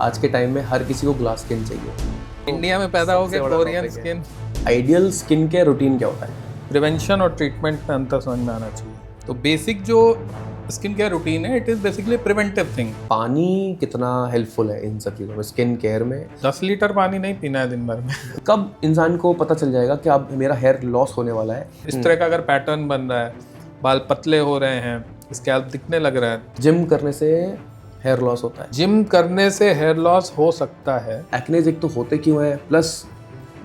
आज के टाइम में हर किसी को ग्लास स्किन चाहिए। इंडिया में पैदा हो गए Korean skin. Ideal skin care routine क्या होता है? प्रिवेंशन और ट्रीटमेंट में अंतर समझ में आना चाहिए। तो बेसिक जो स्किन केयर रूटीन है, it is basically preventive thing. पानी कितना हेल्पफुल है इन सब चीज़ों में, स्किन केयर में? 10 लीटर पानी नहीं पीना है दिन भर में। कब इंसान को पता चल जाएगा कि अब मेरा हेयर लॉस होने वाला है? इस तरह का अगर पैटर्न बन रहा है, बाल पतले हो रहे हैं, स्कैल्प दिखने लग रहा है, जिम करने से हेयर लॉस होता है? जिम करने से हेयर लॉस हो सकता है। एक्नेज एक तो होते क्यों है, प्लस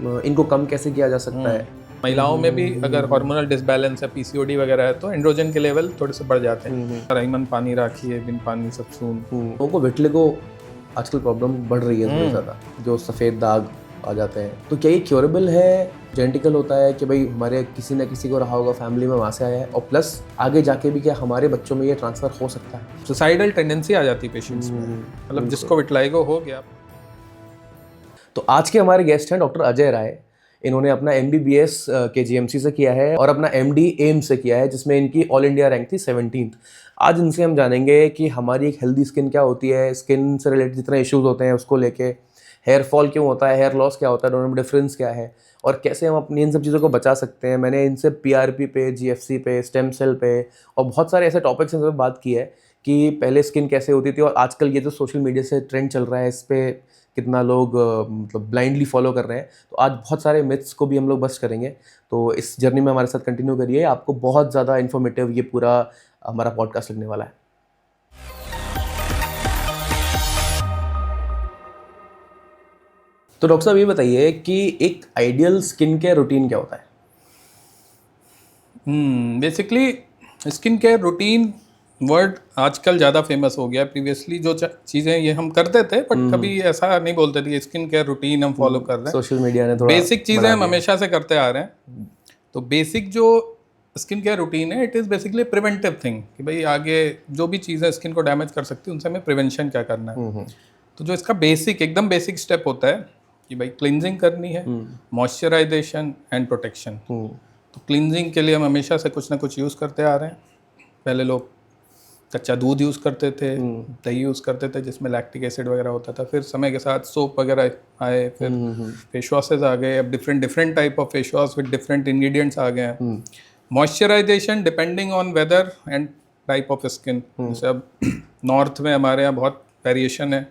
इनको कम कैसे किया जा सकता है? महिलाओं में भी अगर हार्मोनल डिसबैलेंस है, पीसीओडी वगैरह है, तो एंड्रोजन के लेवल थोड़े से बढ़ जाते हैं। राइमन पानी राखिए, बिन पानी सब सून। लोगों को विटिलिगो आजकल प्रॉब्लम बढ़ रही है बहुत ज़्यादा, जो सफ़ेद दाग आ जाते हैं। तो क्या ये क्योरेबल है, जेनेटिकल होता है कि भाई हमारे किसी न किसी को रहा होगा फैमिली में, वहाँ से आया है, और प्लस आगे जाके भी क्या हमारे बच्चों में ये ट्रांसफ़र हो सकता है? सुसाइडल टेंडेंसी आ जाती है पेशेंट्स में, मतलब जिसको विटिलिगो हो गया। तो आज के हमारे गेस्ट हैं डॉक्टर अजय राय। इन्होंने अपना MBBS के GMC से किया है और अपना MD एम्स से किया है, जिसमें इनकी ऑल इंडिया रैंक थी 17th। आज इनसे हम जानेंगे कि हमारी एक हेल्दी स्किन क्या होती है, स्किन से रिलेटेड जितने इश्यूज होते हैं उसको लेके, हेयर फॉल क्यों होता है, हेयर लॉस क्या होता है, दोनों में डिफरेंस क्या है, और कैसे हम अपनी इन सब चीज़ों को बचा सकते हैं। मैंने इनसे PRP पे, GFC पे, स्टेम सेल पे और बहुत सारे ऐसे टॉपिक्स इनसे बात की है कि पहले स्किन कैसे होती थी और आजकल ये जो सोशल मीडिया से ट्रेंड चल रहा है, इस पर कितना लोग मतलब ब्लाइंडली फॉलो कर रहे हैं। तो आज बहुत सारे मिथ्स को भी हम लोग बस्ट करेंगे। तो इस जर्नी में हमारे साथ कंटिन्यू करिए, आपको बहुत ज़्यादा इन्फॉर्मेटिव ये पूरा हमारा पॉडकास्ट लगने वाला है। तो डॉक्टर साहब ये बताइए कि एक आइडियल स्किन केयर रूटीन क्या होता है? Basically skin care routine word आजकल ज़्यादा फेमस हो गया। प्रीवियसली जो चीज़ें ये हम करते थे, बट कभी ऐसा नहीं बोलते थे स्किन केयर रूटीन हम फॉलो कर रहे हैं। सोशल मीडिया ने थोड़ा बेसिक चीज़ें हम हमेशा से करते आ रहे हैं। तो बेसिक जो स्किन केयर रूटीन है, it is basically preventive thing, कि भाई आगे जो भी चीज़ें स्किन को डैमेज कर सकती है उनसे हमें प्रिवेंशन क्या करना है। तो जो इसका बेसिक एकदम बेसिक स्टेप होता है कि भाई क्लिनजिंग करनी है, मॉइस्चराइजेशन एंड प्रोटेक्शन। तो क्लिनजिंग के लिए हम हमेशा से कुछ ना कुछ यूज़ करते आ रहे हैं। पहले लोग कच्चा दूध यूज़ करते थे, दही यूज़ करते थे जिसमें लैक्टिक एसिड वगैरह होता था। फिर समय के साथ सोप वगैरह आए, फिर फेस वॉशेज आ गए। अब different type of face wash with different ingredients आ गए हैं। Moisturization depending on weather and type of skin. जैसे अब नॉर्थ में हमारे यहाँ बहुत वेरिएशन है,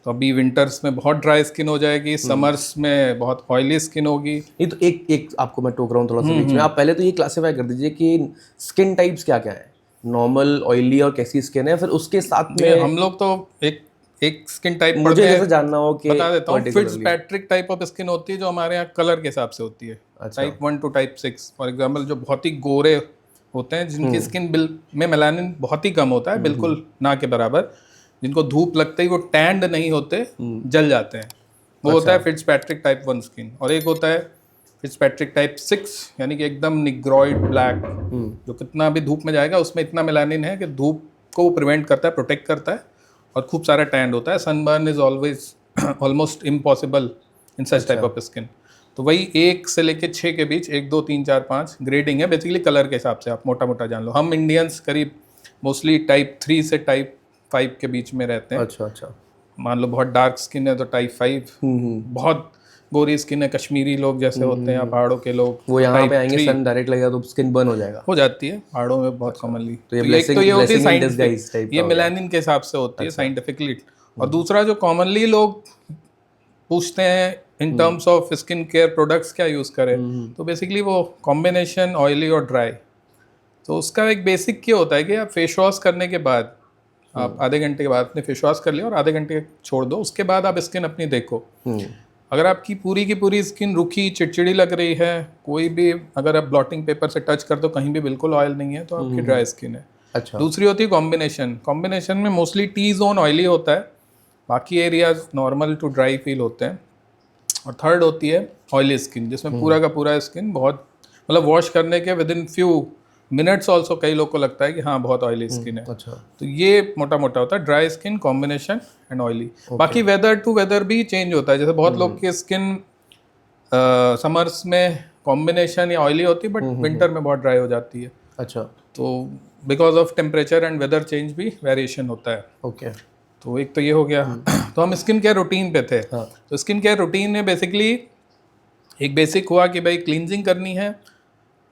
तो अभी विंटर्स में बहुत ड्राई स्किन हो जाएगी, समर्स में बहुत ऑयली स्किन होगी। ये तो एक आपको मैं टोक रहा हूँ थोड़ा सा बीच में, आप पहले तो ये क्लासिफाई कर दीजिए कि स्किन टाइप्स क्या क्या है, नॉर्मल, ऑयली और कैसी स्किन है, फिर उसके साथ में हम लोग तो एक स्किन टाइप मुझे जैसे जानना हो कि बता देता हूँ। फिट्जपैट्रिक टाइप ऑफ स्किन होती है जो हमारे यहाँ कलर के हिसाब से होती है। Type 1 to type 6 for example, जो बहुत ही गोरे होते हैं, जिनकी स्किन में मेलानिन बहुत ही कम होता है, बिल्कुल ना के बराबर, जिनको धूप लगते ही वो टैंड नहीं होते, जल जाते हैं, वो होता है फिट्जपैट्रिक टाइप 1 स्किन। और एक होता है फिट्जपैट्रिक टाइप 6, यानी कि एकदम निग्रॉइड ब्लैक, जो कितना भी धूप में जाएगा उसमें इतना मेलानिन है कि धूप को प्रिवेंट करता है, प्रोटेक्ट करता है, और खूब सारा टैंड होता है। Sunburn is always almost impossible in such type of skin. तो वही 1 से लेके 6 के बीच 1 2 3 4 5 ग्रेडिंग है बेसिकली कलर के हिसाब से, आप मोटा मोटा जान लो। हम इंडियंस करीब मोस्टली टाइप 3 से टाइप 5 के बीच में रहते हैं। अच्छा। मान लो बहुत डार्क स्किन है तो टाइप 5, बहुत गोरी स्किन है, कश्मीरी लोग जैसे होते हैं या पहाड़ों के लोग, वो यहाँ पे आएंगे, सन डायरेक्ट लगेगा तो स्किन बर्न हो जाएगा, हो जाती है पहाड़ों में बहुत कॉमनली। तो ये होती है साइंटिफिक, ये मेलानिन के हिसाब से होती है साइंटिफिकली। और दूसरा जो कॉमनली लोग पूछते हैं in terms of skin care products क्या यूज़ करें, तो बेसिकली वो कॉम्बिनेशन ऑयली और ड्राई। तो उसका एक बेसिक क्या होता है कि आप फेस वॉश करने के बाद, आप आधे घंटे के बाद अपने फेस वॉश कर लिया और आधे घंटे छोड़ दो, उसके बाद आप स्किन अपनी देखो। अगर आपकी पूरी की पूरी स्किन रूखी चिड़चिड़ी लग रही है, कोई भी अगर आप ब्लॉटिंग पेपर से टच कर दो कहीं भी बिल्कुल ऑयल नहीं है, तो आपकी ड्राई स्किन है। अच्छा। दूसरी होती है कॉम्बिनेशन में मोस्टली टी जोन ऑयली होता है, बाकी areas normal to dry feel होते हैं। और थर्ड होती है ऑयली स्किन, जिसमें पूरा का पूरा स्किन बहुत, मतलब वॉश करने के with in few minutes also कई लोग को लगता है कि हाँ बहुत ऑयली स्किन है। अच्छा। तो ये मोटा मोटा होता है dry skin, combination and oily. बाकी वेदर टू वेदर भी चेंज होता है। जैसे बहुत लोग की स्किन समर्स में कॉम्बिनेशन या ऑयली होती है, बट विंटर में बहुत ड्राई हो जाती है। अच्छा। तो because of temperature and weather change भी वेरिएशन होता है। ओके। तो एक तो ये हो गया। तो हम स्किन केयर रूटीन पे थे। हाँ। तो स्किन केयर रूटीन में बेसिकली एक बेसिक हुआ कि भाई क्लींजिंग करनी है,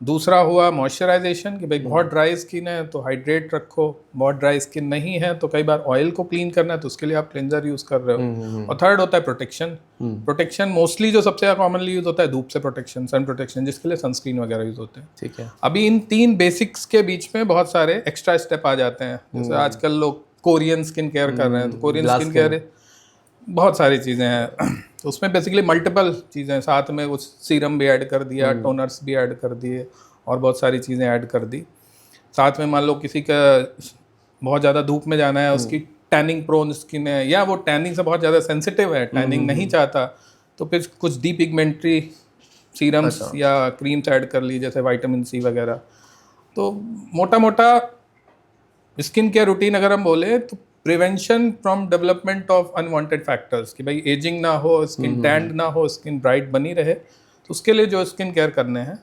दूसरा हुआ मॉइस्चराइजेशन कि भाई बहुत ड्राई स्किन है तो हाइड्रेट रखो, बहुत ड्राई स्किन नहीं है तो कई बार ऑयल को क्लीन करना है तो उसके लिए आप क्लेंजर यूज़ कर रहे हो। और थर्ड होता है प्रोटेक्शन। प्रोटेक्शन मोस्टली जो सबसे ज़्यादा कॉमनली यूज़ होता है धूप से प्रोटेक्शन, सन प्रोटेक्शन, जिसके लिए सनस्क्रीन वगैरह यूज़ होते हैं। ठीक है। अभी इन 3 बेसिक्स के बीच में बहुत सारे एक्स्ट्रा स्टेप आ जाते हैं। जैसे आजकल लोग कोरियन स्किन केयर कर रहे हैं, तो कोरियन स्किन केयर बहुत सारी चीज़ें हैं। तो उसमें बेसिकली मल्टीपल चीज़ें, साथ में कुछ सीरम भी ऐड कर दिया, टोनर्स भी ऐड कर दिए और बहुत सारी चीज़ें ऐड कर दी। साथ में मान लो किसी का बहुत ज़्यादा धूप में जाना है, उसकी टैनिंग प्रोन स्किन है या वो टैनिंग से बहुत ज़्यादा सेंसिटिव है, टैनिंग नहीं चाहता, तो फिर कुछ डीपिगमेंट्री सीरम्स या क्रीम्स ऐड कर ली, जैसे विटामिन सी वगैरह। तो मोटा मोटा स्किन केयर रूटीन अगर हम बोले तो prevention from development of unwanted factors, कि भाई एजिंग ना हो, स्किन टैंड ना हो, स्किन ब्राइट बनी रहे, तो उसके लिए जो स्किन केयर करने हैं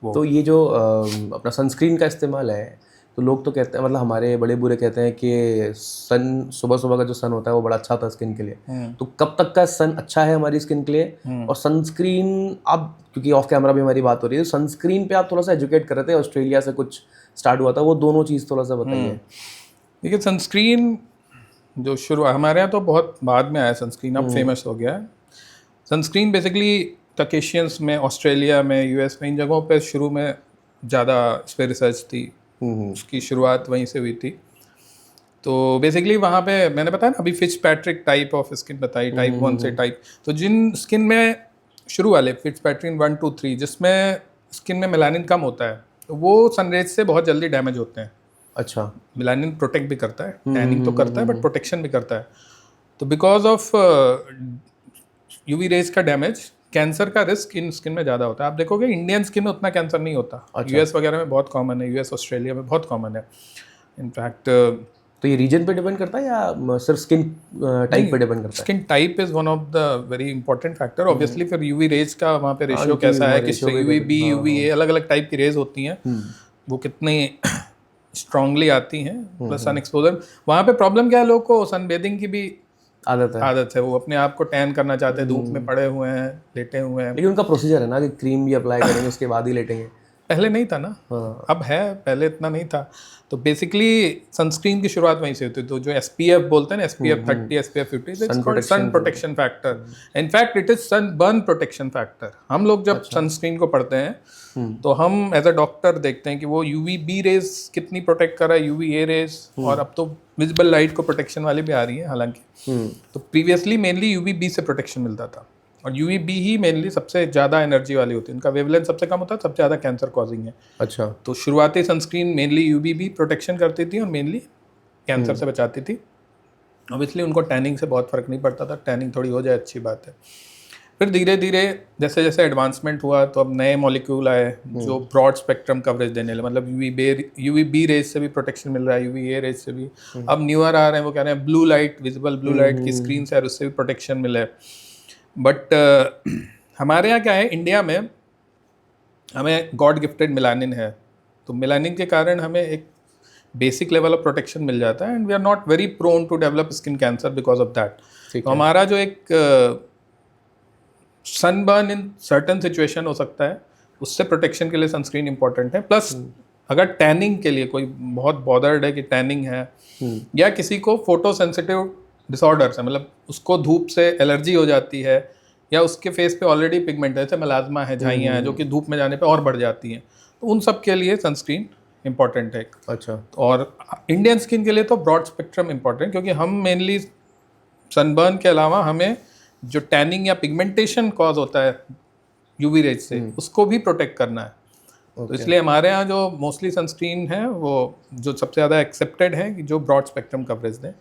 वो। तो ये जो अपना सनस्क्रीन का इस्तेमाल है, तो लोग तो कहते हैं, मतलब हमारे बड़े बूढ़े कहते हैं कि सन सुबह सुबह का जो सन होता है वो बड़ा अच्छा होता है स्किन के लिए। तो कब तक का सन अच्छा है हमारी स्किन के लिए? और सनस्क्रीन, अब क्योंकि ऑफ कैमरा भी हमारी बात हो रही है, तो सनस्क्रीन पे आप थोड़ा सा एजुकेट कर रहे थे, ऑस्ट्रेलिया से कुछ स्टार्ट हुआ था, वो दोनों चीज़ थोड़ा सा बताइए। देखिए सनस्क्रीन जो शुरू हमारे यहाँ तो बहुत बाद में आया सनस्क्रीन, अब फेमस हो गया है। सनस्क्रीन बेसिकली तकेशियंस में, ऑस्ट्रेलिया में, यूएस में, इन जगहों पे शुरू में ज़्यादा इस पर रिसर्च थी, उसकी शुरुआत वहीं से हुई थी। तो बेसिकली वहाँ पे मैंने बताया ना अभी फिट्जपैट्रिक टाइप ऑफ स्किन बताई, टाइप 1 से टाइप, तो जिन स्किन में शुरू वाले फिट्जपैट्रिक 1, 2, 3 जिसमें स्किन में मेलानिन कम होता है, तो वो सनरेज से बहुत जल्दी डैमेज होते हैं। अच्छा। मेलानिन प्रोटेक्ट भी करता है, टैनिंग तो करता है बट प्रोटेक्शन भी करता है। तो बिकॉज ऑफ यूवी रेज का डैमेज, कैंसर का रिस्क इन स्किन में ज़्यादा होता है। आप देखोगे इंडियन स्किन में उतना कैंसर नहीं होता। यूएस वगैरह में बहुत कॉमन है, यूएस ऑस्ट्रेलिया में बहुत कॉमन है इनफैक्ट। तो ये रीजन पे डिपेंड करता है या सिर्फ स्किन टाइप पे डिपेंड करता है? Skin type is one of the very important factor. Obviously फिर यूवी रेज का वहाँ पे रेशियो कैसा है, किससे यूवी बी, यूवी ए, अलग अलग टाइप की रेज होती हैं, वो कितनी स्ट्रांगली आती हैं, प्लस सन एक्सपोजर। वहाँ पे प्रॉब्लम क्या है, लोग को सनबेदिंग की भी आदत है, वो अपने आप को टैन करना चाहते हैं, धूप में पड़े हुए हैं, लेटे हुए हैं। लेकिन उनका प्रोसीजर है ना कि क्रीम भी अप्लाई करेंगे उसके बाद ही लेटेंगे। पहले नहीं था ना, अब है, पहले इतना नहीं था। तो बेसिकली सनस्क्रीन की शुरुआत वहीं से होती है। तो जो SPF बोलते हैं ना, SPF 30, SPF 50, it's called sun protection factor. In fact it is sun burn protection factor. हम लोग जब सनस्क्रीन को पढ़ते हैं तो हम एज अ डॉक्टर देखते हैं कि वो UVB रेज कितनी प्रोटेक्ट कर रहा है, UVA रेज, और अब तो विजिबल लाइट को प्रोटेक्शन वाली भी आ रही है हालांकि। तो प्रीवियसली मेनली UVB से प्रोटेक्शन मिलता था, और UVB ही मेनली सबसे ज़्यादा एनर्जी वाली होती है, इनका वेवलेंथ सबसे कम होता है, सबसे ज़्यादा कैंसर कॉजिंग है। अच्छा। तो शुरुआती सनस्क्रीन मेनली UVB प्रोटेक्शन करती थी और मेनली कैंसर से बचाती थी। ऑब्वियसली उनको टैनिंग से बहुत फ़र्क नहीं पड़ता था, टैनिंग थोड़ी हो जाए अच्छी बात है। फिर धीरे धीरे जैसे जैसे एडवांसमेंट हुआ तो अब नए मॉलिक्यूल आए जो ब्रॉड स्पेक्ट्रम कवरेज देने लगे, मतलब UVB रेज से भी प्रोटेक्शन मिल रहा है, UVA रेज से भी। अब न्यूअर आ रहे हैं, वो कह रहे हैं blue light, visible blue light की स्क्रीन से, उससे भी प्रोटेक्शन मिले। बट हमारे यहाँ क्या है, इंडिया में हमें गॉड गिफ्टेड मेलानिन है, तो मेलानिन के कारण हमें एक बेसिक लेवल ऑफ प्रोटेक्शन मिल जाता है, and we are not very prone to develop skin cancer because of that. तो हमारा जो एक सनबर्न इन सर्टन सिचुएशन हो सकता है, उससे प्रोटेक्शन के लिए सनस्क्रीन इंपॉर्टेंट है। प्लस अगर टैनिंग के लिए कोई बहुत बॉदर्ड है कि टैनिंग है, या किसी को फोटो सेंसिटिव डिसऑर्डर्स है, मतलब उसको धूप से एलर्जी हो जाती है, या उसके फेस पे ऑलरेडी पिगमेंट है, जैसे मेलाज्मा है, झाइयाँ हैं, जो कि धूप में जाने पे और बढ़ जाती हैं, तो उन सब के लिए सनस्क्रीन इंपॉर्टेंट है। अच्छा। और इंडियन स्किन के लिए तो ब्रॉड स्पेक्ट्रम इंपॉर्टेंट, क्योंकि हम मेनली सनबर्न के अलावा हमें जो टैनिंग या पिगमेंटेशन कॉज होता है UV रेज से, उसको भी प्रोटेक्ट करना है। तो इसलिए हमारे यहाँ जो मोस्टली सनस्क्रीन है वो जो सबसे ज़्यादा एक्सेप्टेड है कि जो ब्रॉड स्पेक्ट्रम कवरेज दें,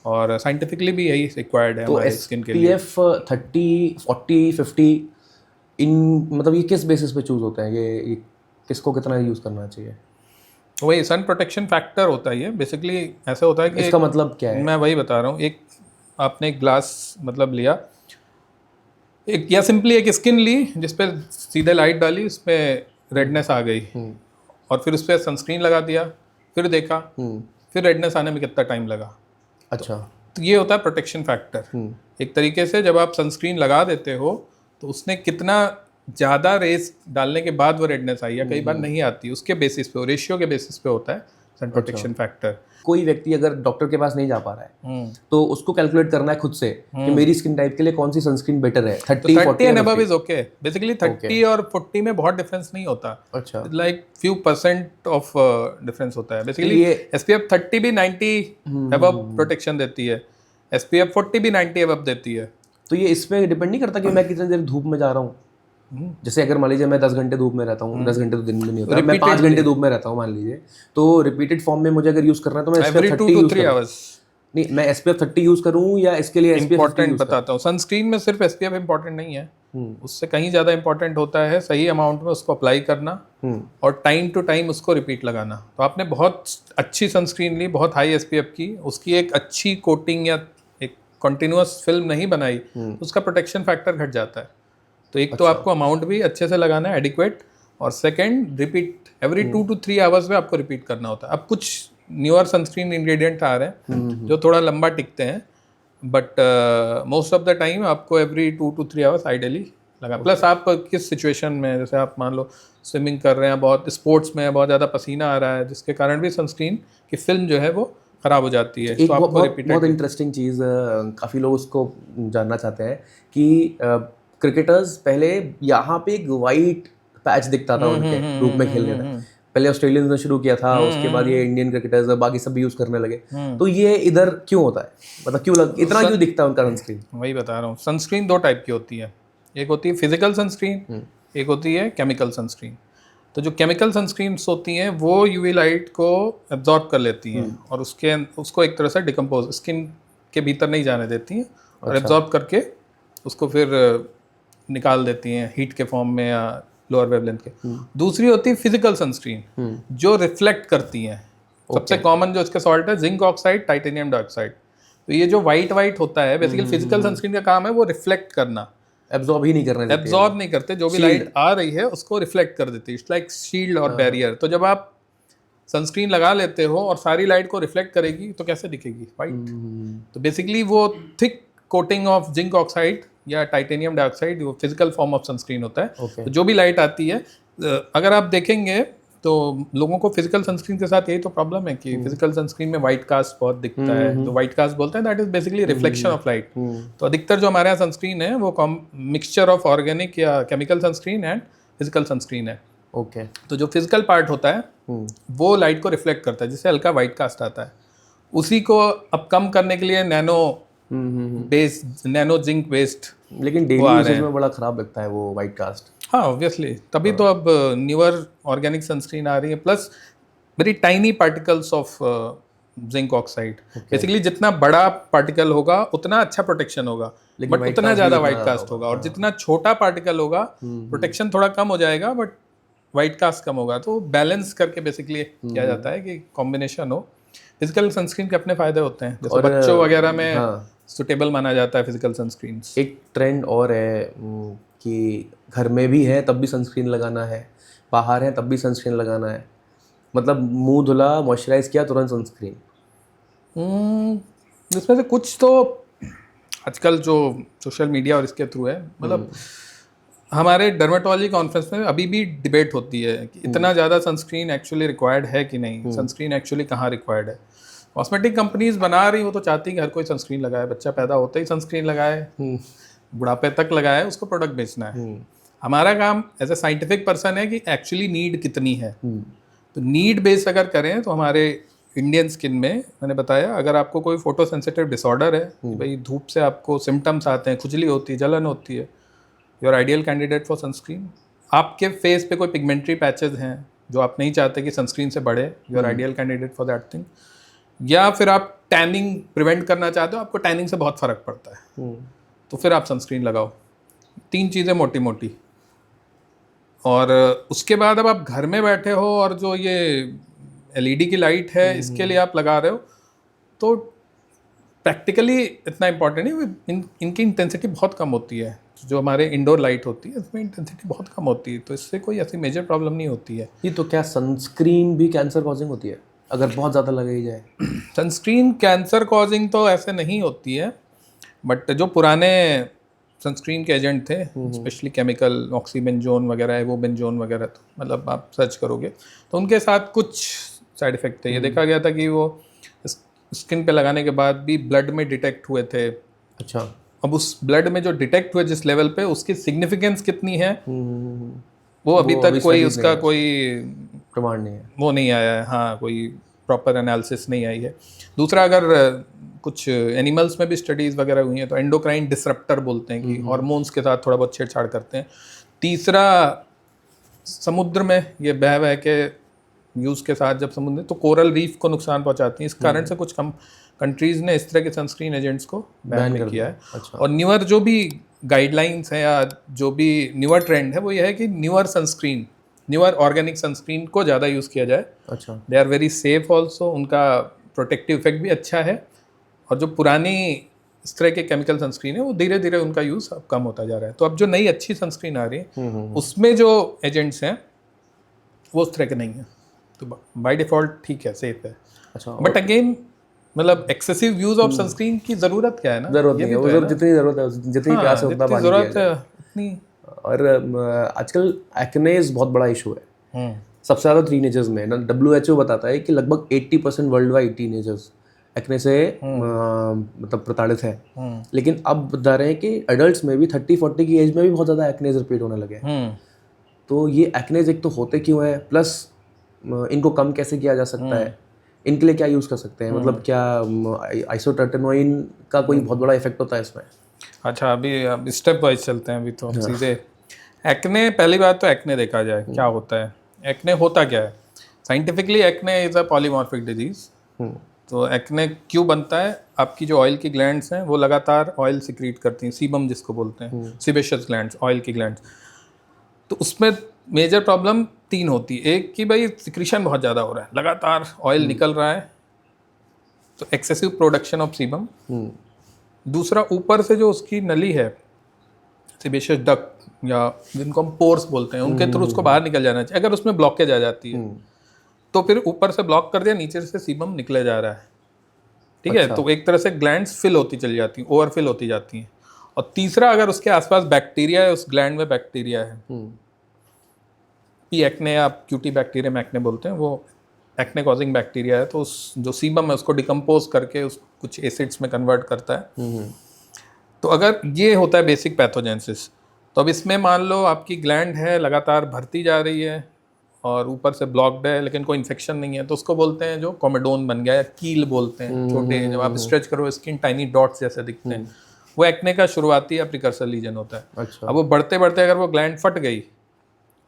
और साइंटिफिकली भी यही रिक्वायर्ड है हमारे स्किन के लिए। SPF 30, 40, 50 इन मतलब ये किस बेसिस पे चूज होता है, ये किसको कितना यूज़ करना चाहिए? वही सन प्रोटेक्शन फैक्टर होता है ये बेसिकली। ऐसा होता है कि इसका मतलब क्या है? मैं वही बता रहा हूँ, एक आपने एक ग्लास मतलब लिया, एक या सिंपली एक स्किन ली जिस पे सीधे लाइट डाली, उस पर रेडनेस आ गई, और फिर उस पर सनस्क्रीन लगा दिया, फिर देखा, फिर रेडनेस आने में कितना टाइम लगा। अच्छा। तो ये होता है प्रोटेक्शन फैक्टर। एक तरीके से जब आप सनस्क्रीन लगा देते हो तो उसने कितना ज़्यादा रेस डालने के बाद वो रेडनेस आई, या कई बार नहीं आती, उसके बेसिस पे, रेशियो के बेसिस पे होता है सन प्रोटेक्शन फैक्टर। कोई व्यक्ति अगर डॉक्टर के पास नहीं जा पा रहा है तो उसको कैलकुलेट करना है खुद से कि मेरी स्किन टाइप के लिए कौन सी सनस्क्रीन बेटर है। 30, 40 and above is okay. Basically 30 और 40 में बहुत डिफरेंस नहीं होता, अच्छा, लाइक फ्यू % ऑफ डिफरेंस होता है। बेसिकली SPF 30 भी 90 अबव प्रोटेक्शन देती है, SPF 40 भी 90 अबव देती है। तो ये इस पे डिपेंड नहीं करता कि मैं कितनी देर धूप में जा रहा हूँ। जैसे अगर मान लीजिए मैं 10 घंटे धूप में रहता हूँ, 10 घंटे तो दिन में नहीं होता, मैं 5 घंटे धूप में रहता हूँ मान लीजिए, तो रिपीटेड फॉर्म में मुझे अगर यूज करना है तो मैं SPF 30 यूज करूँ। नहीं, मैं SPF 30 यूज करूँ या इसके लिए SPF 50 बताता हूँ। सनस्क्रीन में सिर्फ SPF इंपॉर्टेंट नहीं है, उससे कहीं ज़्यादा इंपॉर्टेंट होता है सही अमाउंट में उसको अप्लाई करना और टाइम टू टाइम उसको रिपीट लगाना। तो आपने बहुत अच्छी सनस्क्रीन ली, बहुत हाई SPF की, उसकी एक अच्छी कोटिंग या एक कंटिन्यूअस फिल्म नहीं बनाई, उसका प्रोटेक्शन फैक्टर घट जाता है। तो एक तो आपको अमाउंट भी अच्छे से लगाना है, एडिक्वेट, और second repeat every 2 to 3 hours में आपको रिपीट करना होता है। अब कुछ न्यूअर सनस्क्रीन इंग्रेडिएंट आ रहे हैं जो थोड़ा लंबा टिकते हैं, but most of the time आपको एवरी 2 to 3 आवर्स आइडियली लगा। प्लस आप किस सिचुएशन में, जैसे आप मान लो स्विमिंग कर रहे हैं, बहुत स्पोर्ट्स में बहुत ज़्यादा पसीना आ रहा है, जिसके कारण भी सनस्क्रीन की फिल्म जो है वो खराब हो जाती है। एक बहुत इंटरेस्टिंग चीज़, काफ़ी लोग उसको जानना चाहते हैं कि क्रिकेटर्स पहले यहाँ पे एक वाइट पैच दिखता था उनके रूप में खेलने में, पहले ऑस्ट्रेलियंस ने शुरू किया था, उसके बाद ये इंडियन क्रिकेटर्स बाकी सब यूज करने लगे। तो ये इधर क्यों होता है, मतलब इतना क्यों दिखता है उनका सनस्क्रीन? वही बता रहा हूँ। सनस्क्रीन 2 टाइप की होती है, एक होती है फिजिकल सनस्क्रीन, एक होती है केमिकल सनस्क्रीन। तो जो केमिकल सनस्क्रीन्स होती हैं वो यूवी लाइट को एब्जॉर्ब कर लेती हैं और उसको एक तरह से डिकम्पोज, स्किन के भीतर नहीं जाने देती हैं, और एब्जॉर्ब करके उसको फिर निकाल देती हैं हीट के फॉर्म में या लोअर वेवलेंथ के। दूसरी होती है फिजिकल सनस्क्रीन जो रिफ्लेक्ट करती हैं। सबसे कॉमन जो इसके सॉल्ट है जिंक ऑक्साइड, टाइटेनियम डाइऑक्साइड। तो ये जो वाइट होता है, बेसिकली फिजिकल सनस्क्रीन का काम है वो रिफ्लेक्ट करना, एब्जॉर्ब ही नहीं करना देती है। एब्जॉर्ब नहीं करते, जो भी लाइट आ रही है उसको रिफ्लेक्ट कर देती है। इट्स लाइक शील्ड और बैरियर। तो जब आप सनस्क्रीन लगा लेते हो और सारी लाइट को रिफ्लेक्ट करेगी तो कैसे दिखेगी? वाइट। तो बेसिकली वो thick coating of zinc oxide या टाइटेनियम डाइऑक्साइड वो फिजिकल फॉर्म ऑफ सनस्क्रीन होता है। तो जो भी लाइट आती है, अगर आप देखेंगे तो लोगों को फिजिकल सनस्क्रीन के साथ यही तो प्रॉब्लम है कि फिजिकल सनस्क्रीन में व्हाइट कास्ट बहुत दिखता है। तो व्हाइट कास्ट बोलते हैं that is basically reflection of light. तो अधिकतर जो हमारे यहाँ सनस्क्रीन है वो मिक्सचर ऑफ ऑर्गेनिक या chemical sunscreen and physical sunscreen है। ओके। तो जो फिजिकल पार्ट होता है वो लाइट को रिफ्लेक्ट करता है, जिससे हल्का व्हाइट कास्ट आता है। उसी को अब कम करने के लिए नैनो जिंक बेस्ड, लेकिन डेली यूसेज में बड़ा खराब लगता है वो व्हाइट कास्ट। हाँ ऑब्वियसली, तभी तो अब न्यूअर ऑर्गेनिक सनस्क्रीन आ रही है, plus very tiny particles of zinc oxide. Basically जितना बड़ा पार्टिकल होगा उतना अच्छा प्रोटेक्शन होगा, बट उतना ज़्यादा व्हाइट कास्ट होगा, और जितना छोटा पार्टिकल होगा प्रोटेक्शन थोड़ा कम हो जाएगा बट व्हाइट कास्ट कम होगा। तो बैलेंस करके बेसिकली किया जाता है कि कॉम्बिनेशन हो। फिजिकल सनस्क्रीन के अपने फायदे होते हैं, जैसे बच्चों वगैरह में सुटेबल माना जाता है फिजिकल सनस्क्रीन। एक ट्रेंड और है कि घर में भी है तब भी सनस्क्रीन लगाना है, बाहर है तब भी सनस्क्रीन लगाना है, मतलब मुंह धुला, मॉइस्चराइज किया, तुरंत सनस्क्रीन। इसमें से कुछ तो आजकल जो सोशल मीडिया और इसके थ्रू है, मतलब हमारे डर्मेटोलॉजी कॉन्फ्रेंस में अभी भी डिबेट होती है कि इतना ज़्यादा सनस्क्रीन एक्चुअली रिक्वायर्ड है कि नहीं, सनस्क्रीन एक्चुअली कहाँ रिक्वायर्ड है। कॉस्मेटिक कंपनीज बना रही हो तो चाहती है कि हर कोई सनस्क्रीन लगाए, बच्चा पैदा होते ही सनस्क्रीन लगाए, बुढ़ापे तक लगाए, उसको प्रोडक्ट बेचना है। हमारा काम एज ए साइंटिफिक पर्सन है कि एक्चुअली नीड कितनी है। तो नीड बेस अगर करें तो हमारे इंडियन स्किन में मैंने बताया, अगर आपको कोई फोटो सेंसिटिव डिसऑर्डर है, भाई धूप से आपको सिम्टम्स आते हैं, खुजली होती है, जलन होती है, your ideal candidate for sunscreen. आपके फेस पे कोई पिगमेंटरी पैचेस हैं जो आप नहीं चाहते कि सनस्क्रीन से बढ़े, your ideal candidate for that thing. या फिर आप टैनिंग प्रिवेंट करना चाहते हो, आपको टैनिंग से बहुत फ़र्क पड़ता है, तो फिर आप सनस्क्रीन लगाओ। 3 चीज़ें मोटी मोटी। और उसके बाद अब आप घर में बैठे हो और जो ये LED की लाइट है इसके लिए आप लगा रहे हो, तो प्रैक्टिकली इतना इम्पॉर्टेंट नहीं, इनकी इंटेंसिटी बहुत कम होती है। जो हमारे इंडोर लाइट होती है इसमें इंटेंसिटी बहुत कम होती है, तो इससे कोई ऐसी मेजर प्रॉब्लम नहीं होती है। ये तो क्या सनस्क्रीन भी कैंसर कॉजिंग होती है? अगर बहुत ज़्यादा लगाई जाए? सनस्क्रीन कैंसर कॉजिंग तो ऐसे नहीं होती है, बट जो पुराने सनस्क्रीन के एजेंट थे, स्पेशली केमिकल ऑक्सीबेंजोन वगैरह है, वो बेंजोन वगैरह, तो मतलब आप सर्च करोगे तो उनके साथ कुछ साइड इफेक्ट थे। ये देखा गया था कि वो स्किन पे लगाने के बाद भी ब्लड में डिटेक्ट हुए थे। अच्छा। अब उस ब्लड में जो डिटेक्ट हुए जिस लेवल पे, उसकी सिग्निफिकेंस कितनी है वो अभी वो तक अभी कोई studies उसका नहीं है, कोई प्रमाण नहीं है। वो नहीं आया है, हाँ, कोई प्रॉपर एनालिसिस नहीं आई है। दूसरा, अगर कुछ एनिमल्स में भी स्टडीज़ वगैरह हुई हैं तो एंडोक्राइन डिसरप्टर बोलते हैं कि हार्मोन्स के साथ थोड़ा बहुत छेड़छाड़ करते हैं। तीसरा, समुद्र में ये बह के यूज़ के साथ जब समुद्र, तो कोरल रीफ को नुकसान पहुंचाती है। इस कारण से कुछ कम कंट्रीज़ ने इस तरह के सनस्क्रीन एजेंट्स को बैन कर किया है। अच्छा। और न्यूअर जो भी गाइडलाइंस है या जो भी न्यूअर ट्रेंड है वो ये है कि न्यूअर ऑर्गेनिक सनस्क्रीन को ज़्यादा यूज़ किया जाए। अच्छा। They are very safe also, उनका प्रोटेक्टिव इफेक्ट भी अच्छा है। और जो पुरानी इस तरह के केमिकल सनस्क्रीन है वो धीरे धीरे उनका यूज़ अब कम होता जा रहा है। तो अब जो नई अच्छी सनस्क्रीन आ रही है उसमें जो एजेंट्स हैं वो उस तरह के नहीं हैं, तो बाय डिफ़ॉल्ट ठीक है, सेफ है। अच्छा। बट अगेन, मतलब एक्सेसिव यूज़ ऑफ सनस्क्रीन की ज़रूरत क्या है ना, जरूरत ये नहीं है, भी वो तो है ना। जितनी जरूरत है, जितनी हाँ, प्यास है उतना जितनी पानी पिया ज़रूरत है जाए। उतनी। और आजकल एक्नेस बहुत बड़ा इशू है, हम्म, सबसे ज़्यादा टीनेजर्स में ना। WHO बताता है कि लगभग 80% वर्ल्ड वाइड टीनेजर्स एक्ने से मतलब प्रताड़ित है। लेकिन अब बता रहे हैं कि एडल्ट्स में भी 30-40 की एज में भी बहुत ज़्यादा एक्नेस रिपीट होने लगे हैं। तो ये एक्नेस एक तो होते क्यों है, प्लस इनको कम कैसे किया जा सकता है, इनके लिए क्या यूज़ कर सकते हैं? मतलब क्या आइसोट्रेटिनोइन का कोई बहुत बड़ा इफेक्ट होता है इसमें? अच्छा, अभी अब स्टेप वाइज चलते हैं। अभी तो सीधे एक्ने, पहली बात तो एक्ने देखा जाए क्या होता है। एक्ने होता क्या है scientifically? Acne is a polymorphic disease. तो एक्ने क्यों बनता है? आपकी जो ऑयल की ग्लैंड्स हैं वो लगातार ऑयल सिक्रीट करती हैं, सीबम जिसको बोलते हैं, सीबेशियस ग्लैंड्स, ऑयल की ग्लैंड्स। तो उसमें मेजर प्रॉब्लम 3 होती है। एक कि भाई सिक्रीशन बहुत ज़्यादा हो रहा है, लगातार ऑयल निकल रहा है, तो एक्सेसिव प्रोडक्शन ऑफ सीबम। दूसरा, ऊपर से जो उसकी नली है, सीबेशियस डक्ट या जिनको हम पोर्स बोलते हैं, उनके थ्रू उसको बाहर निकल जाना चाहिए। अगर उसमें ब्लॉकेज आ जाती है तो फिर ऊपर से ब्लॉक कर दिया, नीचे से सीबम निकले जा रहा है, ठीक है। तो एक तरह से ग्लैंड्स फिल होती चली जाती हैं, ओवरफिल होती जाती हैं। और तीसरा, अगर उसके आसपास बैक्टीरिया है, उस ग्लैंड में बैक्टीरिया है, पी एक्ने या क्यूटी बैक्टीरिया में एक्ने बोलते हैं, वो एक्ने कॉजिंग बैक्टीरिया है, तो उस जो सीबम है उसको डिकम्पोज करके उस कुछ एसिड्स में कन्वर्ट करता है। तो अगर ये होता है बेसिक पैथोजेनेसिस, तो अब इसमें मान लो आपकी ग्लैंड है, लगातार भरती जा रही है और ऊपर से ब्लॉक्ड है, लेकिन कोई इन्फेक्शन नहीं है, तो उसको बोलते हैं जो कॉमेडोन बन गया, या कील बोलते हैं, छोटे, जब आप स्ट्रेच करो स्किन टाइनी डॉट्स जैसे दिखते हैं, वो एक्ने का शुरुआती या प्रिकर्सर लीजन होता है। अच्छा। अब वो बढ़ते बढ़ते अगर वो ग्लैंड फट गई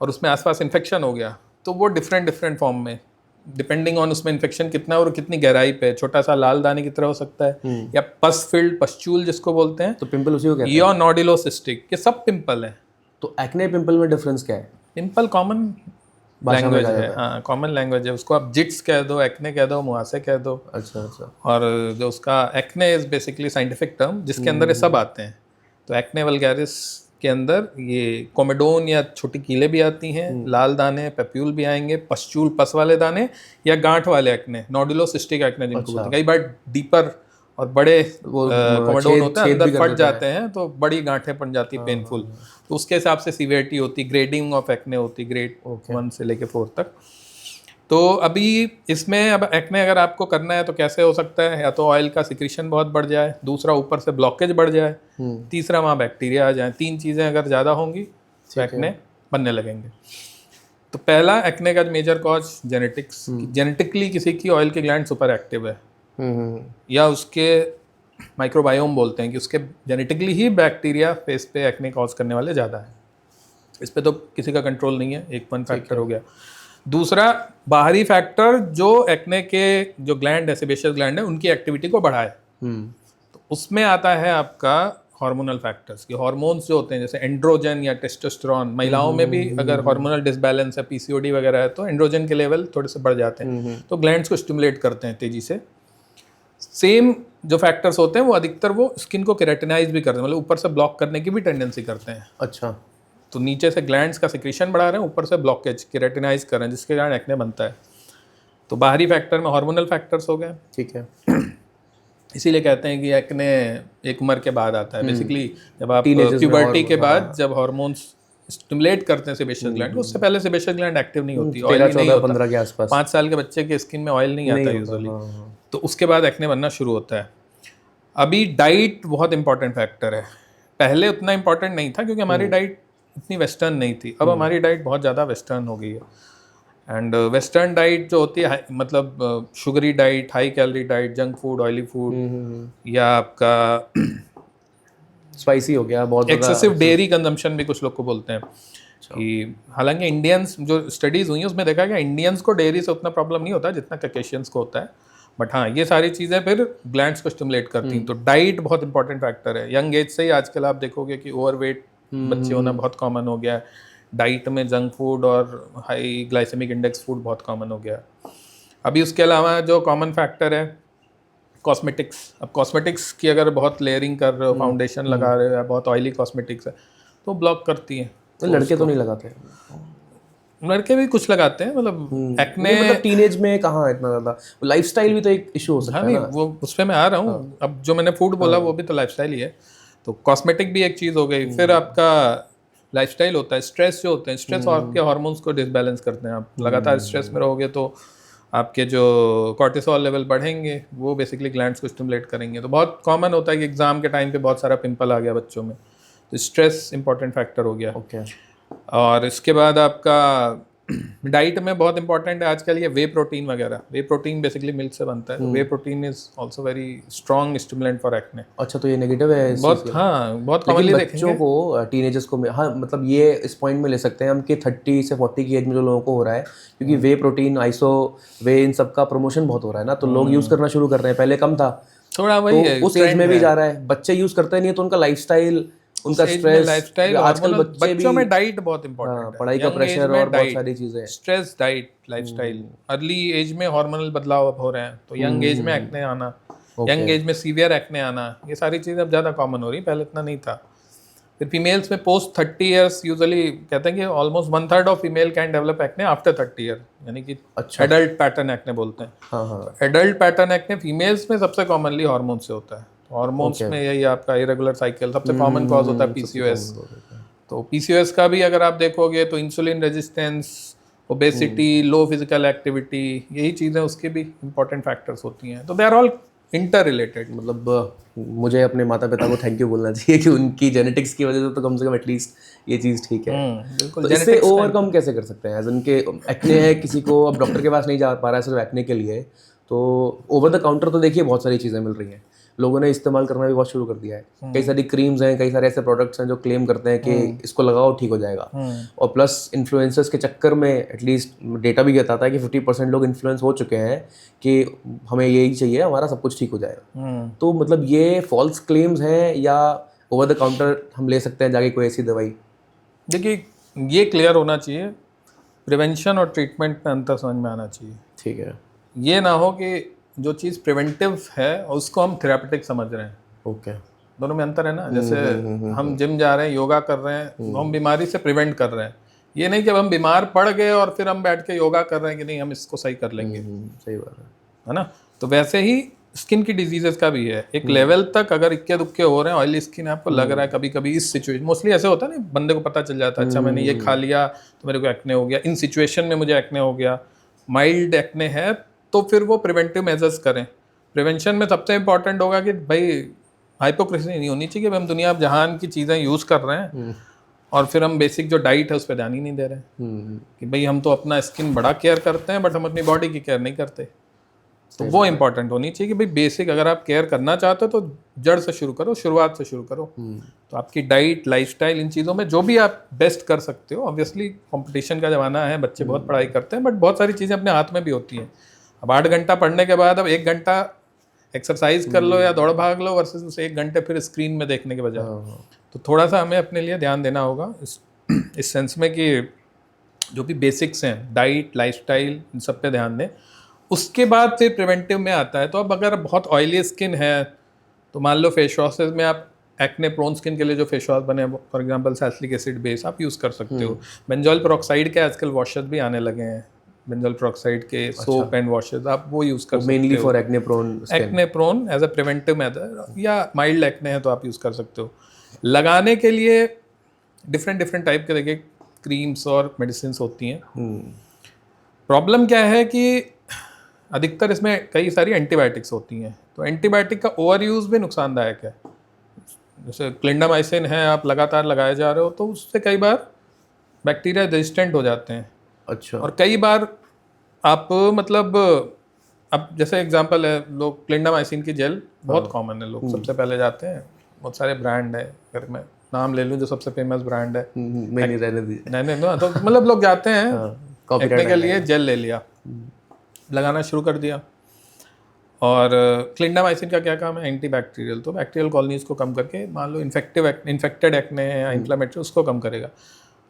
और उसमें आसपास इन्फेक्शन हो गया, तो वो डिफरेंट फॉर्म में, डिपेंडिंग ऑन उसमें इन्फेक्शन कितना और कितनी गहराई पे, छोटा सा लाल दाने की तरह हो सकता है, या पस फिल्ड पस्चूल जिसको बोलते हैं, तो पिंपल उसी को कहते हैं? या नोडुलोसिस्टिक, ये सब पिंपल है। तो एक्ने पिंपल में डिफरेंस क्या है? पिंपल कॉमन भाषा में लैंग्वेज कहा है, जाता हाँ, कॉमन लैंग्वेज है। उसको आप जिट्स कह दो, एक्ने कह दो, मुहासे कह दो। अच्छा अच्छा। और जो उसका acne is basically scientific term जिसके अंदर ये सब आते हैं। तो एक्ने वल्गैरिस के अंदर ये कोमेडोन या छोटी कीले भी आती हैं, लाल दाने, पेप्यूल भी आएंगे, पस्चूल पस वाले दाने, या गांठ वाले एक्ने, नोडुलोसिस्टिक एक्ने जिनको बोलते हैं। कई बार डीपर और बड़े कोमेडोन होते हैं, अंदर फट जाते हैं तो बड़ी गांठें बन जाती है, पेनफुल। तो उसके हिसाब से सीवियरिटी होती, ग्रेडिंग ऑफ एक्ने होती, ग्रेड 1 से लेके 4 तक। तो अभी इसमें अब एक्ने अगर आपको करना है तो कैसे हो सकता है? या तो ऑयल का सिक्रीशन बहुत बढ़ जाए, दूसरा ऊपर से ब्लॉकेज बढ़ जाए, तीसरा वहाँ बैक्टीरिया आ जाए। 3 चीज़ें अगर ज़्यादा होंगी तो एक्ने बनने लगेंगे। तो पहला एक्ने का मेजर कॉज जेनेटिक्स, जेनेटिकली किसी की ऑयल की ग्लैंड सुपर एक्टिव है, या उसके माइक्रोबायोम बोलते हैं कि उसके जेनेटिकली ही बैक्टीरिया फेस पे एक्ने कॉज करने वाले ज़्यादा है। इस पे तो किसी का कंट्रोल नहीं है, एक 1 फैक्टर हो गया। दूसरा, बाहरी फैक्टर जो एक्ने के जो ग्लैंड है, सेबेशियस ग्लैंड है, उनकी एक्टिविटी को बढ़ाए। तो उसमें आता है आपका हार्मोनल फैक्टर्स, कि हार्मोन्स जो होते हैं जैसे एंड्रोजन या टेस्टोस्टेरोन, महिलाओं में भी अगर हार्मोनल डिसबैलेंस है, पीसीओडी वगैरह है, तो एंड्रोजन के लेवल थोड़े से बढ़ जाते हैं, तो ग्लैंड्स को स्टिमुलेट करते हैं तेजी से। सेम जो फैक्टर्स होते हैं वो अधिकतर वो स्किन को केराटिनाइज भी करते हैं, मतलब ऊपर से ब्लॉक करने की भी टेंडेंसी करते हैं। अच्छा। तो नीचे से ग्लैंड्स का सिक्रीशन बढ़ा रहे हैं, ऊपर से ब्लॉकेज केराटिनाइज कर रहे हैं, जिसके कारण एक्ने बनता है। तो बाहरी फैक्टर में हार्मोनल फैक्टर्स हो गए, ठीक है। इसीलिए कहते हैं कि एक्ने एक उम्र के बाद आता है। बेसिकली जब आप Teenagers में प्यूबर्टी के हाँ। बाद जब हार्मोन्स स्टिमुलेट करते हैं सेबेशियस ग्लैंड, उससे पहले सेबेशियस ग्लैंड एक्टिव नहीं होती, 13, ऑयली नहीं 14, होता। 15 के आसपास 5 साल के बच्चे के स्किन में ऑयल नहीं आता नहीं होता, यूजुअली, हाँ। तो उसके बाद एक्ने बनना शुरू होता है। अभी डाइट बहुत इंपॉर्टेंट फैक्टर है, पहले उतना इंपॉर्टेंट नहीं था क्योंकि हमारी डाइट इतनी वेस्टर्न नहीं थी। अब हमारी डाइट बहुत ज़्यादा वेस्टर्न हो गई है। एंड वेस्टर्न डाइट जो होती है मतलब sugary diet, high calorie diet, junk food, oily food, या आपका स्पाइसी हो गया बहुत ज़्यादा। एक्सेसिव डेयरी कंजम्पशन भी कुछ लोग को बोलते हैं कि हालांकि इंडियंस जो स्टडीज़ हुई हैं उसमें देखा गया इंडियंस को डेयरी से उतना प्रॉब्लम नहीं होता जितना कैकेशियंस को होता है, बट हाँ ये सारी चीज़ें फिर ग्लैंड्स को स्टिमुलेट करती हैं। तो डाइट बहुत इंपॉर्टेंट फैक्टर है। यंग एज से ही आजकल आप देखोगे कि ओवरवेट बच्चे होना बहुत कॉमन हो गया है, डाइट में जंक फूड और हाई ग्लाइसेमिक इंडेक्स फूड बहुत कॉमन हो गया है। अभी उसके अलावा जो कॉमन फैक्टर है कॉस्मेटिक्स। अब कॉस्मेटिक्स की अगर बहुत लेयरिंग कर रहे हो, फाउंडेशन लगा रहे हो या बहुत ऑयली कॉस्मेटिक्स है तो ब्लॉक करती है। तो लड़के तो नहीं लगाते, लड़के भी कुछ लगाते हैं, मतलब एक्ने, मतलब टीनेज में कहाँ इतना ज़्यादा, लाइफस्टाइल भी तो एक इशू हो सकता हाँ है नहीं ना। वो उस पर मैं आ रहा हूँ। अब जो मैंने फूड बोला वो भी तो लाइफस्टाइल ही है, तो कॉस्मेटिक भी एक चीज़ हो गई। फिर आपका लाइफस्टाइल होता है, स्ट्रेस जो होते हैं, स्ट्रेस आपके हार्मोन्स को डिसबैलेंस करते हैं। आप लगातार स्ट्रेस में रहोगे तो आपके जो कॉर्टिसोल लेवल बढ़ेंगे, वो बेसिकली ग्लैंड्स को स्टिमुलेट करेंगे। तो बहुत कॉमन होता है कि एग्जाम के टाइम पे बहुत सारा पिंपल आ गया बच्चों में, तो स्ट्रेस इंपॉर्टेंट फैक्टर हो गया। ओके। और इसके बाद आपका डाइट में बहुत इंपॉर्टेंट है आजकल ये वे प्रोटीन वगैरह। वे प्रोटीन बेसिकली मिल्क से बनता है, whey protein is also very strong stimulant for acne. अच्छा, तो ये नेगेटिव है इस बहुत, चीज़ का? हाँ बहुत लेकिन कॉमनली बच्चों देखेंगे। को, टीनेजर्स को, हाँ मतलब ये इस पॉइंट में ले सकते हैं हम कि 30 से 40 की एज में जो लोगों को हो रहा है, क्योंकि वे प्रोटीन, आइसो, वे, इन सब का प्रमोशन बहुत हो रहा है ना, तो लोग यूज़ करना शुरू कर रहे हैं। पहले कम था, थोड़ा वही तो है, उस एज में भी जा रहा है। बच्चे यूज़ करते नहीं है तो उनका लाइफस्टाइल, उनका स्ट्रेस, लाइफस्टाइल, आजकल बच्चे भी, बच्चों में डाइट बहुत हाँ, इंपॉर्टेंट है, पढ़ाई का प्रेशर और बहुत सारी चीज़ें, stress, diet, lifestyle. Early age में हार्मोनल बदलाव अब हो रहे हैं, तो यंग एज में एक्ने आना, यंग एज में सीवियर एक्ने आना, ये सारी चीज़ें अब ज़्यादा कॉमन हो रही, पहले इतना नहीं था। फिर फीमेल्स में पोस्ट 30 ईयर्स यूजुअली कहते हैं कि almost 1/3 of female can develop acne after 30 year, यानी कि अच्छा, एडल्ट पैटर्न एक्ने बोलते हैं। हाँ हाँ, एडल्ट पैटर्न एक्ने फीमेल्स में सबसे कॉमनली हार्मोन से होता है। हार्मोन्स में यही आपका इरेगुलर साइकिल सबसे कॉमन कॉज होता है पीसीओएस। तो पीसीओएस का भी अगर आप देखोगे तो insulin resistance, obesity, low physical activity, यही चीज़ें उसके भी इंपॉर्टेंट फैक्टर्स होती हैं। तो they are all interrelated. मतलब मुझे अपने माता पिता को थैंक यू बोलना चाहिए कि उनकी जेनेटिक्स की वजह से तो कम से कम एटलीस्ट ये चीज़ ठीक है। बिल्कुल। तो इससे ओवरकम कैसे कर सकते हैं? एज उनके एक्ने है, किसी को अब डॉक्टर के पास नहीं जा पा रहा है सिर्फ एक्ने के लिए, तो ओवर द काउंटर तो देखिए बहुत सारी चीज़ें मिल रही हैं, लोगों ने इस्तेमाल करना भी बहुत शुरू कर दिया है। कई सारी क्रीम्स हैं, कई सारे ऐसे प्रोडक्ट्स हैं जो क्लेम करते हैं कि इसको लगाओ ठीक हो जाएगा, और प्लस इन्फ्लुएंसर्स के चक्कर में एटलीस्ट डेटा भी बताता है कि 50% लोग इन्फ्लुएंस हो चुके हैं कि हमें यही चाहिए, हमारा सब कुछ ठीक हो जाएगा। तो मतलब ये फॉल्स क्लेम्स हैं या ओवर द काउंटर हम ले सकते हैं जाके कोई ऐसी दवाई? देखिए ये क्लियर होना चाहिए, प्रिवेंशन और ट्रीटमेंट में अंतर समझ में आना चाहिए। ठीक है, ये ना हो कि जो चीज़ प्रिवेंटिव है उसको हम थेरापेटिक समझ रहे हैं। ओके, दोनों में अंतर है ना। जैसे हम जिम जा रहे हैं, योगा कर रहे हैं, तो हम बीमारी से प्रिवेंट कर रहे हैं। ये नहीं कि अब हम बीमार पड़ गए और फिर हम बैठ के योगा कर रहे हैं कि नहीं हम इसको सही कर लेंगे, सही बात है ना। तो वैसे ही स्किन की डिजीजेस का भी है, एक लेवल तक अगर इक्के दुक्के हो रहे हैं, ऑयली स्किन आपको लग रहा है कभी कभी इस सिचुएशन, मोस्टली ऐसे होता है ना, बंदे को पता चल जाता है अच्छा मैंने ये खा लिया तो मेरे को एक्ने हो गया, इन सिचुएशन में मुझे एक्ने हो गया, माइल्ड एक्ने है, तो फिर वो प्रिवेंटिव मेजर्स करें। प्रिवेंशन में सबसे इंपॉर्टेंट होगा कि भाई हाइपोक्रेसी नहीं होनी चाहिए कि हम दुनिया जहान की चीज़ें यूज़ कर रहे हैं और फिर हम बेसिक जो डाइट है उस पर ध्यान ही नहीं दे रहे हैं, कि भाई हम तो अपना स्किन बड़ा केयर करते हैं बट हम अपनी बॉडी की केयर नहीं करते। तो वो इंपॉर्टेंट होनी चाहिए कि भाई बेसिक अगर आप केयर करना चाहते हो तो जड़ से शुरू करो, शुरुआत से शुरू करो। तो आपकी डाइट, लाइफस्टाइल, इन चीज़ों में जो भी आप बेस्ट कर सकते हो। ऑब्वियसली कंपटीशन का ज़माना है, बच्चे बहुत पढ़ाई करते हैं, बट बहुत सारी चीज़ें अपने हाथ में भी होती हैं। अब 8 घंटा पढ़ने के बाद अब 1 घंटा एक्सरसाइज कर लो या दौड़ भाग लो वर्सेस उस 1 घंटे फिर स्क्रीन में देखने के बजाय। तो थोड़ा सा हमें अपने लिए ध्यान देना होगा इस सेंस में कि जो भी बेसिक्स हैं, डाइट, लाइफस्टाइल, इन सब पे ध्यान दें। उसके बाद फिर प्रिवेंटिव में आता है। तो अब अगर बहुत ऑयली स्किन है तो मान लो फेस वॉशेज में आप एक्ने प्रोन स्किन के लिए जो फेस वॉश बने, for example salicylic acid base आप यूज़ कर सकते हो। बेंजोल पेरोक्साइड के आजकल वॉशेज भी आने लगे हैं, बेंजोल पेरोक्साइड के सोप एंड वॉशेस, आप वो यूज़ कर सकते मेनली हो for acne prone skin. Acne prone as a preventive method, या माइल्ड एक्ने है तो आप यूज़ कर सकते हो। लगाने के लिए डिफरेंट डिफरेंट टाइप के देखिए क्रीम्स और मेडिसिन होती हैं। प्रॉब्लम क्या है कि अधिकतर इसमें कई सारी एंटीबायोटिक्स होती हैं, तो एंटीबायोटिक का ओवर यूज़ भी नुकसानदायक है। जैसे क्लिंडामाइसिन है, आप लगातार लगाए जा रहे हो तो उससे कई बार बैक्टीरिया रेजिस्टेंट हो जाते हैं। अच्छा। और कई बार आप मतलब अब जैसे एग्जांपल है, लोग क्लिंडामाइसिन की जेल बहुत कॉमन है, लोग सबसे पहले जाते हैं, बहुत सारे ब्रांड है, अगर मैं नाम ले लूँ जो सबसे फेमस ब्रांड है, मैं नहीं रहने दी। नहीं ना, तो मतलब लोग जाते हैं copyright एक्ने के लिए, जेल ले लिया, लगाना शुरू कर दिया। और क्लिंडामाइसिन का क्या काम है, एंटीबैक्टीरियल, तो बैक्टीरियल कॉलोनीज को कम करके, मान लो इन्फेक्टेड एक्ने है या इन्फ्लेमेटरी, उसको कम करेगा।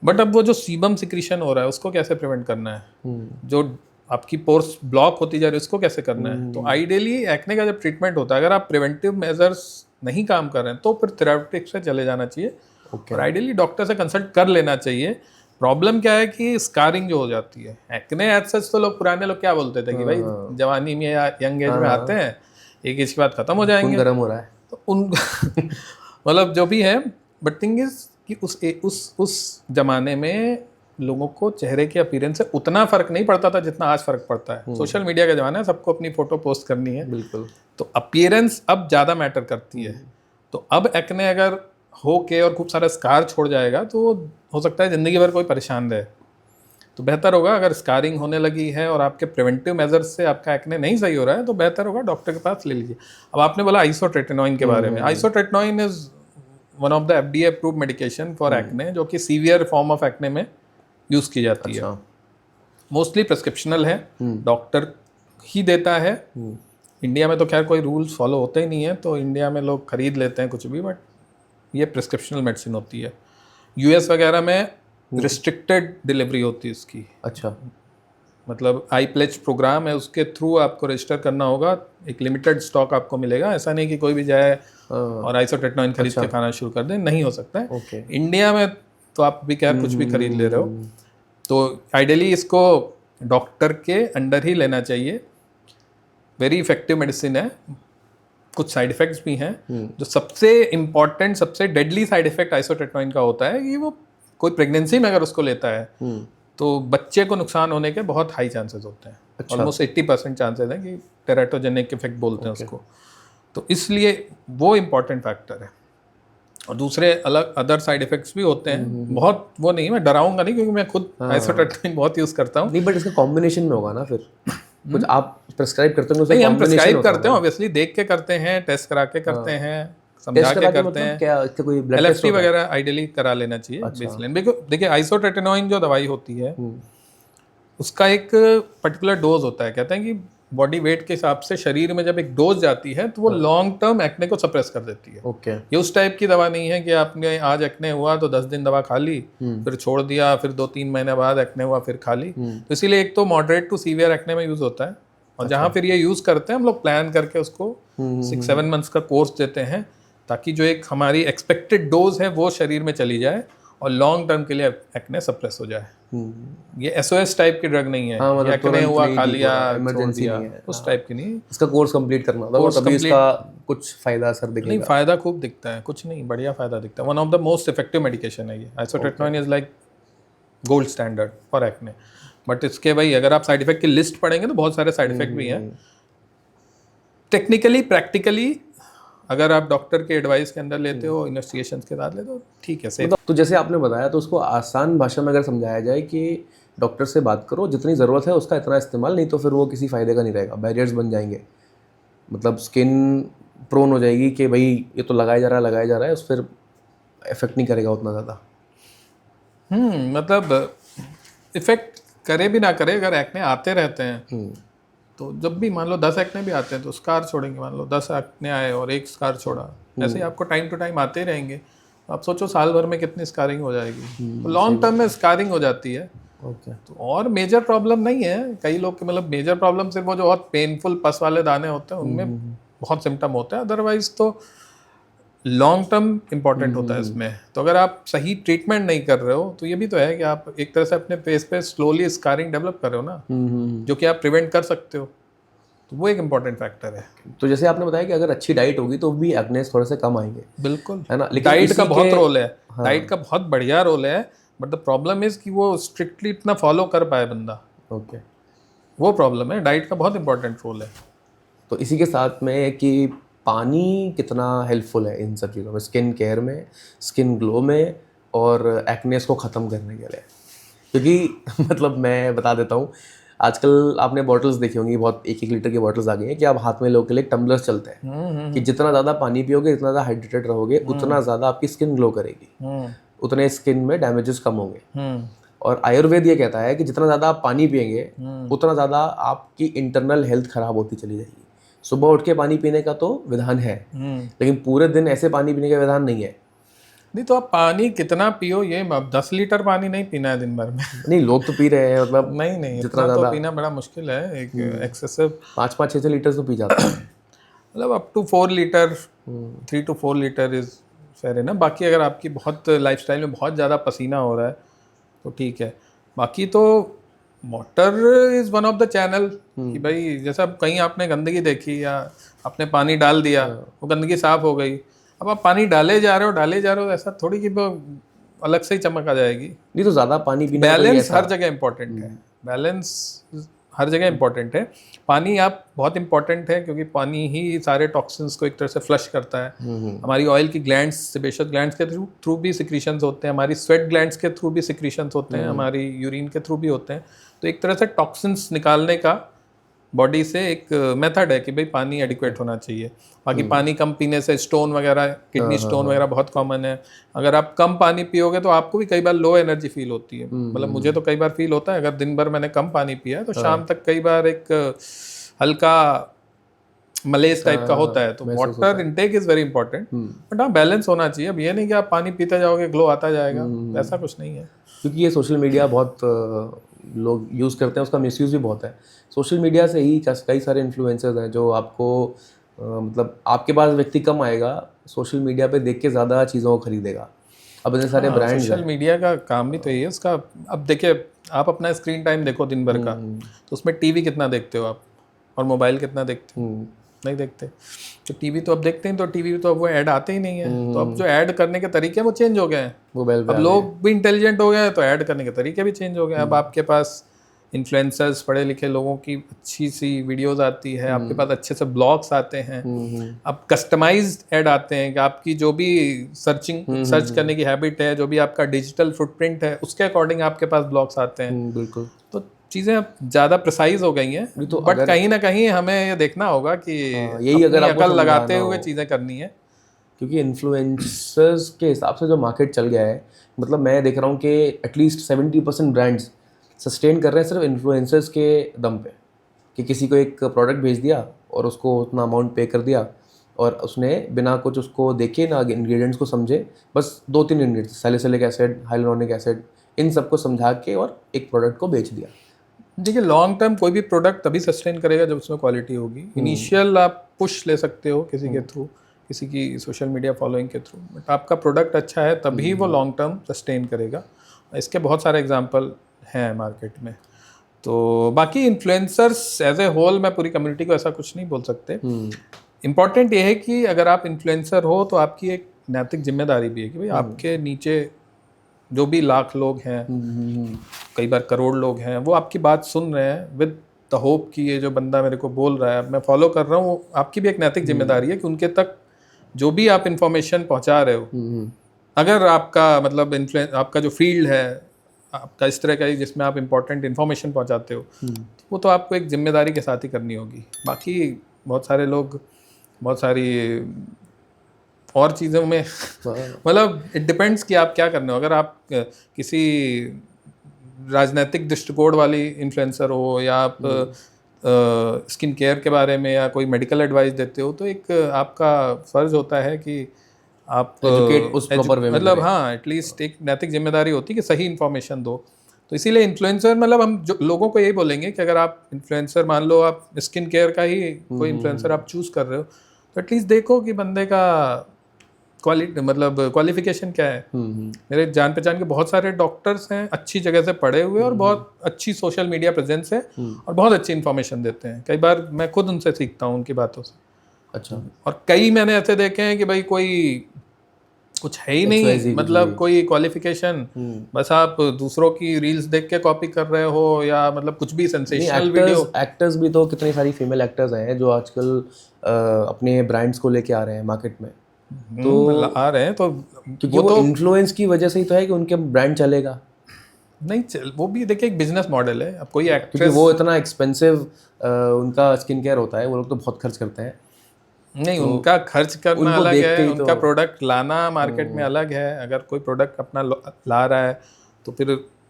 बट अब वो जो सीबम सिक्रीशन हो रहा है उसको कैसे प्रिवेंट करना है, जो आपकी पोर्स ब्लॉक होती जा रही है उसको कैसे करना है। तो आइडियली एक्ने का जब ट्रीटमेंट होता है, अगर आप प्रिवेंटिव मेजर्स नहीं काम कर रहे हैं तो फिर थेराप्यूटिक्स से चले जाना चाहिए। और आइडियली डॉक्टर से कंसल्ट कर लेना चाहिए। प्रॉब्लम क्या है कि स्कारिंग जो हो जाती है, एक्ने एज सच तो लोग पुराने लोग क्या बोलते थे कि भाई जवानी में या यंग एज में आते हैं, एक एज के बाद खत्म हो जाएंगे, गर्म हो रहा है तो उन मतलब जो भी है। बट थिंग इज कि उस जमाने में लोगों को चेहरे के अपीयरेंस से उतना फर्क नहीं पड़ता था जितना आज फर्क पड़ता है। सोशल मीडिया का जमाना है, सबको अपनी फोटो पोस्ट करनी है, बिल्कुल, तो अपीयरेंस अब ज़्यादा मैटर करती है। तो अब एक्ने अगर हो के और खूब सारा स्कार छोड़ जाएगा तो हो सकता है ज़िंदगी भर कोई परेशान रहे। तो बेहतर होगा, अगर स्कारिंग होने लगी है और आपके प्रिवेंटिव मेजर्स से आपका एक्ने नहीं सही हो रहा है तो बेहतर होगा डॉक्टर के पास ले लीजिए। अब आपने बोला आइसोट्रेटिनोइन के बारे में, isotretinoin is one of the FDA approved medication for acne, जो कि सीवियर फॉर्म ऑफ एक्ने में यूज़ की जाती है। मोस्टली प्रिस्क्रिप्शनल है, डॉक्टर ही देता है। इंडिया में तो खैर कोई रूल्स फॉलो होते ही नहीं है, तो इंडिया में लोग खरीद लेते हैं कुछ भी, बट ये प्रिस्क्रिप्शनल मेडिसिन होती है। US वगैरह में रिस्ट्रिक्टेड डिलीवरी होती है इसकी। अच्छा, मतलब आई प्लेज प्रोग्राम है, उसके थ्रू आपको रजिस्टर करना होगा, एक लिमिटेड स्टॉक आपको मिलेगा। ऐसा नहीं कि कोई भी जाए और आइसोट्रेटिनोइन खरीद के खाना शुरू कर दे, नहीं हो सकता है। इंडिया में तो आप भी क्या कुछ भी खरीद ले रहे हो, तो आइडियली इसको डॉक्टर के अंडर ही लेना चाहिए। वेरी इफेक्टिव मेडिसिन है। कुछ साइड इफेक्ट्स भी हैं। जो सबसे इम्पॉर्टेंट, सबसे डेडली साइड इफेक्ट आइसोट्रेटिनोइन का होता है कि वो कोई प्रेगनेंसी में अगर उसको लेता है तो बच्चे को नुकसान होने के बहुत हाई चांसेस होते हैं। ऑलमोस्ट 80% चांसेस हैं कि टेराटोजेनिक इफेक्ट बोलते हैं उसको। तो इसलिए वो इम्पॉर्टेंट फैक्टर है। और दूसरे अलग अदर साइड इफेक्ट्स भी होते हैं, बहुत वो नहीं, मैं डराऊंगा नहीं क्योंकि मैं खुद आइसोट्रेटिनोइन बहुत यूज़ करता हूँ। नहीं, बट इसका कॉम्बिनेशन में होगा ना फिर कुछ आप प्रिस्क्राइब करते हो? नहीं, हम प्रिस्क्राइब करते हैं, ऑब्वियसली देख के करते हैं, टेस्ट करा के करते हैं, समझा के करते हैं। क्या इसका कोई ब्लड LFT वगैरह आइडियली करा लेना चाहिए बेसलाइन। देखिए आइसोट्रेटिनोइन जो दवाई होती है उसका एक पर्टिकुलर डोज होता है। कहते हैं कि बॉडी वेट के हिसाब से शरीर में जब एक डोज जाती है तो वो लॉन्ग टर्म एक्ने को सप्रेस कर देती है। ओके, ये उस टाइप की दवा नहीं है कि आपने आज एक्ने हुआ तो 10 दिन दवा खा ली, फिर छोड़ दिया, फिर 2-3 महीने बाद एक्ने हुआ फिर खा ली। तो इसीलिए एक तो मॉडरेट टू सीवियर एक्ने में यूज होता है, और जहाँ फिर ये यूज करते हैं हम लोग प्लान करके उसको 6-7 मंथ्स का कोर्स देते हैं, ताकि जो एक हमारी एक्सपेक्टेड डोज है वो शरीर में चली जाए और लॉन्ग टर्म के लिए एक्ने सप्रेस हो जाए। ये SOS टाइप की ड्रग नहीं है, मतलब एक्ने हुआ खा लिया, इमरजेंसी नहीं है, उस टाइप की नहीं। इसका कोर्स कंप्लीट करना होगा तभी इसका कुछ फायदा असर दिखेगा। नहीं, फायदा खूब दिखता है, कुछ नहीं, बढ़िया फायदा दिखता है। One of the most effective medication है ये। Isotretinoin is like gold standard for acne. But इसके भाई अगर आप साइड इफेक्ट की लिस्ट पढ़ेंगे तो बहुत सारे साइड इफेक्ट भी हैं। टेक्निकली प्रैक्टिकली अगर आप डॉक्टर के एडवाइस के अंदर लेते हो, इन्वेस्टिगेशन के साथ लेते हो, ठीक है, सेफ। तो जैसे आपने बताया, तो उसको आसान भाषा में अगर समझाया जाए कि डॉक्टर से बात करो, जितनी ज़रूरत है उसका इतना इस्तेमाल, नहीं तो फिर वो किसी फ़ायदे का नहीं रहेगा, बैरियर्स बन जाएंगे, मतलब स्किन प्रोन हो जाएगी कि भाई ये तो लगाया जा रहा है उस फिर इफेक्ट नहीं करेगा उतना ज़्यादा। मतलब इफेक्ट करे भी ना करे, अगर एक्ने आते रहते हैं तो जब भी मान लो 10 एक्ने भी आते हैं तो स्कार छोड़ेंगे। मान लो 10 एक्ने आए और 1 स्कार छोड़ा, ऐसे ही आपको टाइम टू टाइम आते रहेंगे। आप सोचो साल भर में कितनी स्कारिंग हो जाएगी। तो लॉन्ग टर्म में स्कारिंग हो जाती है। तो और मेजर प्रॉब्लम नहीं है। कई लोग के मतलब मेजर प्रॉब्लम सिर्फ वो जो बहुत पेनफुल पस वाले दाने होते हैं उनमें बहुत सिम्टम होते हैं। अदरवाइज तो लॉन्ग टर्म इंपॉर्टेंट होता है इसमें। तो अगर आप सही ट्रीटमेंट नहीं कर रहे हो तो ये भी तो है कि आप एक तरह से अपने फेस पे स्लोली स्कारिंग डेवलप कर रहे हो ना, जो कि आप प्रिवेंट कर सकते हो। तो वो एक इम्पॉर्टेंट फैक्टर है। तो जैसे आपने बताया कि अगर अच्छी डाइट होगी तो भी एक्नेस थोड़े से कम आएंगे, बिल्कुल, है ना? लेकिन डाइट का इसी बहुत के- रोल है। डाइट का बहुत बढ़िया रोल है, बट द प्रॉब्लम इज कि वो स्ट्रिक्टली इतना फॉलो कर पाए बंदा, ओके। वो प्रॉब्लम है। डाइट का बहुत इंपॉर्टेंट रोल है। तो इसी के साथ में कि पानी कितना हेल्पफुल है इन सब चीज़ों में, स्किन केयर में, स्किन ग्लो में, और एक्नेस को ख़त्म करने के लिए। क्योंकि मतलब मैं बता देता हूँ, आजकल आपने बॉटल्स देखी होंगी, बहुत 1-1 लीटर की बॉटल्स आ गई हैं कि आप हाथ में लोगों के लिए टम्बलर्स चलते हैं कि जितना ज़्यादा पानी पियोगे, जितना ज़्यादा हाइड्रेटेड रहोगे, उतना ज़्यादा आपकी स्किन ग्लो करेगी, उतने स्किन में डैमेजेस कम होंगे। और आयुर्वेद ये कहता है कि जितना ज़्यादा आप पानी पियेंगे, उतना ज़्यादा आपकी इंटरनल हेल्थ खराब होती चली जाएगी। सुबह उठ के पानी पीने का तो विधान है, लेकिन पूरे दिन ऐसे पानी पीने का विधान नहीं है। नहीं तो आप पानी कितना पियो, ये अब 10 लीटर पानी नहीं पीना है दिन भर में। नहीं, लोग तो पी रहे हैं, मतलब नहीं नहीं, जितना इतना तो ज़्यादा पीना बड़ा मुश्किल है। एक एक्सेसिव 5-5, 6-6 लीटर तो पी जाते हैं। मतलब up to 4 litre, 3 to 4 litre is fair है ना। बाकी अगर आपकी बहुत लाइफस्टाइल में बहुत ज़्यादा पसीना हो रहा है तो ठीक है। बाकी तो water is one of the channel कि भाई जैसा कहीं आपने गंदगी देखी या आपने पानी डाल दिया, वो गंदगी साफ हो गई, अब आप पानी डाले जा रहे हो, ऐसा थोड़ी कि वो अलग से ही चमक आ जाएगी। नहीं तो ज़्यादा पानी पीने का कोई बैलेंस ऐसा हर जगह इंपॉर्टेंट है। बैलेंस हर जगह इंपॉर्टेंट है। पानी आप बहुत इंपॉर्टेंट है क्योंकि पानी ही सारे टॉक्सिन्स को एक तरह से फ्लश करता है। हमारी ऑयल की ग्लैंड्स, सेबेशियस ग्लैंड्स के थ्रू भी सिक्रीशंस होते हैं, हमारी स्वेट ग्लैंड्स के थ्रू भी सिक्रीशंस होते हैं, हमारी यूरिन के थ्रू भी होते हैं। तो एक तरह से टॉक्सिन्स निकालने का बॉडी से एक मेथड है कि भाई पानी एडिक्वेट होना चाहिए। बाकी पानी कम पीने से स्टोन वगैरह, किडनी स्टोन वगैरह बहुत कॉमन है। अगर आप कम पानी पियोगे तो आपको भी कई बार लो एनर्जी फील होती है। मतलब मुझे तो कई बार फील होता है, अगर दिन भर मैंने कम पानी पिया है तो शाम तक कई बार एक हल्का मलेज टाइप का होता है। तो water intake is very important, but हाँ बैलेंस होना चाहिए। अब ये नहीं कि आप पानी पीते जाओगे ग्लो आता जाएगा, ऐसा कुछ नहीं है। क्योंकि ये सोशल मीडिया बहुत लोग यूज़ करते हैं, उसका मिसयूज़ भी बहुत है। सोशल मीडिया से ही कई सारे इन्फ्लुएंसर्स हैं जो आपको मतलब आपके पास व्यक्ति कम आएगा, सोशल मीडिया पे देख के ज़्यादा चीज़ों को खरीदेगा। अब इतने सारे ब्रांड्स सोशल मीडिया का काम भी तो यही है उसका। अब देखिए, आप अपना स्क्रीन टाइम देखो दिन भर का, तो उसमें टीवी कितना देखते हो आप और मोबाइल कितना देखते हो? नहीं देखते। तो टीवी तो अब देखते हैं, तो टीवी तो अब वो ऐड आते ही नहीं है। तो अब जो ऐड करने के तरीके हैं वो चेंज हो गए हैं। मोबाइल पे अब लोग भी इंटेलिजेंट हो गए हैं तो ऐड करने के तरीके भी चेंज हो गए। अब आपके पास इन्फ्लुएंसर्स, पढ़े लिखे लोगों की अच्छी सी वीडियोस आती है, आपके पास अच्छे से ब्लॉग्स आते हैं, अब कस्टमाइज्ड ऐड आते हैं कि आपकी जो भी सर्च करने की हैबिट है, जो भी आपका डिजिटल फुटप्रिंट है, उसके अकॉर्डिंग आपके पास ब्लॉग्स आते हैं। बिल्कुल। तो चीज़ें अब ज़्यादा प्रिसाइज हो गई हैं। तो बट कहीं ना कहीं हमें ये देखना होगा कि यही अगर अपनी आपको अकल लगाते समझाना हुए हो। चीज़ें करनी है। क्योंकि इन्फ्लुएंसर्स के हिसाब से जो मार्केट चल गया है, मतलब मैं देख रहा हूँ कि एटलीस्ट 70% ब्रांड्स सस्टेन कर रहे हैं सिर्फ इन्फ्लुएंसर्स के दम पे, कि किसी को एक प्रोडक्ट भेज दिया और उसको उतना अमाउंट पे कर दिया और उसने बिना कुछ उसको देखे ना इंग्रेडिएंट्स को समझे, बस 2-3 ingredients, salicylic acid, hyaluronic acid, इन सबको समझा के और एक प्रोडक्ट को बेच दिया। देखिए, लॉन्ग टर्म कोई भी प्रोडक्ट तभी सस्टेन करेगा जब उसमें क्वालिटी होगी। इनिशियल आप पुश ले सकते हो किसी के थ्रू, किसी की सोशल मीडिया फॉलोइंग के थ्रू, बट आपका प्रोडक्ट अच्छा है तभी वो लॉन्ग टर्म सस्टेन करेगा। इसके बहुत सारे एग्जांपल हैं मार्केट में। तो बाकी इन्फ्लुएंसर्स एज ए होल, मैं पूरी कम्युनिटी को ऐसा कुछ नहीं बोल सकते। इम्पॉर्टेंट ये है कि अगर आप इन्फ्लुएंसर हो तो आपकी एक नैतिक जिम्मेदारी भी है कि भाई आपके नीचे जो भी लाख लोग हैं, कई बार करोड़ लोग हैं, वो आपकी बात सुन रहे हैं विद द होप कि ये जो बंदा मेरे को बोल रहा है, मैं फॉलो कर रहा हूँ। आपकी भी एक नैतिक जिम्मेदारी है कि उनके तक जो भी आप इंफॉर्मेशन पहुँचा रहे हो, अगर आपका मतलब आपका जो फील्ड है आपका इस तरह का ही जिसमें आप इंपॉर्टेंट इन्फॉर्मेशन पहुँचाते हो, वो तो आपको एक जिम्मेदारी के साथ ही करनी होगी। बाकी बहुत सारे लोग बहुत सारी और चीज़ों में मतलब इट डिपेंड्स कि आप क्या करने हो। अगर आप किसी राजनीतिक दृष्टिकोण वाली इन्फ्लुएंसर हो या आप स्किन केयर के बारे में या कोई मेडिकल एडवाइस देते हो, तो एक आपका फ़र्ज़ होता है कि आप उस प्रॉपर वे में मतलब हाँ एटलीस्ट एक नैतिक जिम्मेदारी होती है कि सही इन्फॉर्मेशन दो। तो इसीलिए इन्फ्लुएंसर मतलब हम जो लोगों को यही बोलेंगे कि अगर आप इन्फ्लुएंसर, मान लो आप स्किन केयर का ही कोई इन्फ्लुएंसर आप चूज़ कर रहे हो, तो एटलीस्ट देखो कि बंदे का क्वालिटी मतलब क्वालिफिकेशन क्या है। मेरे जान पहचान के बहुत सारे डॉक्टर्स हैं, अच्छी जगह से पढ़े हुए और बहुत अच्छी सोशल मीडिया प्रेजेंस है और बहुत अच्छी इन्फॉर्मेशन देते हैं। कई बार मैं खुद उनसे सीखता हूँ उनकी बातों से। अच्छा। और कई मैंने ऐसे देखे हैं कि भाई कोई कुछ है ही नहीं, मतलब कोई क्वालिफिकेशन, बस आप दूसरों की रील्स देख के कॉपी कर रहे हो या मतलब कुछ भी सेंसेशनल वीडियो। एक्टर्स भी तो कितनी सारी फीमेल एक्टर्स हैं जो आजकल अपने ब्रांड्स को लेके आ रहे हैं मार्केट में, तो आ रहे हैं तो क्योंकि वो इन्फ्लुएंस की वजह से ही तो है कि उनके ब्रांड चलेगा। नहीं वो भी देखिए एक बिजनेस मॉडल है। अब कोई एक्ट्रेस, क्योंकि वो इतना एक्सपेंसिव उनका स्किन केयर होता है, वो लोग तो बहुत खर्च करते हैं। नहीं तो उनका खर्च करना अलग है, उनका प्रोडक्ट लाना मार्केट में अलग है। अगर कोई प्रोडक्ट अपना ला रहा है तो फिर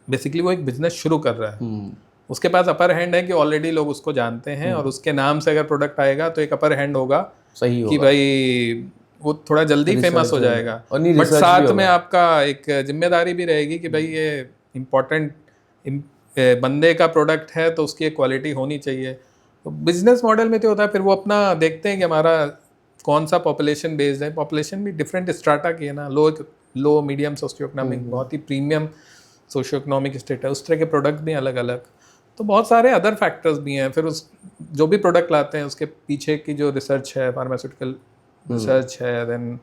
बेसिकली वो एक बिजनेस शुरू कर रहा है। उसके पास अपर हैंड है कि ऑलरेडी लोग उसको जानते हैं और उसके नाम से अगर प्रोडक्ट आएगा तो एक अपर हैंड होगा, सही होगा कि भाई वो थोड़ा जल्दी फेमस हो जाएगा। बट साथ में आपका एक जिम्मेदारी भी रहेगी कि भाई ये इम्पोर्टेंट बंदे का प्रोडक्ट है तो उसकी एक क्वालिटी होनी चाहिए। तो बिजनेस मॉडल में तो होता है, फिर वो अपना देखते हैं कि हमारा कौन सा पॉपुलेशन बेस्ड है। पॉपुलेशन भी डिफरेंट स्ट्राटा की है ना, लो मीडियम सोशियो इकोनॉमिक, बहुत ही प्रीमियम सोशियो इकोनॉमिक स्टेट है, उस तरह के प्रोडक्ट भी अलग अलग। तो बहुत सारे अदर फैक्टर्स भी हैं। फिर उस जो भी प्रोडक्ट लाते हैं उसके पीछे की जो रिसर्च है, फार्मास्यूटिकल रिसर्च है, देन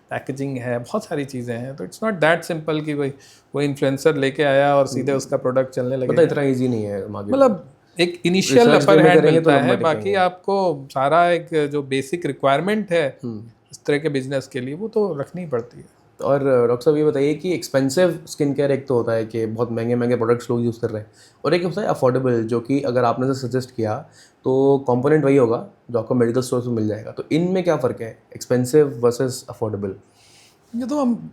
पैकेजिंग है, बहुत सारी चीज़ें हैं। तो इट्स नॉट दैट सिंपल कि भाई वो इन्फ्लुएंसर लेके आया और सीधे उसका प्रोडक्ट चलने लगे। पता इतना ईजी नहीं है, मतलब एक इनिशियल अपर हैंड मिलता है, बाकी आपको सारा एक जो बेसिक रिक्वायरमेंट है इस तरह के बिजनेस के लिए वो तो रखनी पड़ती है। और डॉक्टर साहब ये बताइए कि एक्सपेंसिव स्किन केयर एक तो होता है कि बहुत महंगे महंगे प्रोडक्ट्स लोग यूज़ कर रहे हैं, और एक होता है अफोर्डेबल, जो कि अगर आपने से सजेस्ट किया तो कंपोनेंट वही होगा जो आपको मेडिकल स्टोर में मिल जाएगा। तो इनमें क्या फ़र्क है, एक्सपेंसिव वर्सेस अफोर्डेबल? ये तो हम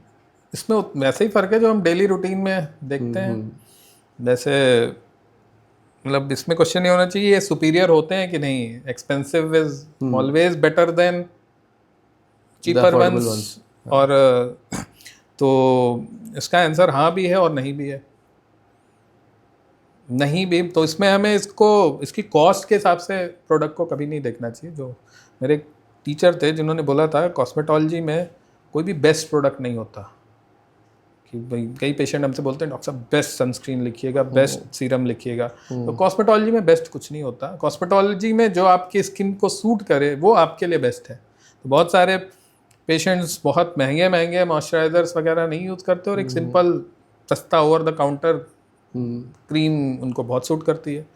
इसमें वैसे ही फ़र्क है जो हम डेली रूटीन में देखते हैं। जैसे मतलब इसमें क्वेश्चन ये होना चाहिए ये सुपीरियर होते हैं कि नहीं, expensive is always better than cheaper ones. और तो इसका आंसर हाँ भी है और नहीं भी है। नहीं भी तो इसमें हमें इसकी कॉस्ट के हिसाब से प्रोडक्ट को कभी नहीं देखना चाहिए। जो मेरे टीचर थे जिन्होंने बोला था कॉस्मेटोलॉजी में कोई भी बेस्ट प्रोडक्ट नहीं होता, कि भाई कई पेशेंट हमसे बोलते हैं डॉक्टर साहब बेस्ट सनस्क्रीन लिखिएगा, बेस्ट सीरम लिखिएगा। तो कॉस्मेटोलॉजी में बेस्ट कुछ नहीं होता। कॉस्मेटोलॉजी में जो आपकी स्किन को सूट करे वो आपके लिए बेस्ट है। तो बहुत सारे पेशेंट्स बहुत महंगे महंगे मॉइस्चराइजर्स वगैरह नहीं यूज़ करते और एक सिंपल सस्ता ओवर द काउंटर क्रीम उनको बहुत सूट करती है।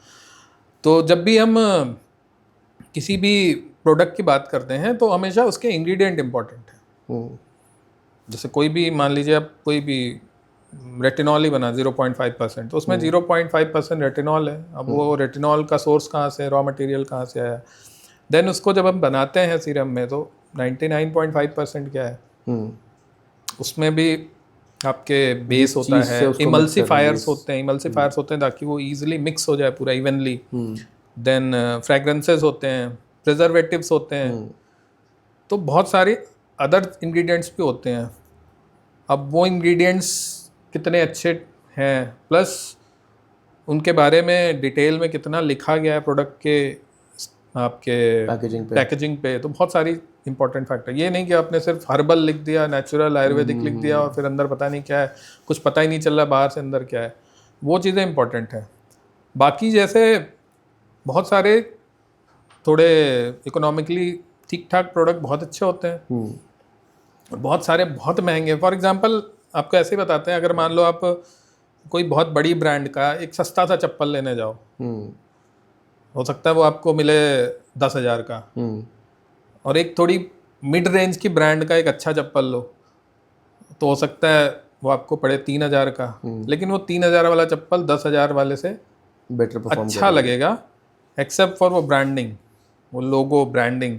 तो जब भी हम किसी भी प्रोडक्ट की बात करते हैं तो हमेशा उसके इंग्रेडिएंट इम्पॉर्टेंट है। जैसे कोई भी मान लीजिए आप कोई भी रेटिनॉल ही बना 0.5%, तो उसमें 0.5% रेटिनॉल है। अब वो रेटिनॉल का सोर्स कहाँ से, रॉ मटेरियल कहाँ से आया, देन उसको जब हम बनाते हैं सीरम में तो 99.5% क्या है, उसमें भी आपके बेस होता है, इमल्सिफायर्स होते हैं ताकि वो इजीली मिक्स हो जाए पूरा इवनली। देन फ्रेगरेंसेस होते हैं, प्रिजर्वेटिव्स होते हैं, तो बहुत सारे अदर इंग्रेडिएंट्स भी होते हैं। अब वो इंग्रेडिएंट्स कितने अच्छे हैं, प्लस उनके बारे में डिटेल में कितना लिखा गया है प्रोडक्ट के आपके पैकेजिंग पे, तो बहुत सारी इंपॉर्टेंट फैक्टर। ये नहीं कि आपने सिर्फ हर्बल लिख दिया, नेचुरल आयुर्वेदिक लिख दिया और फिर अंदर पता नहीं क्या है, कुछ पता ही नहीं चल रहा बाहर से अंदर क्या है। वो चीज़ें इंपॉर्टेंट है। बाकी जैसे बहुत सारे थोड़े इकोनॉमिकली ठीक ठाक प्रोडक्ट बहुत अच्छे होते हैं और बहुत सारे बहुत महंगे। फॉर एग्जांपल आपको ऐसे ही बताते हैं, अगर मान लो आप कोई बहुत बड़ी ब्रांड का एक सस्ता सा चप्पल लेने जाओ, हो सकता है वो आपको मिले 10,000 का, और एक थोड़ी मिड रेंज की ब्रांड का एक अच्छा चप्पल लो तो हो सकता है वो आपको पड़े 3,000 का, लेकिन वो 3,000 वाला चप्पल 10,000 वाले से बेटर परफॉर्म अच्छा लगेगा, एक्सेप्ट फॉर वो ब्रांडिंग, वो लोगो ब्रांडिंग।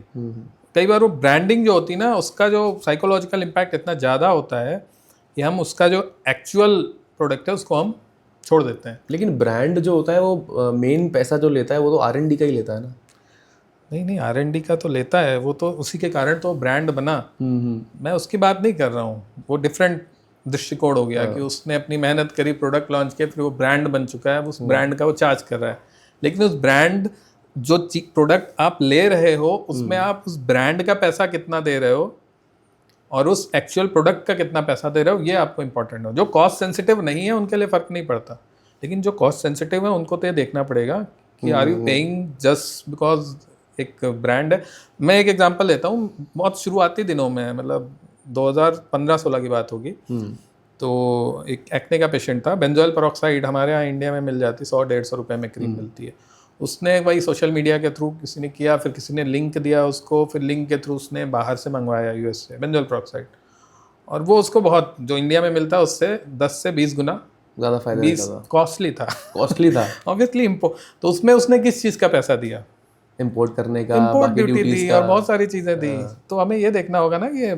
कई बार वो ब्रांडिंग जो होती है ना, उसका जो साइकोलॉजिकल इम्पैक्ट इतना ज़्यादा होता है कि हम उसका जो एक्चुअल प्रोडक्ट है उसको हम छोड़ देते हैं। लेकिन ब्रांड जो होता है वो मेन पैसा जो लेता है वो तो R&D का ही लेता है ना। नहीं R&D का तो लेता है, वो तो उसी के कारण तो ब्रांड बना। मैं उसकी बात नहीं कर रहा हूँ, वो डिफरेंट दृष्टिकोण हो गया कि उसने अपनी मेहनत करी, प्रोडक्ट लॉन्च किया, फिर वो ब्रांड बन चुका है, उस ब्रांड का वो चार्ज कर रहा है। लेकिन उस ब्रांड जो प्रोडक्ट आप ले रहे हो उसमें आप उस ब्रांड का पैसा कितना दे रहे हो, और उस एक्चुअल प्रोडक्ट का कितना पैसा दे रहे हो ये आपको इंपॉर्टेंट हो। जो कॉस्ट सेंसिटिव नहीं है उनके लिए फ़र्क नहीं पड़ता, लेकिन जो कॉस्ट सेंसिटिव है उनको तो ये देखना पड़ेगा कि are you paying just because एक ब्रांड है। मैं एक एग्जांपल लेता हूँ, बहुत शुरुआती दिनों में, मतलब 2015-16 की बात होगी। तो एक एक्ने का पेशेंट था, बेंजोइल पेरोक्साइड हमारे यहाँ इंडिया में मिल जाती, 100-150 रुपये में क्रीम मिलती है। उसने भाई सोशल मीडिया के थ्रू किसी ने किया, फिर किसी ने लिंक दिया उसको, फिर लिंक के थ्रू उसने बाहर से मंगवाया यूएस से बेंजोइल पेरोक्साइड, और वो उसको बहुत, जो इंडिया में मिलता है उससे 10 से 20 गुना ज़्यादा फायदा देता था। कॉस्टली था ऑब्वियसली तो उसमें उसने किस चीज़ का पैसा दिया? इंपोर्ट करने का, इम्पोर्ट बाकी ड्यूटी ड्यूटीज दी का। और बहुत सारी चीज़ें दी। तो हमें ये देखना होगा ना कि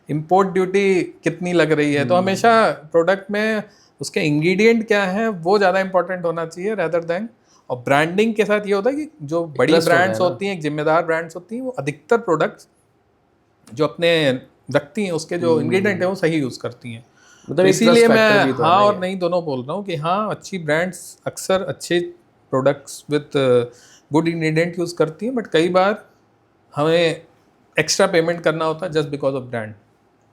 इम्पोर्ट ड्यूटी कितनी लग रही है। तो हमेशा प्रोडक्ट में उसके इंग्रेडिएंट क्या है वो ज़्यादा इंपॉर्टेंट होना चाहिए रेदर देन। और ब्रांडिंग के साथ ये होता है कि जो बड़ी ब्रांड्स होती हैं, एक जिम्मेदार ब्रांड्स होती हैं, वो अधिकतर प्रोडक्ट्स जो अपने रखती हैं उसके जो इंग्रेडिएंट है वो सही यूज़ करती हैं। मतलब तो इसीलिए मैं तो हाँ और नहीं दोनों बोल रहा हूँ कि हाँ, अच्छी ब्रांड्स अक्सर अच्छे products with good ingredient use करती हैं, बट कई बार हमें एक्स्ट्रा पेमेंट करना होता है जस्ट बिकॉज ऑफ ब्रांड।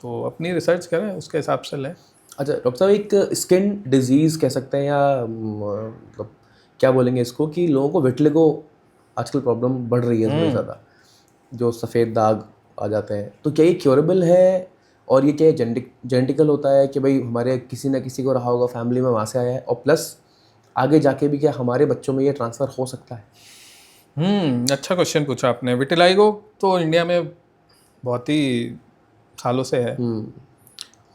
तो अपनी रिसर्च करें, उसके हिसाब से लें। अच्छा डॉक्टर साहब, एक स्किन डिजीज़ कह सकते हैं या मतलब क्या बोलेंगे इसको, कि लोगों को विटिलिगो आजकल प्रॉब्लम बढ़ रही है थोड़ी ज़्यादा, जो सफ़ेद दाग आ जाते हैं, तो क्या ये क्योरेबल है? और ये क्या जेनेटिकल होता है कि भाई हमारे किसी ना किसी को रहा होगा फैमिली में, वहाँ से आया है, और प्लस आगे जाके भी क्या हमारे बच्चों में ये ट्रांसफ़र हो सकता है? अच्छा क्वेश्चन पूछा आपने। विटिलाइगो तो इंडिया में बहुत ही सालों से है,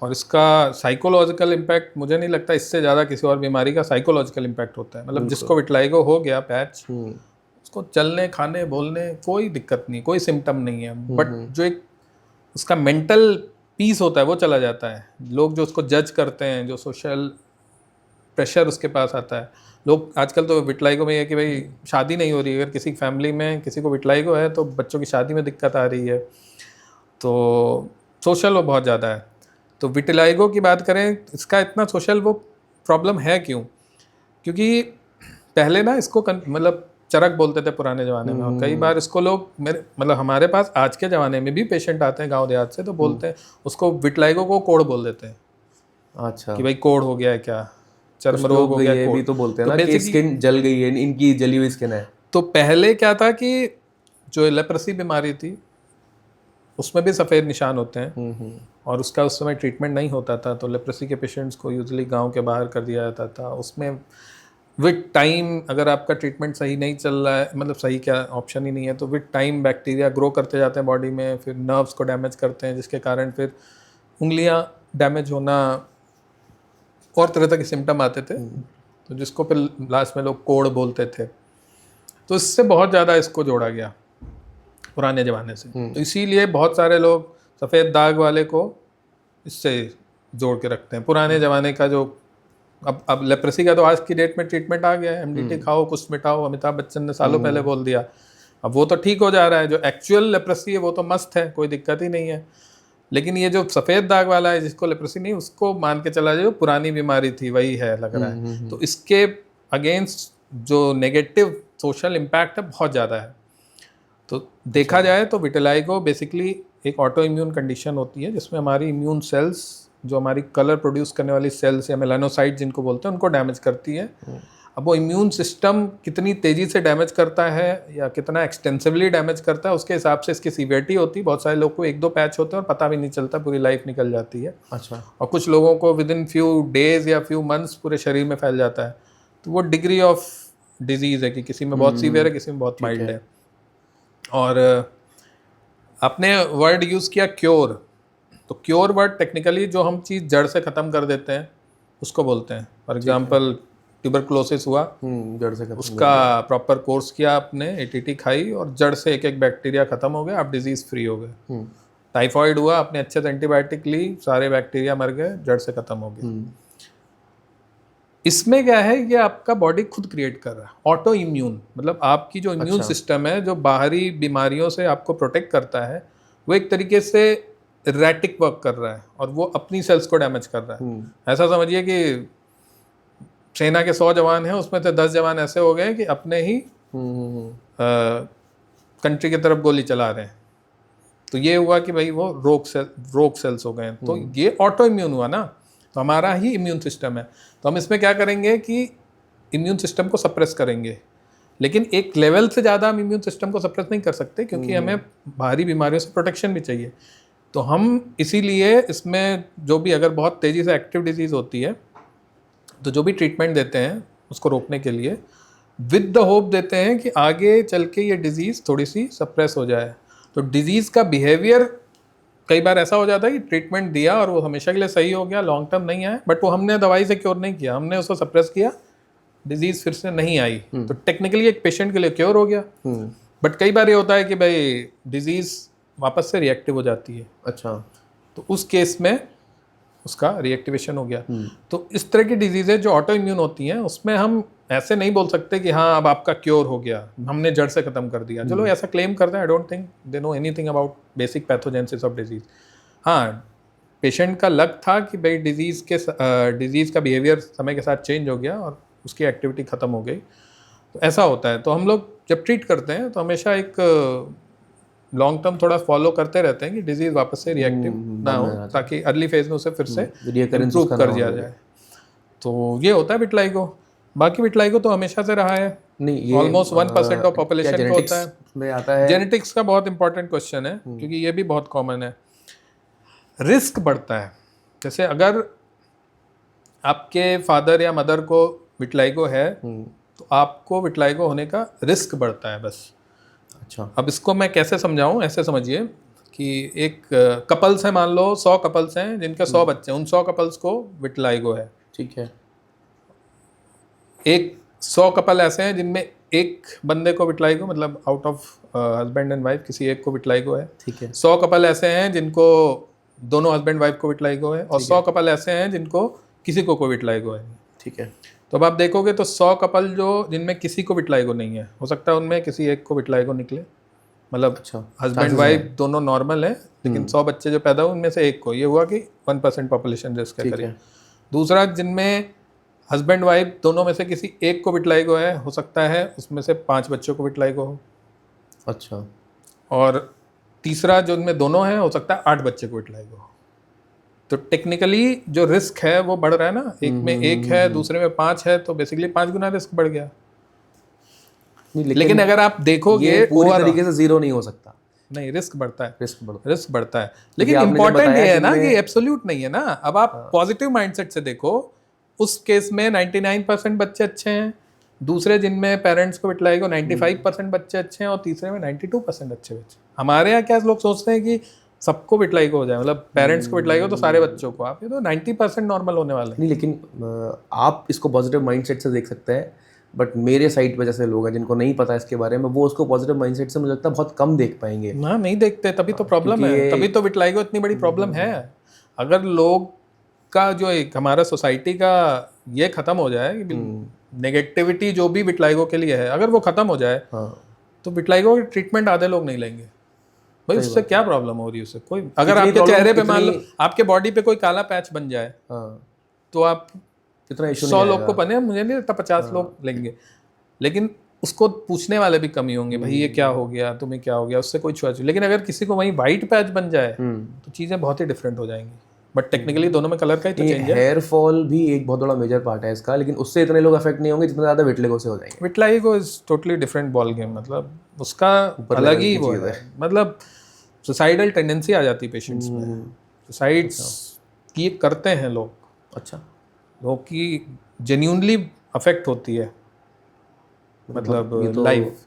और इसका साइकोलॉजिकल इम्पैक्ट मुझे नहीं लगता इससे ज़्यादा किसी और बीमारी का साइकोलॉजिकल इम्पैक्ट होता है। मतलब जिसको विटिलाइगो हो गया पैच, उसको चलने, खाने, बोलने कोई दिक्कत नहीं, कोई सिम्टम नहीं है, बट जो एक उसका मेंटल पीस होता है वो चला जाता है। लोग जो उसको जज करते हैं, जो सोशल प्रेशर उसके पास आता है, लोग आजकल तो विटिलाइगो में ये है कि भाई शादी नहीं हो रही है, अगर किसी फैमिली में किसी को विटिलाइगो है तो बच्चों की शादी में दिक्कत आ रही है, तो सोशल वो बहुत ज़्यादा है। तो विटिलाइगो की बात करें, इसका इतना सोशल वो प्रॉब्लम है क्यों? क्योंकि पहले ना इसको मतलब चरक बोलते थे पुराने ज़माने में, और कई बार इसको लोग मतलब हमारे पास आज के ज़माने में भी पेशेंट आते हैं गांव देहात से, तो बोलते हैं उसको विटिलाइगो को कोढ़ बोल देते हैं। अच्छा, कि भाई कोढ़ हो गया है, क्या चर्म रोग हो गया, ये भी तो बोलते हैं ना कि स्किन जल गई है, इनकी जली हुई स्किन है। तो पहले क्या था कि जो लेप्रेसी बीमारी थी उसमें भी सफ़ेद निशान होते हैं, और उसका उस समय ट्रीटमेंट नहीं होता था, तो लेप्रेसी के पेशेंट्स को यूजुअली गांव के बाहर कर दिया जाता था। उसमें विद टाइम अगर आपका ट्रीटमेंट सही नहीं चल रहा है, मतलब सही क्या ऑप्शन ही नहीं है, तो विद टाइम बैक्टीरिया ग्रो करते जाते हैं बॉडी में, फिर नर्व्स को डैमेज करते हैं, जिसके कारण फिर उंगलियां डैमेज होना और तरह तरह के सिम्टम आते थे, तो जिसको फिर लास्ट में लोग कोढ़ बोलते थे। तो इससे बहुत ज़्यादा इसको जोड़ा गया पुराने ज़माने से। तो इसीलिए बहुत सारे लोग सफ़ेद दाग वाले को इससे जोड़ के रखते हैं। पुराने ज़माने का जो अब लेप्रेसी का तो आज की डेट में ट्रीटमेंट आ गया है, एमडीटी खाओ कुछ मिटाओ, अमिताभ बच्चन ने सालों पहले बोल दिया, अब वो तो ठीक हो जा रहा है। जो एक्चुअल लेप्रेसी है वो तो मस्त है, कोई दिक्कत ही नहीं है, लेकिन ये जो सफ़ेद दाग वाला है जिसको लेप्रेसी नहीं, उसको मान के चला जाए पुरानी बीमारी थी वही है लग रहा है। तो इसके अगेंस्ट जो नेगेटिव सोशल इम्पैक्ट है बहुत ज़्यादा है। तो देखा जाए तो विटिलाइगो बेसिकली एक ऑटो इम्यून कंडीशन होती है, जिसमें हमारी इम्यून सेल्स, जो हमारी कलर प्रोड्यूस करने वाली सेल्स या मेलानोसाइट जिनको बोलते हैं, उनको डैमेज करती है। अब वो इम्यून सिस्टम कितनी तेज़ी से डैमेज करता है या कितना एक्सटेंसिवली डैमेज करता है, उसके हिसाब से इसकी सीवियरिटी होती है। बहुत सारे लोग को 1-2 पैच होते हैं और पता भी नहीं चलता, पूरी लाइफ निकल जाती है। अच्छा। और कुछ लोगों को विद इन फ्यू डेज या फ्यू मंथ्स पूरे शरीर में फैल जाता है। तो वो डिग्री ऑफ डिजीज़ है कि किसी में बहुत सीवियर है, किसी में बहुत माइल्ड है। और आपने वर्ड यूज़ किया क्योर, तो क्योर वर्ड टेक्निकली जो हम चीज़ जड़ से ख़त्म कर देते हैं उसको बोलते हैं। फॉर एग्जांपल ट्यूबरकुलोसिस हुआ, जड़ से खत्म, उसका प्रॉपर कोर्स किया आपने, एटीटी खाई और जड़ से एक एक बैक्टीरिया ख़त्म हो गया, आप डिजीज़ फ्री हो गए। टाइफॉइड हुआ, आपने अच्छे से एंटीबायोटिक ली, सारे बैक्टीरिया मर गए, जड़ से ख़त्म हो गए। इसमें क्या है, ये आपका बॉडी खुद क्रिएट कर रहा है ऑटो इम्यून, मतलब आपकी जो इम्यून सिस्टम है जो बाहरी बीमारियों से आपको प्रोटेक्ट करता है, वो एक तरीके से रैटिक वर्क कर रहा है और वो अपनी सेल्स को डैमेज कर रहा है। ऐसा समझिए कि सेना के 100 जवान हैं, उसमें से 10 जवान ऐसे हो गए कि अपने ही कंट्री की तरफ गोली चला रहे हैं, तो ये हुआ कि भाई वो रोग सेल्स हो गए, तो ये ऑटो इम्यून हुआ ना, तो हमारा ही इम्यून सिस्टम है। तो हम इसमें क्या करेंगे कि इम्यून सिस्टम को सप्रेस करेंगे, लेकिन एक लेवल से ज़्यादा हम इम्यून सिस्टम को सप्रेस नहीं कर सकते, क्योंकि हमें बाहरी बीमारियों से प्रोटेक्शन भी चाहिए। तो हम इसीलिए इसमें जो भी अगर बहुत तेज़ी से एक्टिव डिजीज़ होती है, तो जो भी ट्रीटमेंट देते हैं उसको रोकने के लिए विद द होप देते हैं कि आगे चल के ये डिजीज़ थोड़ी सी सप्रेस हो जाए। तो डिजीज़ का बिहेवियर कई बार ऐसा हो जाता है कि ट्रीटमेंट दिया और वो हमेशा के लिए सही हो गया, लॉन्ग टर्म नहीं आया, बट वो हमने दवाई से क्योर नहीं किया, हमने उसको सप्रेस किया, डिजीज़ फिर से नहीं आई, तो टेक्निकली एक पेशेंट के लिए क्योर हो गया। बट कई बार ये होता है कि भाई डिजीज़ वापस से रिएक्टिव हो जाती है। अच्छा, तो उस केस में उसका रिएक्टिवेशन हो गया। तो इस तरह की डिजीज़ेज जो ऑटो इम्यून होती हैं, उसमें हम ऐसे नहीं बोल सकते कि हाँ अब आपका क्योर हो गया, हमने जड़ से ख़त्म कर दिया। चलो ऐसा क्लेम करते हैं, I don't think they know anything about basic pathogenesis of disease. हाँ, पेशेंट का लक था कि भाई डिजीज़ का बिहेवियर समय के साथ चेंज हो गया और उसकी एक्टिविटी ख़त्म हो गई। तो ऐसा होता है। तो हम लोग जब ट्रीट करते हैं तो हमेशा एक लॉन्ग टर्म थोड़ा फॉलो करते रहते हैं कि डिजीज़ वापस से रिएक्टिव ना हो, ताकि अर्ली फेज में उसे फिर से इम्प्रूव कर दिया जाए। तो ये होता है विटलाइगो। बाकी विटलाइगो तो हमेशा से रहा है, नहीं ये ऑलमोस्ट 1% ऑफ पॉपुलेशन को होता है। में आता है जेनेटिक्स का बहुत इंपॉर्टेंट क्वेश्चन है, क्योंकि ये भी बहुत कॉमन है। रिस्क बढ़ता है, जैसे अगर आपके फादर या मदर को विटलाइगो है तो आपको विटलाइगो होने का रिस्क बढ़ता है बस। अच्छा, अब इसको मैं कैसे समझाऊं, ऐसे समझिए कि एक कपल्स है, मान लो 100 कपल्स हैं जिनके 100 बच्चे हैं, उन 100 कपल्स को विटलाइगो है। ठीक है। एक 100 कपल ऐसे हैं जिनमें एक बंदे को विटलाइगो, मतलब out of husband and wife किसी एक को विटलाइगो है। ठीक है। 100 कपल ऐसे हैं जिनको दोनों हस्बैंड वाइफ को विटलाइगो है, और 100 कपल ऐसे हैं जिनको किसी को कोई विटलाइगो है। ठीक है। तो अब आप देखोगे तो 100 कपल जो जिनमें किसी को विटलाइगो नहीं है, हो सकता है उनमें किसी एक को विटलाइगो निकले, मतलब अच्छा, हस्बैंड वाइफ दोनों नॉर्मल है, लेकिन 100 बच्चे जो पैदा हुए उनमें से एक को, ये हुआ कि 1% पॉपुलेशन रिस्क है करीब। दूसरा, जिनमें हस्बैंड वाइफ दोनों में से किसी एक को विटलाइगो है, हो सकता है उसमें से 5 बच्चों को विटलाइगो हो। अच्छा। और तीसरा, जो उनमें दोनों हैं, हो सकता है 8 बच्चे को विटलाइगो हो। तो टेक्निकली जो रिस्क है वो बढ़ रहा है ना, एक में एक है, दूसरे में 5 है, तो बेसिकली 5 गुना रिस्क बढ़ गया। लेकिन अगर आप देखोगे पूरी तरीके से जीरो नहीं हो सकता, नहीं, रिस्क बढ़ता है, रिस्क बढ़ता है। लेकिन इंपॉर्टेंट ये है ना कि एब्सोल्यूट नहीं है ना। अब आप पॉजिटिव माइंडसेट से देखो, उस केस में 99% बच्चे अच्छे हैं, दूसरे जिनमें पेरेंट्स को विटलाइगो 95% बच्चे अच्छे हैं, और तीसरे में 92% अच्छे बच्चे। हमारे यहाँ क्या लोग सोचते हैं कि सबको विटलाइगो हो जाए, मतलब पेरेंट्स को विटलाइगो तो सारे बच्चों को, आप ये तो 90% नॉर्मल होने वाले। नहीं, लेकिन आप इसको पॉजिटिव माइंडसेट से देख सकते हैं, बट मेरे साइड पे जैसे लोग हैं जिनको नहीं पता इसके बारे में, वो उसको पॉजिटिव माइंडसेट से मुझे लगता है बहुत कम देख पाएंगे। ना, नहीं देखते, तभी तो प्रॉब्लम है, तभी तो विटलाइगो इतनी बड़ी प्रॉब्लम है। अगर लोग का जो एक हमारा सोसाइटी का ये खत्म हो जाए कि नेगेटिविटी जो भी विटलाइगो के लिए है, अगर वो खत्म हो जाए, तो विटलाइगो की ट्रीटमेंट आधे लोग नहीं लेंगे। भाई उससे क्या प्रॉब्लम हो रही है उससे कोई, अगर आपके चेहरे पे मान लो आपके बॉडी पे कोई काला पैच बन जाए, तो आप इतना 100 लोग को बने, मुझे नहीं लगता 50 लोग लेंगे, लेकिन उसको पूछने वाले भी कमी होंगे, भाई ये क्या हो गया, तुम्हें क्या हो गया, उससे कोई छुआ। लेकिन अगर किसी को वहीं वाइट पैच बन जाए तो चीज़ें बहुत ही डिफरेंट हो जाएंगी। बट टेक्निकली दोनों में कलर का ही तो चेंज है। हेयर फॉल भी एक बहुत बड़ा मेजर पार्ट है इसका, लेकिन उससे इतने लोग अफेक्ट नहीं होंगे जितना ज़्यादा विटलिगो से हो जाएंगे। Vitiligo is totally different ball game, मतलब उसका अलग ही वो है, मतलब सुसाइडल टेंडेंसी आ जाती है पेशेंट्स में, सुसाइड्स की करते हैं लोग। अच्छा, लोग की जेन्यूनली अफेक्ट होती है, मतलब लाइफ।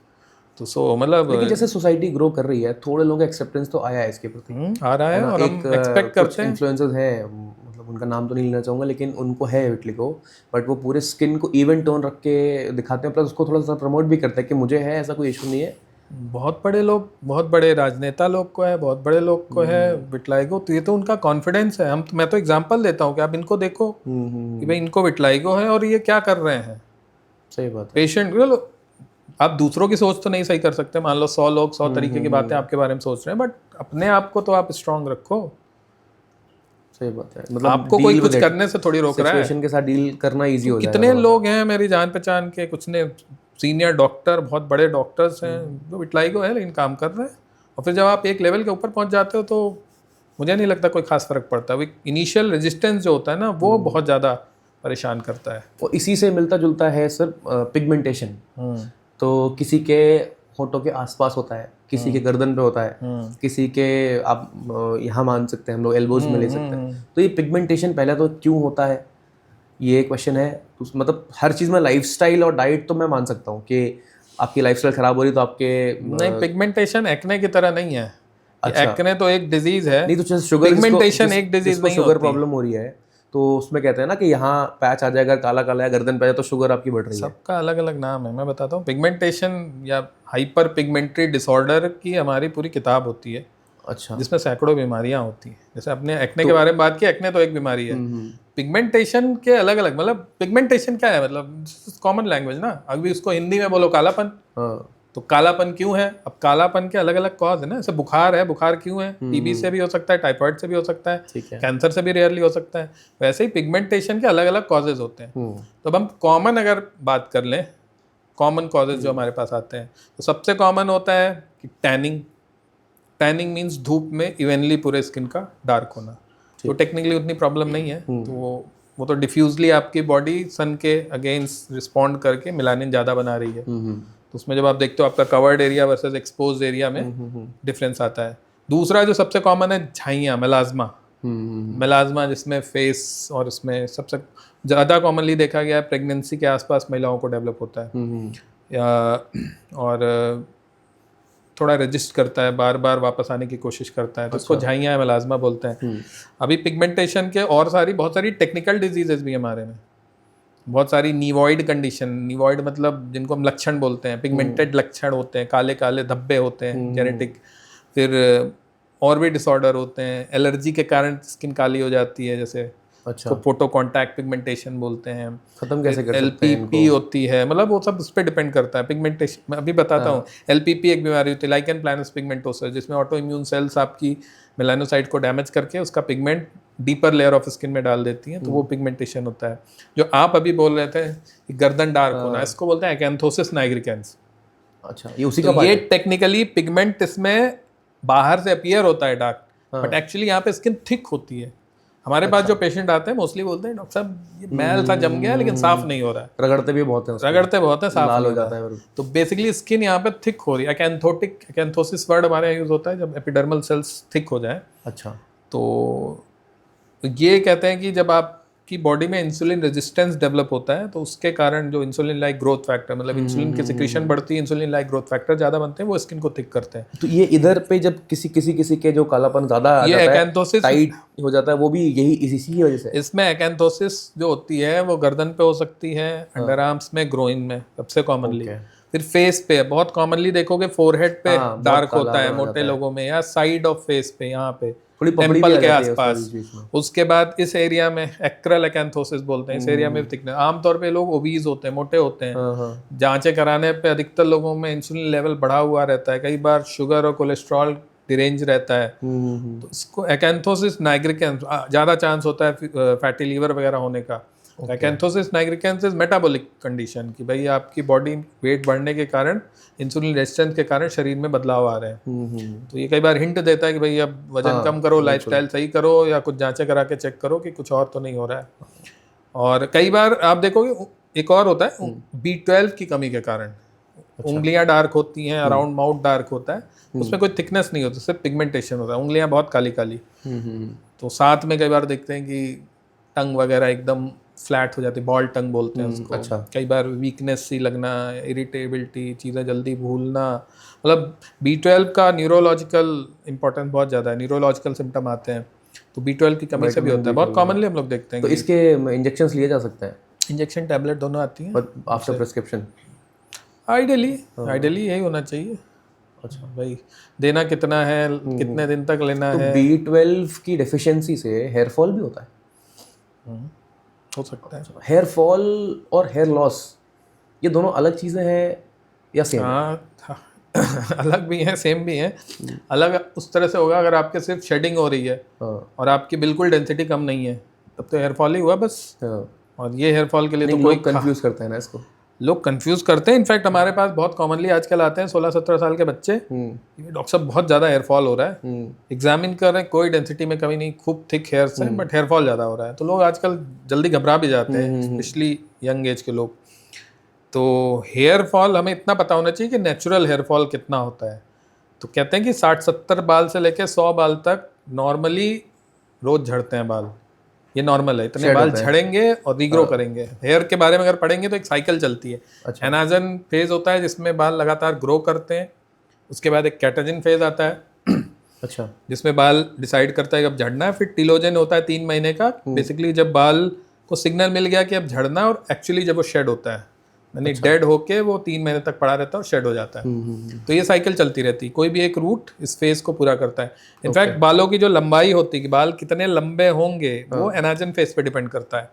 तो सो मतलब लेकिन जैसे सोसाइटी ग्रो कर रही है, थोड़े लोगों का एक्सेप्टेंस तो आया है इसके प्रति, आ रहा है, और हम एक्सपेक्ट करते हैं। इन्फ्लुएंसर्स हैं, मतलब उनका नाम तो नहीं लेना चाहूँगा, लेकिन उनको है विटलिगो, बट वो पूरे स्किन को इवन टोन रख के दिखाते हैं, प्लस उसको थोड़ा सा प्रमोट भी करते हैं कि मुझे है, ऐसा कोई इशू नहीं है। बहुत बड़े लोग, बहुत बड़े राजनेता लोग को है, बहुत बड़े लोग को है विटलाइगो, तो ये तो उनका कॉन्फिडेंस है। मैं तो एग्जांपल देता हूँ कि आप इनको देखो कि भाई इनको विटलाइगो है और ये क्या कर रहे हैं। सही बात है। पेशेंट, आप दूसरों की सोच तो नहीं सही कर सकते, मान लो 100 लोग 100 तरीके की बातें आपके बारे में सोच रहे हैं, बट अपने आप को तो आप स्ट्रांग रखो। सही बात है, मतलब आपको कोई कुछ करने से थोड़ी रोक रहा है, सिचुएशन के साथ डील करना इजी हो जाएगा। कितने लोग हैं मेरी जान पहचान के, कुछ ने सीनियर डॉक्टर, बहुत बड़े डॉक्टर्स हैं जो विटलाइगो है लेकिन काम कर रहे हैं, और फिर जब आप एक लेवल के ऊपर पहुंच जाते हो तो मुझे नहीं लगता कोई खास फर्क पड़ता है। वो इनिशियल रेजिस्टेंस जो होता है ना वो बहुत ज़्यादा परेशान करता है। और इसी से मिलता जुलता है सर पिगमेंटेशन। तो किसी के होठों के आसपास होता है, किसी के गर्दन पे होता है, किसी के आप यहाँ मान सकते हैं, हम लोग एल्बोज में ले सकते हैं। तो ये पिगमेंटेशन पहले तो क्यों होता है, ये क्वेश्चन है। तो मतलब हर चीज़ में लाइफस्टाइल और डाइट तो मैं मान सकता हूँ कि आपकी लाइफस्टाइल खराब हो रही तो आपके नहीं, पिगमेंटेशन एक्ने की तरह नहीं है। अच्छा। एक्ने तो एक डिजीज है। नहीं तो जैसे शुगर, पिगमेंटेशन एक डिजीज नहीं शुगर होती। प्रॉब्लम हो रही है तो उसमें कहते हैं ना कि यहाँ पैच आ जाएगा, काला काला है, गर्दन पे आ जाए तो शुगर आपकी बढ़ रही है। सबका अलग अलग नाम है, मैं बताता हूँ। पिगमेंटेशन या हाइपर पिगमेंटरी डिसऑर्डर की हमारी पूरी किताब होती है। अच्छा। जिसमें सैकड़ों बीमारियां होती हैं। जैसे आपने एक्ने के बारे में बात की, एक्ने तो एक बीमारी है। पिगमेंटेशन के अलग अलग, मतलब पिगमेंटेशन क्या है, मतलब कॉमन लैंग्वेज ना, अभी उसको हिंदी में बोलो कालापन। तो कालापन क्यों है? अब कालापन के अलग अलग कॉज है ना। जैसे बुखार है, बुखार क्यों है? टीबी से भी हो सकता है, टाइफाइड से भी हो सकता है, कैंसर से भी रेयरली हो सकता है। वैसे ही पिगमेंटेशन के अलग अलग कॉजेज होते हैं। तो अब हम कॉमन अगर बात कर लें, कॉमन कॉजेज जो हमारे पास आते हैं, तो सबसे कॉमन होता है कि टैनिंग। टैनिंग मीन्स धूप में इवनली पूरे स्किन का डार्क होना। तो टेक्निकली उतनी प्रॉब्लम नहीं है। तो वो तो डिफ्यूजली आपकी बॉडी सन के अगेंस्ट रिस्पॉन्ड करके मिलानिन ज़्यादा बना रही है। तो उसमें जब आप देखते हो आपका covered area versus expose area में डिफरेंस आता है। दूसरा जो सबसे कॉमन है झाइयाँ, मेलाज्मा। मेलाज्मा जिसमें फेस और इसमें सबसे ज़्यादा कॉमनली देखा गया है प्रेगनेंसी के आसपास महिलाओं को डेवलप होता है। या और थोड़ा रजिस्ट करता है, बार बार वापस आने की कोशिश करता है, तो उसको झाइयाँ मेलाज्मा बोलते हैं। अभी पिगमेंटेशन के और बहुत सारी टेक्निकल डिजीजेज भी हमारे में, बहुत सारी नीवॉइड कंडीशन। नीवॉइड मतलब जिनको हम लक्षण बोलते हैं, पिगमेंटेड लक्षण होते हैं, काले काले धब्बे होते हैं जेनेटिक। फिर और भी डिसऑर्डर होते हैं, एलर्जी के कारण स्किन काली हो जाती है, जैसे अच्छा, तो फोटो कॉन्टैक्ट पिगमेंटेशन बोलते हैं। खत्म कैसे कर सकते हैं LPP होती है, मतलब वो सब उस पर डिपेंड करता है। पिगमेंटेशन मैं अभी बताता हूँ। LPP एक बीमारी होती है, लाइकेन प्लैनस पिगमेंटोसिस, जिसमें ऑटो इम्यून सेल्स आपकी मेलानोसाइट को डैमेज करके उसका pigment deeper layer of skin में डाल देती हैं, तो वो पिगमेंटेशन होता है। जो आप अभी बोल रहे थे कि गर्दन डार्क होना, इसको बोलते हैं एकैंथोसिस नाइग्रिकेंस। अच्छा, ये उसी का तो ये टेक्निकली पिगमेंट इसमें बाहर से अपीयर होता है डार्क, बट एक्चुअली यहाँ पे स्किन थिक होती है। हमारे पास जो पेशेंट आते हैं मोस्टली बोलते हैं डॉक्टर साहब ये मैल सा जम गया लेकिन साफ नहीं हो रहा है। रगड़ते भी बहुत हैं उसको, रगड़ते बहुत है, साफ लाल नहीं हो जाता है। तो बेसिकली स्किन यहाँ पे थिक हो रही है। एकैंथोटिक, एकैंथोसिस वर्ड हमारे यहाँ यूज होता है जब एपिडर्मल सेल्स थिक हो जाए। अच्छा, तो ये कहते हैं कि जब आपकी बॉडी में इंसुलिन रेजिस्टेंस डेवलप होता है तो उसके कारण जो इंसुलिन लाइक ग्रोथ फैक्टर, मतलब इंसुलिन की सिक्रीशन बढ़ती है, इंसुलिन लाइक ग्रोथ फैक्टर ज़्यादा बनते हैं, वो स्किन को थिक करते हैं। तो ये इधर पे जब किसी के जो कालापन ज्यादा आ ये जाता है, एकैंथोसिस टाइट हो जाता है, वो भी यही इसी की वजह से। इसमें एकैंथोसिस जो होती है वो गर्दन पे हो सकती है, अंडर आर्म्स में, ग्रोइन में सबसे कॉमनली। फिर फेस पे बहुत कॉमनली देखोगे, फोरहेड पे डार्क होता है मोटे लोगों में, या साइड ऑफ फेस पे, यहाँ पे टेम्पल के आसपास। उसके बाद इस एरिया में एक्रल एकैंथोसिस बोलते हैं, इस एरिया में थिकनेस। आमतौर पे लोग ओबीज होते हैं, मोटे होते हैं, जांचें कराने पे अधिकतर लोगों में इंसुलिन लेवल बढ़ा हुआ रहता है, कई बार शुगर और कोलेस्ट्रॉल डिरेंज रहता है। तो इसको एकैंथोसिस नाइग्रिकेंस ज़्यादा चांस होता है फैटी लीवर वगैरह होने का। Acanthosis nigricans is metabolic condition, कि भाई आपकी बॉडी वेट बढ़ने के कारण, इंसुलिन रेजिस्टेंस के कारण शरीर में बदलाव आ रहे हैं। तो ये कई बार हिंट देता है कि भाई अब वजन कम करो, लाइफस्टाइल सही करो, या कुछ जांचें करा के चेक करो कि कुछ और तो नहीं हो रहा है। और कई बार आप देखोगे एक और होता है B12 की कमी के कारण उंगलियां डार्क होती हैं, अराउंड माउथ डार्क होता है, उसमें कोई थिकनेस नहीं होती, सिर्फ पिगमेंटेशन होता है, उंगलियां बहुत काली काली। तो साथ में कई बार देखते हैं कि टंग वगैरह एकदम फ्लैट हो जाती है, बॉल टंग बोलते हैं उसको। अच्छा। कई बार वीकनेस सी लगना, इरिटेबिलिटी, चीज़ें जल्दी भूलना, मतलब B12 का न्यूरोलॉजिकल इंपॉर्टेंस बहुत ज़्यादा है। न्यूरोलॉजिकल सिम्टम आते हैं तो B12 की कमी से भी होता है, बहुत कॉमनली हम लोग देखते हैं। तो इसके इंजेक्शंस लिए जा सकते हैं? इंजेक्शन टैबलेट दोनों आती हैं आफ्टर प्रिस्क्रिप्शन। आइडियली यही होना चाहिए। अच्छा भाई, देना कितना है, कितने दिन तक लेना है। B12 की डेफिशिएंसी से हेयर फॉल भी होता है? हो सकता है। हेयर फॉल और हेयर लॉस ये दोनों अलग चीज़ें हैं या सेम? हाँ अलग भी हैं, सेम भी हैं। अलग उस तरह से होगा अगर आपके सिर्फ शेडिंग हो रही है और आपकी बिल्कुल डेंसिटी कम नहीं है, तब तो हेयर फॉल ही हुआ बस। और ये हेयर फॉल के लिए तो लोग कंफ्यूज करते हैं ना इसको। लोग कंफ्यूज करते हैं। इनफैक्ट हमारे पास बहुत कॉमनली आजकल आते हैं 16-17 साल के बच्चे, डॉक्टर साहब बहुत ज़्यादा हेयरफॉल हो रहा है, एग्जामिन कर रहे हैं, कोई डेंसिटी में कमी नहीं, खूब थिक हेयर्स हैं, बट हेयरफॉल ज़्यादा हो रहा है। तो लोग आजकल जल्दी घबरा भी जाते हैं, स्पेशली यंग एज के लोग। तो हेयर फॉल हमें इतना पता होना चाहिए कि नेचुरल हेयर फॉल कितना होता है। तो कहते हैं कि 60-70 बाल से लेकर 100 बाल तक नॉर्मली रोज झड़ते हैं बाल, ये नॉर्मल है, इतने बाल झड़ेंगे और रीग्रो करेंगे। हेयर के बारे में अगर पढ़ेंगे तो एक साइकिल चलती है। एनाजन फेज होता है जिसमें बाल लगातार ग्रो करते हैं, उसके बाद एक कैटाजिन फेज आता है अच्छा, जिसमें बाल डिसाइड करता है कि अब झड़ना है। फिर टीलोजन होता है 3 महीने का, बेसिकली जब बाल को सिग्नल मिल गया कि अब झड़ना है, और एक्चुअली जब वो शेड होता है, यानी डेड होके वो 3 महीने तक पड़ा रहता है और शेड हो जाता है। तो ये साइकिल चलती रहती है, कोई भी एक रूट इस फेज को पूरा करता है। इनफैक्ट बालों की जो लंबाई होती है कि बाल कितने लंबे होंगे वो एनाजन फेज पे डिपेंड करता है।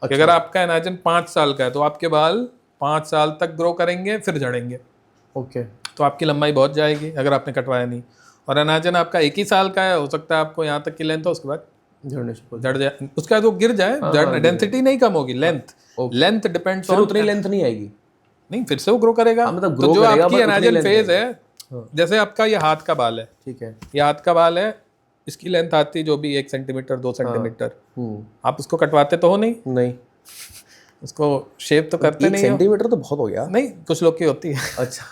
कि अगर आपका एनाजन 5 साल का है तो आपके बाल 5 साल तक ग्रो करेंगे फिर झड़ेंगे, ओके, तो आपकी लंबाई बहुत जाएगी अगर आपने कटवाया नहीं। और एनाजन आपका 1 ही साल का है, हो सकता है आपको यहाँ तक की लेंथ हो, उसके बाद झड़ जाए, उसके बाद वो गिर जाए, डेंसिटी नहीं कम होगी, लेंथ डिपेंड्स ऑन, उतनी लेंथ नहीं आएगी, नहीं फिर से वो ग्रो करेगा। मतलब तो जो आपकी एनाजन फेज है, जैसे आपका ये हाथ का बाल है, ठीक है, ये हाथ का बाल है, इसकी लेंथ आती है जो भी 1 सेंटीमीटर 2 सेंटीमीटर, आप उसको कटवाते तो हो नहीं, उसको शेप तो करते नहीं हो। सेंटीमीटर तो बहुत हो गया, नहीं, कुछ लोग की होती है। अच्छा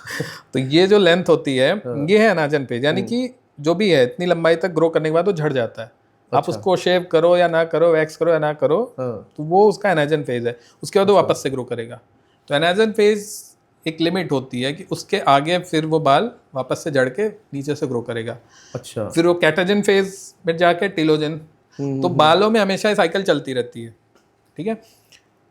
तो ये जो लेंथ होती है ये है एनाजन फेज, यानी कि जो भी है इतनी लंबाई तक ग्रो करने के बाद वो झड़ जाता है। आप उसको शेव करो या ना करो, वैक्स करो या ना करो, तो वो उसका एनाजन फेज है। उसके बाद वो वापस से ग्रो करेगा। तो एनाजन फेज एक लिमिट होती है कि उसके आगे फिर वो बाल वापस से जड़ के नीचे से ग्रो करेगा। अच्छा, फिर वो कैटाजन फेज में जाके टीलोजन। तो बालों में हमेशा साइकिल चलती रहती है, ठीक है।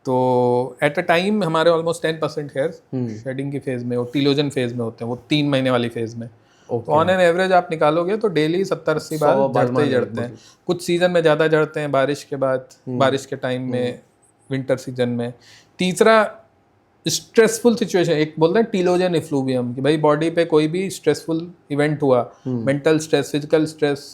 तो एट अ टाइम हमारे ऑलमोस्ट 10% हेयर शेडिंग की फेज में और टीलोजन फेज में होते हैं, वो 3 महीने वाली फेज में। तो ऑन एन एवरेज आप निकालोगे तो डेली 70-80 बाल जड़ते ही जड़ते हैं। कुछ सीजन में ज़्यादा जड़ते हैं, बारिश के बाद, बारिश के टाइम में, विंटर सीजन में। तीसरा, स्ट्रेसफुल सिचुएशन, एक बोलते हैं टीलोजन इफ्लूवियम, कि भाई बॉडी पे कोई भी स्ट्रेसफुल इवेंट हुआ, मेंटल स्ट्रेस, फिजिकल स्ट्रेस।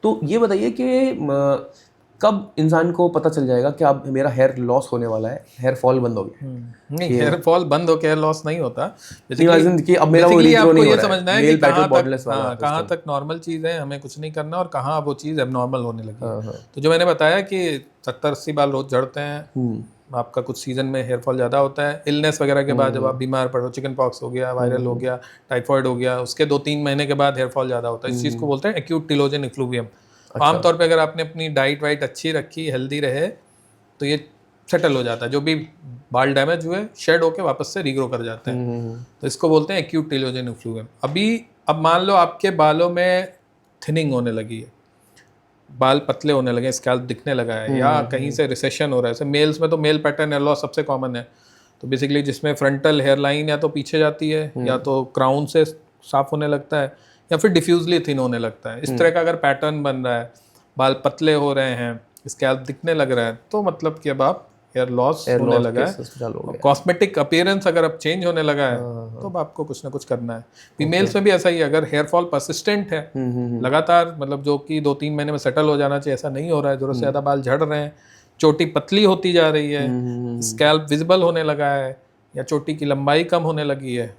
तो ये बताइए कि कब इंसान को पता चल जाएगा कि अब मेरा हेयर लॉस होने वाला है, हेयर फॉल बंद हो गया? नहीं, हेयर फॉल बंद हो के हेयर लॉस नहीं होता। कि अब मेरा वो आपको नहीं हो ये रहा समझना है कि कहाँ तक नॉर्मल चीज़ है, हमें कुछ नहीं करना, और कहाँ वो चीज़ एबनॉर्मल होने लगी। तो जो मैंने बताया कि 70-80 बाल रोज झड़ते हैं, आपका कुछ सीजन में हेयर फॉल ज़्यादा होता है, इलनेस वगैरह के बाद, जब आप बीमार पड़ो, चिकन पॉक्स हो गया, वायरल हो गया, टाइफॉइड हो गया, उसके 2-3 महीने के बाद हेयर फॉल ज़्यादा होता है। इस चीज़ को बोलते हैं एक्यूट टीलोजन इफ्लूवियम। आमतौर पे अगर आपने अपनी डाइट वाइट अच्छी रखी, हेल्दी रहे, तो ये सेटल हो जाता है। जो भी बाल डैमेज हुए शेड होके वापस से रीग्रो कर जाते हैं। तो इसको बोलते हैं एक्यूट टीलोजन इफ्लूवियम। अब मान लो आपके बालों में थिनिंग होने लगी है, बाल पतले होने लगे, स्कैल्प दिखने लगा है, या कहीं से रिसेशन हो रहा है। जैसे मेल्स में तो मेल पैटर्न हेयर लॉस सबसे कॉमन है। तो बेसिकली जिसमें फ्रंटल हेयर लाइन या तो पीछे जाती है, या तो क्राउन से साफ होने लगता है, या फिर डिफ्यूजली थिन होने लगता है। इस तरह का अगर पैटर्न बन रहा है, बाल पतले हो रहे हैं, स्कैल्प दिखने लग रहा है, तो मतलब कि अब आप हेयर लॉस होने लगा है। कॉस्मेटिक अपीयरेंस अगर अब चेंज होने लगा है, तो अब आपको कुछ ना कुछ करना है। फीमेल्स में भी ऐसा ही है, अगर हेयर फॉल परसिस्टेंट है लगातार, मतलब जो कि 2-3 महीने में सेटल हो जाना चाहिए, ऐसा नहीं हो रहा है, जरूरत से ज़्यादा बाल झड़ रहे हैं, चोटी पतली होती जा रही है, स्कैल्प विजिबल होने लगा है, या चोटी की लंबाई कम होने लगी है,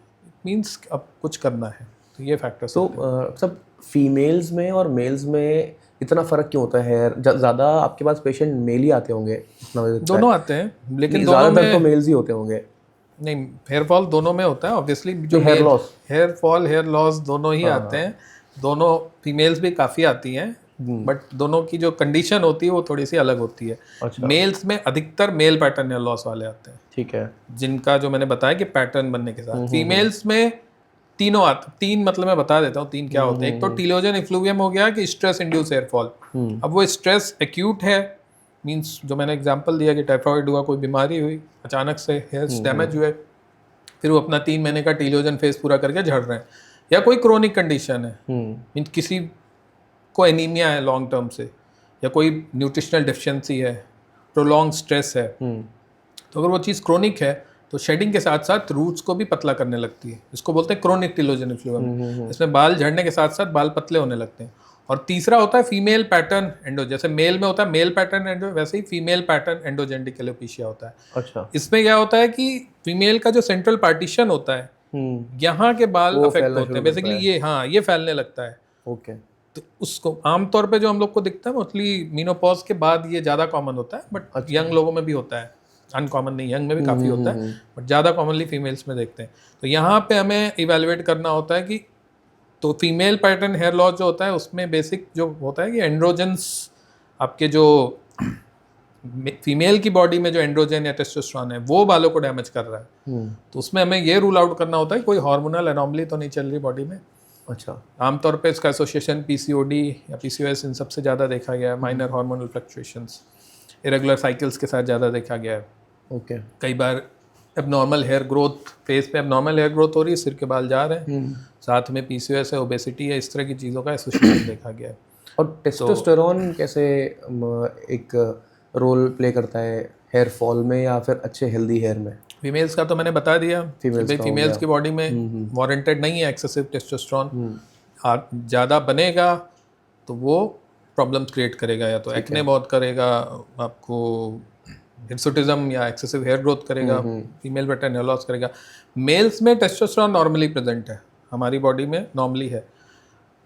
मीन्स अब कुछ करना है। तो ये फैक्टर्स। तो सब फीमेल्स में और मेल्स में इतना फ़र्क क्यों होता है? हेयर ज़्यादा आपके पास पेशेंट मेल ही आते होंगे? दोनों आते हैं, लेकिन ज़्यादातर तो मेल्स ही होते होंगे। नहीं, हेयर फॉल दोनों में होता है ऑब्वियसली। जो हेयर फॉल हेयर लॉस दोनों ही आते हैं, दोनों फीमेल्स भी काफ़ी आती हैं, बट दोनों की जो कंडीशन होती है वो थोड़ी सी अलग होती है। मेल्स में अधिकतर मेल पैटर्न हेयर लॉस वाले आते हैं, ठीक है, जिनका जो मैंने बताया कि पैटर्न बनने के साथ। फीमेल्स में तीनों आते, 3 मतलब मैं बता देता हूँ 3 क्या होते हैं। एक तो टीलोजन इफ्लूवियम हो गया कि स्ट्रेस इंड्यूस हेयर फॉल। अब वो स्ट्रेस एक्यूट है, मींस जो मैंने एग्जांपल दिया कि टाइफॉइड हुआ, कोई बीमारी हुई, अचानक से हेयर्स डैमेज हुए, फिर वो अपना 3 महीने का टीलोजन फेज पूरा करके झड़ रहे हैं। या कोई क्रोनिक कंडीशन है, मीन्स किसी को एनीमिया है लॉन्ग टर्म से, या कोई न्यूट्रिशनल डेफिशिएंसी है, प्रोलॉन्ग स्ट्रेस है, तो अगर वो चीज़ क्रोनिक है तो शेडिंग के साथ साथ रूट्स को भी पतला करने लगती है। इसको बोलते हैं क्रोनिक टीलोजन इफ्लूवियम। इसमें बाल झड़ने के साथ साथ बाल पतले होने लगते हैं। और तीसरा होता है फीमेल पैटर्न एंडो, जैसे मेल में होता है मेल पैटर्न एंडो, वैसे ही फीमेल पैटर्न एंडोजेनिक एलोपेशिया होता है। अच्छा। इसमें क्या होता है कि फीमेल का जो सेंट्रल पार्टीशन होता है, यहाँ के बाल वो अफेक्ट फैलना होते शुरू हैं करता बेसिकली, है। ये हाँ ये फैलने लगता है। ओके। तो उसको आमतौर पे जो हम लोग को दिखता है मोस्टली मीनोपॉज के बाद ये ज़्यादा कॉमन होता है, बट यंग लोगों में भी होता है, अनकॉमन नहीं, यंग में भी काफ़ी होता है, बट ज़्यादा कॉमनली फीमेल्स में देखते हैं। तो यहाँ पे हमें इवेलुएट करना होता है कि तो फीमेल पैटर्न हेयर लॉस जो होता है उसमें बेसिक जो होता है कि एंड्रोजन्स, आपके जो फीमेल की बॉडी में जो एंड्रोजन या टेस्टोस्टेरोन है वो बालों को डैमेज कर रहा है। तो उसमें हमें ये रूल आउट करना होता है कि कोई हार्मोनल एनॉमली तो नहीं चल रही बॉडी में। अच्छा। आमतौर पे इसका एसोसिएशन पीसीओडी या पीसीओएस इन सबसे ज़्यादा देखा गया है, minor hormonal fluctuations, irregular cycles के साथ ज़्यादा देखा गया है। ओके। कई बार एबनॉर्मल हेयर ग्रोथ, फेस पे एबनॉर्मल हेयर ग्रोथ हो रही है, सिर के बाल जा रहे हैं, साथ में पीसीओएस है, ओबेसिटी है, इस तरह की चीज़ों का एसोसिएशन देखा गया है। और टेस्टोस्टेरोन कैसे एक रोल प्ले करता है हेयर फॉल में या फिर अच्छे हेल्दी हेयर में? फीमेल्स का तो मैंने बता दिया, फीमेल्स की बॉडी में वारंटेड नहीं है एक्सेसिव टेस्टोस्टेरोन। ज़्यादा बनेगा तो वो प्रॉब्लम्स क्रिएट करेगा, या तो एक्ने बहुत करेगा आपको, हिर्सुटिज्म या एक्सेसिव हेयर ग्रोथ करेगा, फीमेल पैटर्न हेयर लॉस करेगा। मेल्स में टेस्टोस्टेरोन नॉर्मली प्रेजेंट है, हमारी बॉडी में नॉर्मली है।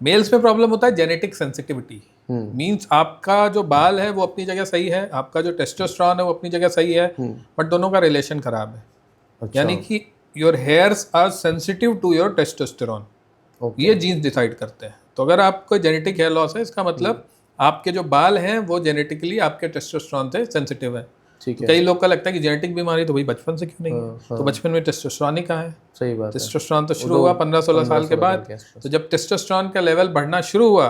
मेल्स में प्रॉब्लम होता है जेनेटिक सेंसिटिविटी, मींस आपका जो बाल है वो अपनी जगह सही है, आपका जो टेस्टोस्टेरोन है वो अपनी जगह सही है, बट दोनों का रिलेशन खराब है। अच्छा। यानी कि your hairs are sensitive to your testosterone, ये जीन्स डिसाइड करते हैं। तो अगर आपको जेनेटिक हेयर लॉस है, इसका मतलब आपके जो बाल हैं वो जेनेटिकली आपके टेस्टोस्टेरोन से सेंसिटिव है। ठीक है। कई लोग का लगता है कि जेनेटिक बीमारी तो भाई बचपन से क्यों नहीं है, तो बचपन में टेस्टोस्टेरोन ही कहाँ है? सही बात है। टेस्टोस्टेरोन तो शुरू हुआ 15-16 साल के बाद। तो जब टेस्टोस्टेरोन का लेवल बढ़ना शुरू हुआ,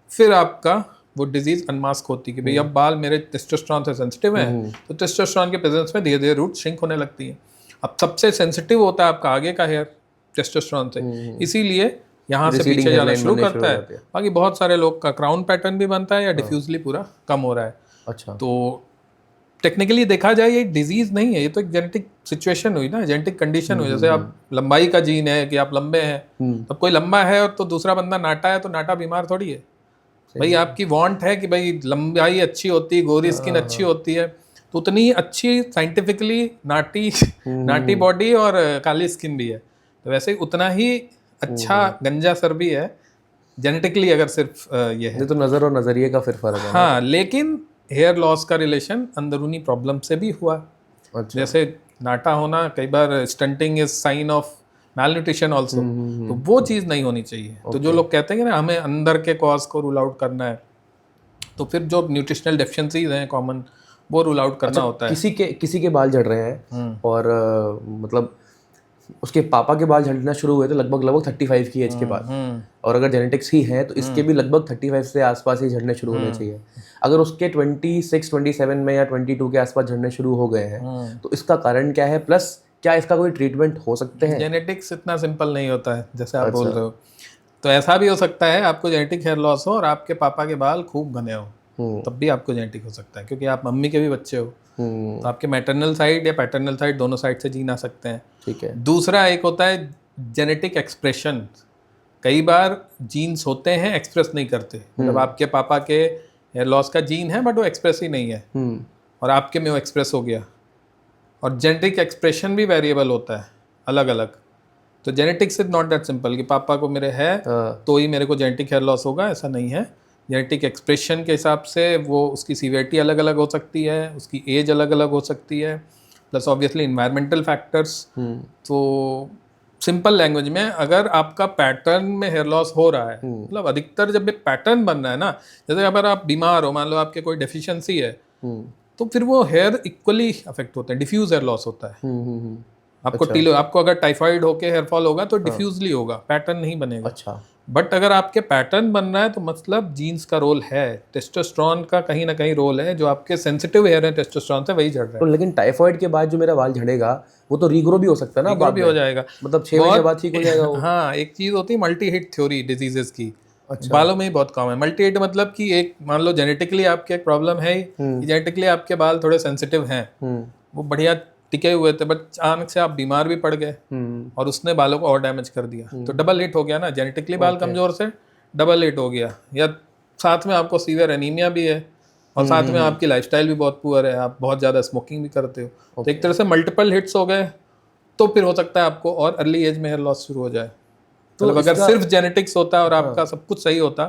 फिर आपका वो डिजीज अनमास्क होती है कि भाई अब बाल मेरे टेस्टोस्टेरोन से सेंसिटिव है, तो टेस्टोस्टेरोन के प्रेजेंस में धीरे धीरे रूट श्रिंक होने लगती है। अब सबसे सेंसिटिव होता है आपका आगे का हेयर टेस्टोस्टेरोन से, इसीलिए यहाँ से पीछे जाना शुरू करता है। बाकी बहुत सारे लोग का क्राउन पैटर्न भी बनता है या डिफ्यूजली पूरा कम हो रहा है। अच्छा। तो टेक्निकली देखा जाए ये डिजीज नहीं है, ये तो एक जेनेटिक सिचुएशन हुई ना, जेनेटिक कंडीशन हुई। जैसे आप लंबाई का जीन है कि आप लंबे हैं, अब कोई लंबा है और तो दूसरा बंदा नाटा है, तो नाटा बीमार थोड़ी है भाई। आपकी वांट है कि भाई लंबाई अच्छी होती है, गोरी स्किन अच्छी होती है, तो उतनी अच्छी साइंटिफिकली नाटी बॉडी और काली स्किन भी है, तो वैसे ही उतना ही अच्छा गंजा सर भी है जेनेटिकली, अगर सिर्फ ये है। तो नज़र और नज़रिए का फिर फर्क है। हाँ, लेकिन हेयर लॉस का रिलेशन अंदरूनी प्रॉब्लम से भी हुआ। अच्छा। जैसे नाटा होना, कई बार stunting is sign of malnutrition also, तो वो चीज़ नहीं होनी चाहिए। तो जो लोग कहते हैं कि ना हमें अंदर के कॉज को रूल आउट करना है, तो फिर जो न्यूट्रिशनल डेफिशिएंसीज हैं कॉमन, वो रूल आउट करना होता है। किसी के बाल झड़ रहे हैं और मतलब उसके पापा के बाल झड़ना शुरू हुए थे लगभग 35 की एज के बाद, और अगर जेनेटिक्स ही है तो इसके भी लगभग 35 से आसपास ही झड़ने शुरू होने चाहिए। अगर उसके 26, 27 में या 22 के आसपास झड़ने शुरू हो गए हैं, तो इसका कारण क्या है, प्लस क्या इसका कोई ट्रीटमेंट हो सकते हैं? जेनेटिक्स इतना सिंपल नहीं होता है जैसे आप बोल रहे हो। तो ऐसा भी हो सकता है आपको जेनेटिक हेयर लॉस हो और आपके पापा के बाल खूब घने हो, तब भी आपको जेनेटिक हो सकता है, क्योंकि आप मम्मी के भी बच्चे हो। तो आपके मैटरनल साइड या पैटर्नल साइड दोनों साइड से जीन आ सकते हैं। ठीक है। दूसरा एक होता है जेनेटिक एक्सप्रेशन। कई बार जीन्स होते हैं एक्सप्रेस नहीं करते, मतलब आपके पापा के हेयर लॉस का जीन है बट वो एक्सप्रेस ही नहीं है, और आपके में वो एक्सप्रेस हो गया। और जेनेटिक एक्सप्रेशन भी वेरिएबल होता है अलग अलग। तो genetics is not that simple कि पापा को मेरे है तो ही मेरे को जेनेटिक हेयर लॉस होगा, ऐसा नहीं है। जेनेटिक एक्सप्रेशन के हिसाब से वो उसकी सीवियरिटी अलग अलग हो सकती है, उसकी एज अलग अलग हो सकती है, प्लस ऑब्वियसली इन्वायरमेंटल फैक्टर्स। तो सिंपल लैंग्वेज में, अगर आपका पैटर्न में हेयर लॉस हो रहा है, मतलब अधिकतर जब ये पैटर्न बन रहा है ना, जैसे अगर आप बीमार हो, मान लो आपके कोई डेफिशिएंसी है, तो फिर वो हेयर इक्वली अफेक्ट होते हैं, डिफ्यूज हेयर लॉस होता है। आपको आपको अगर टाइफाइड होके हेयर फॉल होगा तो डिफ्यूजली होगा, पैटर्न नहीं बनेगा। अच्छा। बट अगर आपके पैटर्न बन रहा है तो मतलब जीन्स का रोल है, टेस्टोस्टेरोन का कहीं ना कहीं रोल है, जो आपके सेंसिटिव हेयर है टेस्टोस्टेरोन से वही झड़ रहा है। तो लेकिन टाइफाइड के बाद जो मेरा बाल झड़ेगा वो तो रीग्रो भी हो सकता है ना, रीग्रो भी हो जाएगा, मतलब 6 महीने बाद ठीक हो जाएगा वो। हाँ, एक चीज होती है मल्टी हिट थ्योरी डिजीजेस की। अच्छा। बालों में ही बहुत कॉमन है मल्टी हिट, मतलब कि एक मान लो जेनेटिकली आपके एक प्रॉब्लम है ही, जेनेटिकली आपके बाल थोड़े सेंसिटिव हैं, वो बढ़िया टिके हुए थे, बट अचानक से आप बीमार भी पड़ गए और उसने बालों को और डैमेज कर दिया, तो डबल हिट हो गया ना। जेनेटिकली बाल कमजोर से डबल हिट हो गया, या साथ में आपको सीवियर एनीमिया भी है, और साथ में आपकी लाइफस्टाइल भी बहुत पुअर है, आप बहुत ज़्यादा स्मोकिंग भी करते हो, तो एक तरह से मल्टीपल हिट्स हो गए, तो फिर हो सकता है आपको और अर्ली एज में हेयर लॉस शुरू हो जाए। तो मतलब अगर सिर्फ जेनेटिक्स होता और आपका सब कुछ सही होता,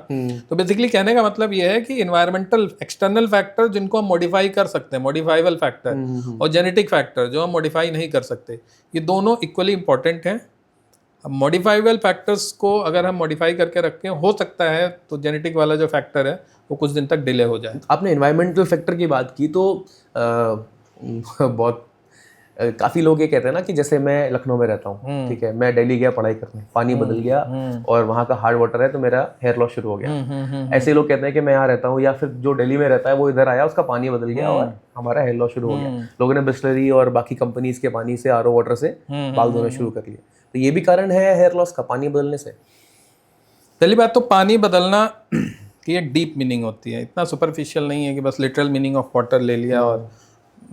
तो बेसिकली कहने का मतलब ये है कि इन्वायरमेंटल एक्सटर्नल फैक्टर जिनको हम मॉडिफाई कर सकते हैं, मॉडिफाइबल फैक्टर, और जेनेटिक फैक्टर जो हम मॉडिफाई नहीं कर सकते, ये दोनों इक्वली इंपॉर्टेंट हैं। अब मॉडिफाइबल फैक्टर्स को अगर हम मॉडिफाई करके रखें, हो सकता है तो जेनेटिक वाला जो फैक्टर है वो कुछ दिन तक डिले हो जाए। आपने एनवायरमेंटल फैक्टर की बात की, तो बहुत काफ़ी लोग ये कहते हैं ना कि जैसे मैं लखनऊ में रहता हूँ, ठीक है, मैं दिल्ली गया पढ़ाई करने, पानी बदल गया और वहाँ का हार्ड वाटर है तो मेरा हेयर लॉस शुरू हो गया। ऐसे लोग कहते हैं कि मैं यहाँ रहता हूँ, या फिर जो दिल्ली में रहता है वो इधर आया, उसका पानी बदल गया और हमारा हेयर लॉस शुरू हो गया। लोगों ने बिस्लरी और बाकी कंपनीज के पानी से, आरओ वाटर से बाल धोना शुरू कर लिए। तो ये भी कारण है हेयर लॉस का, पानी बदलने से? पहली बात तो पानी बदलना की एक डीप मीनिंग होती है, इतना सुपरफिशियल नहीं है कि बस लिटरल मीनिंग ऑफ वाटर ले लिया और